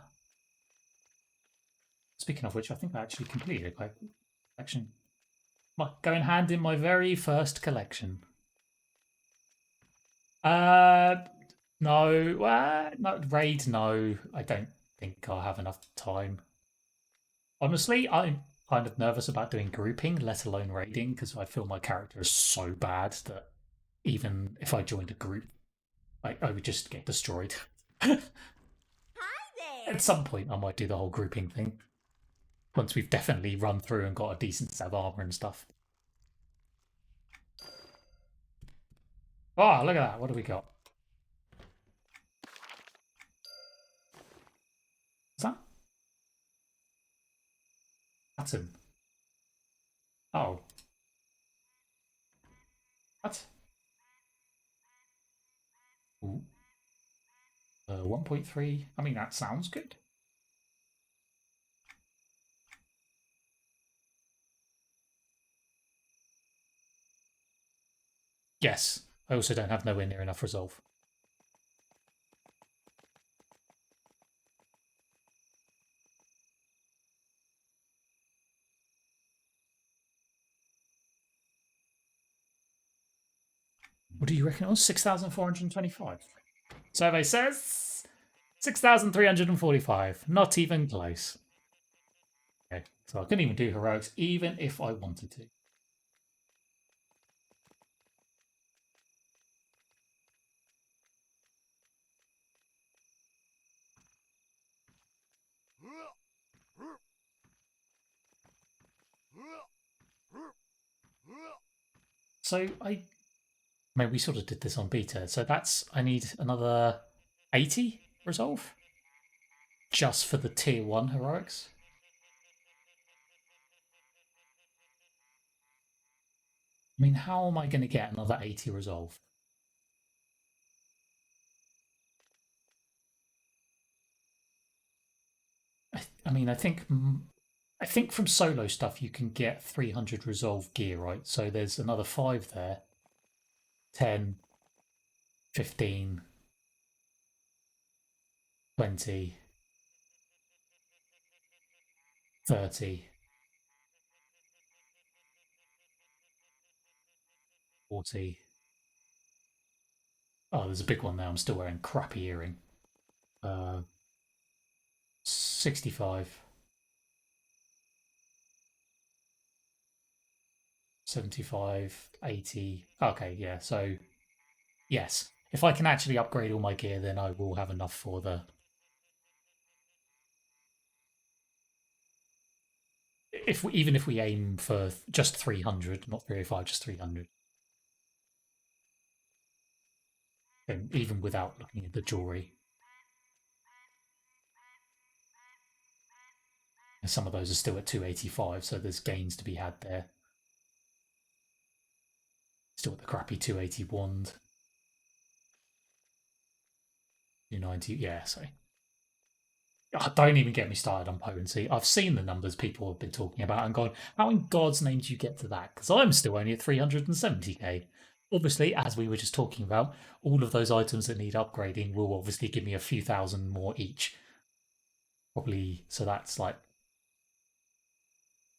Speaking of which, I think I actually completed a collection. Going hand in my very first collection. No, no raid. No, I don't think I'll have enough time. Honestly, I'm kind of nervous about doing grouping, let alone raiding, because I feel my character is so bad that even if I joined a group, I would just get destroyed. Hi there! At some point, I might do the whole grouping thing. Once we've definitely run through and got a decent set of armor and stuff. Oh, look at that. What do we got? What's that? That's him. Oh. What? Ooh. 1.3. I mean, that sounds good. Yes. I also don't have nowhere near enough resolve. What do you reckon it was? 6,425. Survey says 6,345. Not even close. Okay, so I couldn't even do heroics even if I wanted to. So I mean, we sort of did this on beta. So that's, I need another 80 resolve just for the tier 1 heroics. I mean, how am I going to get another 80 resolve? I mean, I think from solo stuff you can get 300 resolve gear, right? So there's another 5 there. 10, 15, 20, 30, 40. Oh, there's a big one now. I'm still wearing crappy earring. 65. 75, 80. Okay, yeah, so yes. If I can actually upgrade all my gear, then I will have enough for the... even if we aim for just 300, not 305, just 300. And even without looking at the jewelry. And some of those are still at 285, so there's gains to be had there. Still at the crappy 280 wand. 290, yeah, so. Oh, don't even get me started on potency. I've seen the numbers people have been talking about and gone, how in God's name do you get to that? Because I'm still only at 370k. Obviously, as we were just talking about, all of those items that need upgrading will obviously give me a few thousand more each. Probably, so that's like,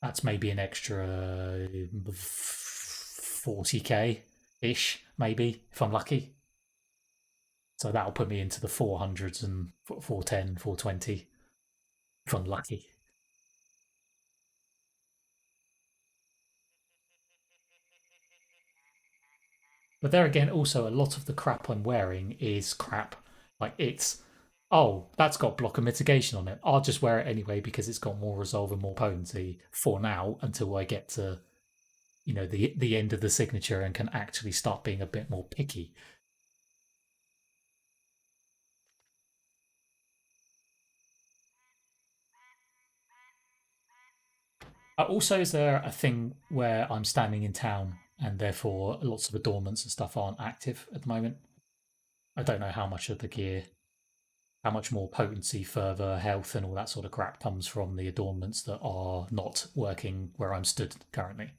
that's maybe an extra 40k-ish, maybe, if I'm lucky. So that'll put me into the 400s and 410, 420, if I'm lucky. But there again, also a lot of the crap I'm wearing is crap. Like oh, that's got blocker mitigation on it. I'll just wear it anyway because it's got more resolve and more potency for now until I get to, the end of the signature and can actually start being a bit more picky. Also, is there a thing where I'm standing in town and therefore lots of adornments and stuff aren't active at the moment? I don't know how much of the gear, how much more potency, further health, and all that sort of crap comes from the adornments that are not working where I'm stood currently.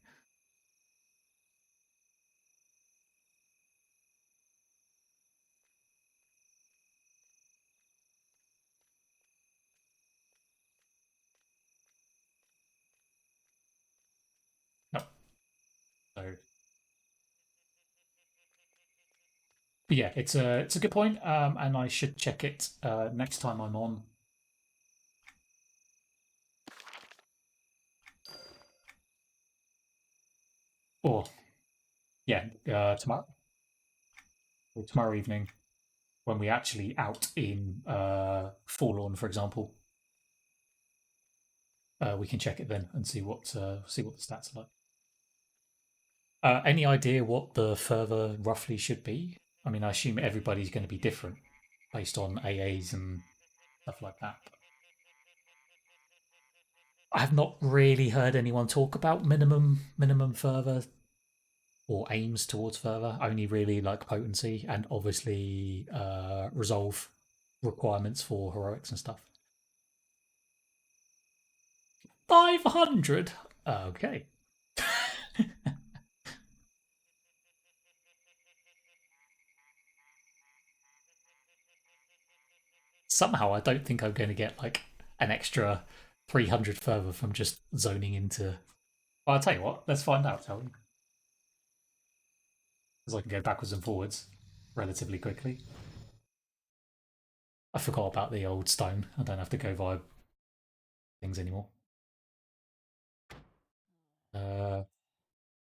No. So, but yeah, it's a good point, and I should check it next time I'm on. Or yeah, tomorrow evening when we actually out in Forlorn, for example. We can check it then and see what the stats are like. Any idea what the further roughly should be? I mean, I assume everybody's going to be different based on AAs and stuff like that. I have not really heard anyone talk about minimum further or aims towards further. Only really like potency and obviously resolve requirements for heroics and stuff. 500. Okay. Somehow I don't think I'm going to get like an extra 300 further from just zoning into. Well, I'll tell you what, let's find out, shall we? Because I can go backwards and forwards relatively quickly. I forgot about the old stone. I don't have to go via things anymore. Yeah,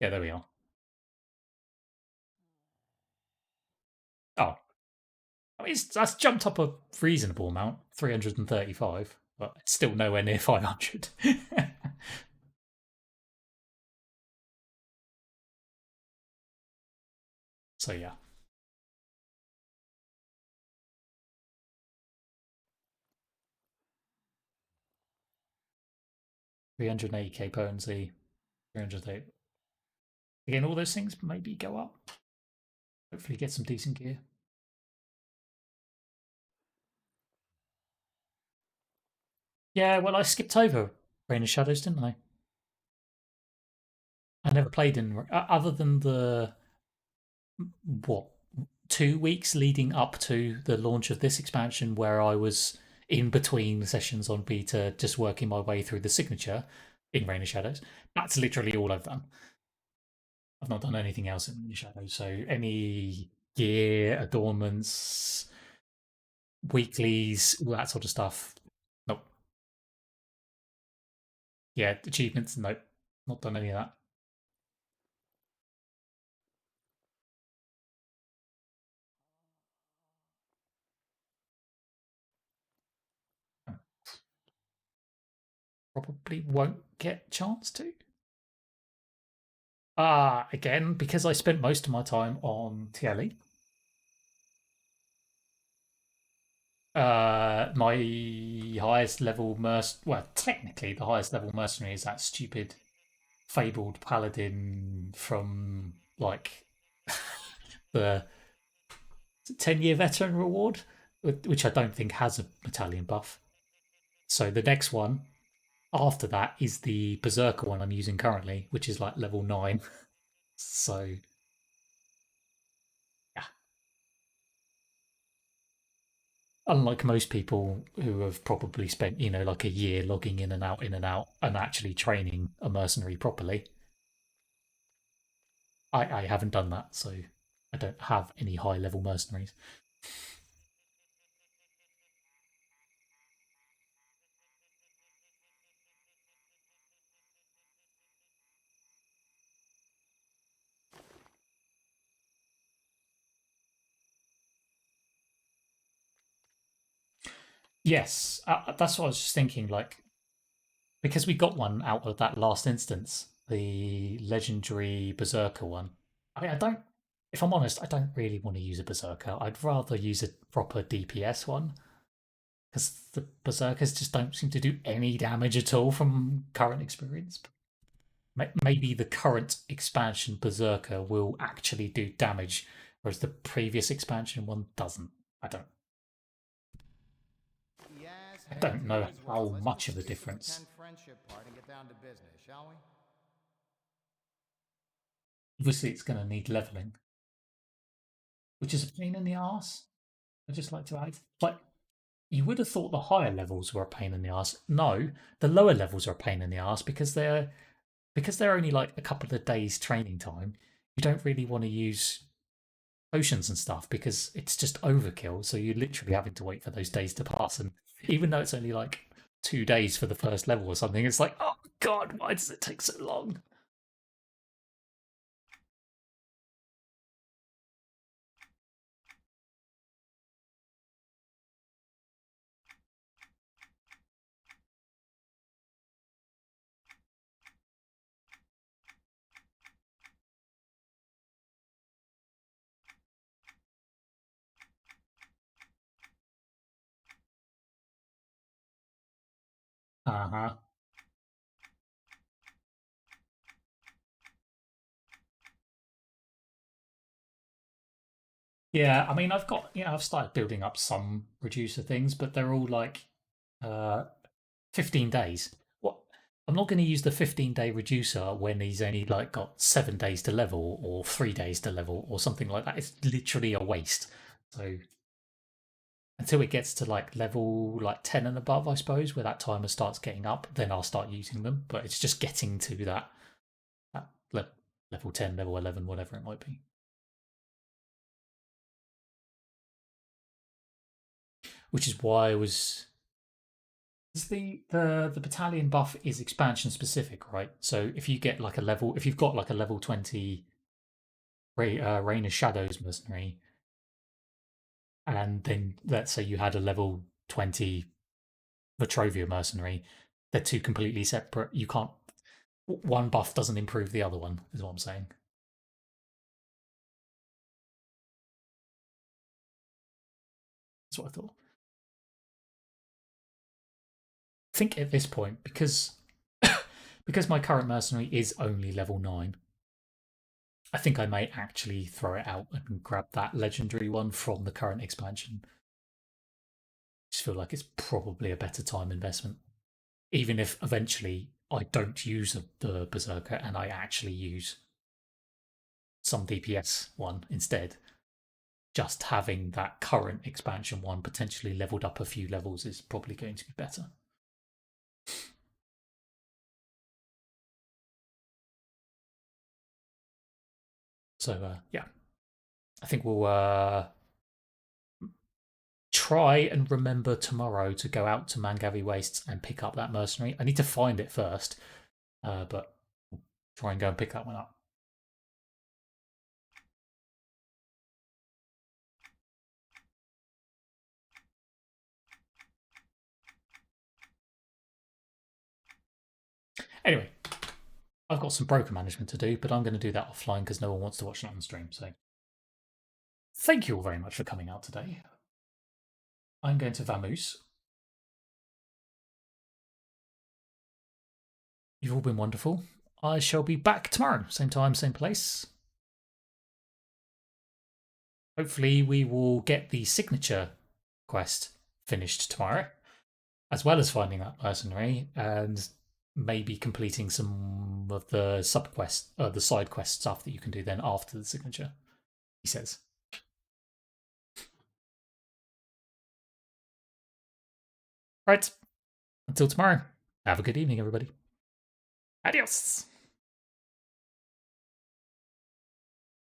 there we are. Oh, I mean, that's jumped up a reasonable amount, 335, but it's still nowhere near 500. So yeah, 380k potency, 308. Again, all those things maybe go up. Hopefully, get some decent gear. Yeah, well, I skipped over Rain of Shadows, didn't I? I never played in other than the what 2 weeks leading up to the launch of this expansion, where I was in between sessions on beta, just working my way through the signature in Rain of Shadows. That's literally all I've done. I've not done anything else in Rain of Shadows. So any gear, adornments, weeklies, all that sort of stuff. Nope. Yeah, achievements. Nope. Not done any of that. Probably won't get chance to. Again, because I spent most of my time on TLE. My highest level well, technically the highest level mercenary is that stupid fabled paladin from like the 10-year veteran reward, which I don't think has a battalion buff. So the next one after that is the berserker one I'm using currently, which is like level 9. So yeah, unlike most people who have probably spent, like a year logging in and out, and actually training a mercenary properly, I haven't done that, so I don't have any high level mercenaries. Yes, that's what I was just thinking. Like, because we got one out of that last instance, the legendary berserker one. I mean, I don't. If I'm honest, I don't really want to use a berserker. I'd rather use a proper DPS one because the berserkers just don't seem to do any damage at all from current experience. Maybe the current expansion berserker will actually do damage, whereas the previous expansion one doesn't. I don't. Yes, I head don't to know you as how well. Let's much just of a stick with the difference. 10 friendship part and get down to business, shall we? Obviously, it's going to need leveling, which is a pain in the ass. I just like to add, like, you would have thought the higher levels were a pain in the ass. No, the lower levels are a pain in the ass because they're only like a couple of days training time. You don't really want to use potions and stuff because it's just overkill. So you're literally having to wait for those days to pass, and even though it's only like 2 days for the first level or something, it's like, oh god, why does it take so long? Uh huh. Yeah, I mean, I've started building up some reducer things, but they're all like uh 15 days. What? I'm not going to use the 15-day reducer when he's only like got 7 days to level or 3 days to level or something like that. It's literally a waste. So until it gets to like level like 10 and above, I suppose, where that timer starts getting up, then I'll start using them. But it's just getting to that level 10, level 11, whatever it might be. Which is why I was the battalion buff is expansion specific, right? So if you get like a level, if you've got like a level 20 Reign of Shadows mercenary, and then let's say you had a level 20 Vitrovia mercenary, they're two completely separate. You can't. One buff doesn't improve the other one, is what I'm saying. That's what I thought. I think at this point, because my current mercenary is only level 9, I think I may actually throw it out and grab that legendary one from the current expansion. I just feel like it's probably a better time investment. Even if eventually I don't use the Berserker and I actually use some DPS one instead, just having that current expansion one potentially leveled up a few levels is probably going to be better. So yeah, I think we'll try and remember tomorrow to go out to Mangavi Wastes and pick up that mercenary. I need to find it first, but we'll try and go and pick that one up. Anyway, I've got some broker management to do, but I'm going to do that offline because no one wants to watch it on stream. So thank you all very much for coming out today. I'm going to vamoose. You've all been wonderful. I shall be back tomorrow, same time, same place. Hopefully, we will get the signature quest finished tomorrow, as well as finding that mercenary and maybe completing some of the sub quest, the side quest stuff that you can do then after the signature. He says. Right. Until tomorrow. Have a good evening, everybody. Adios.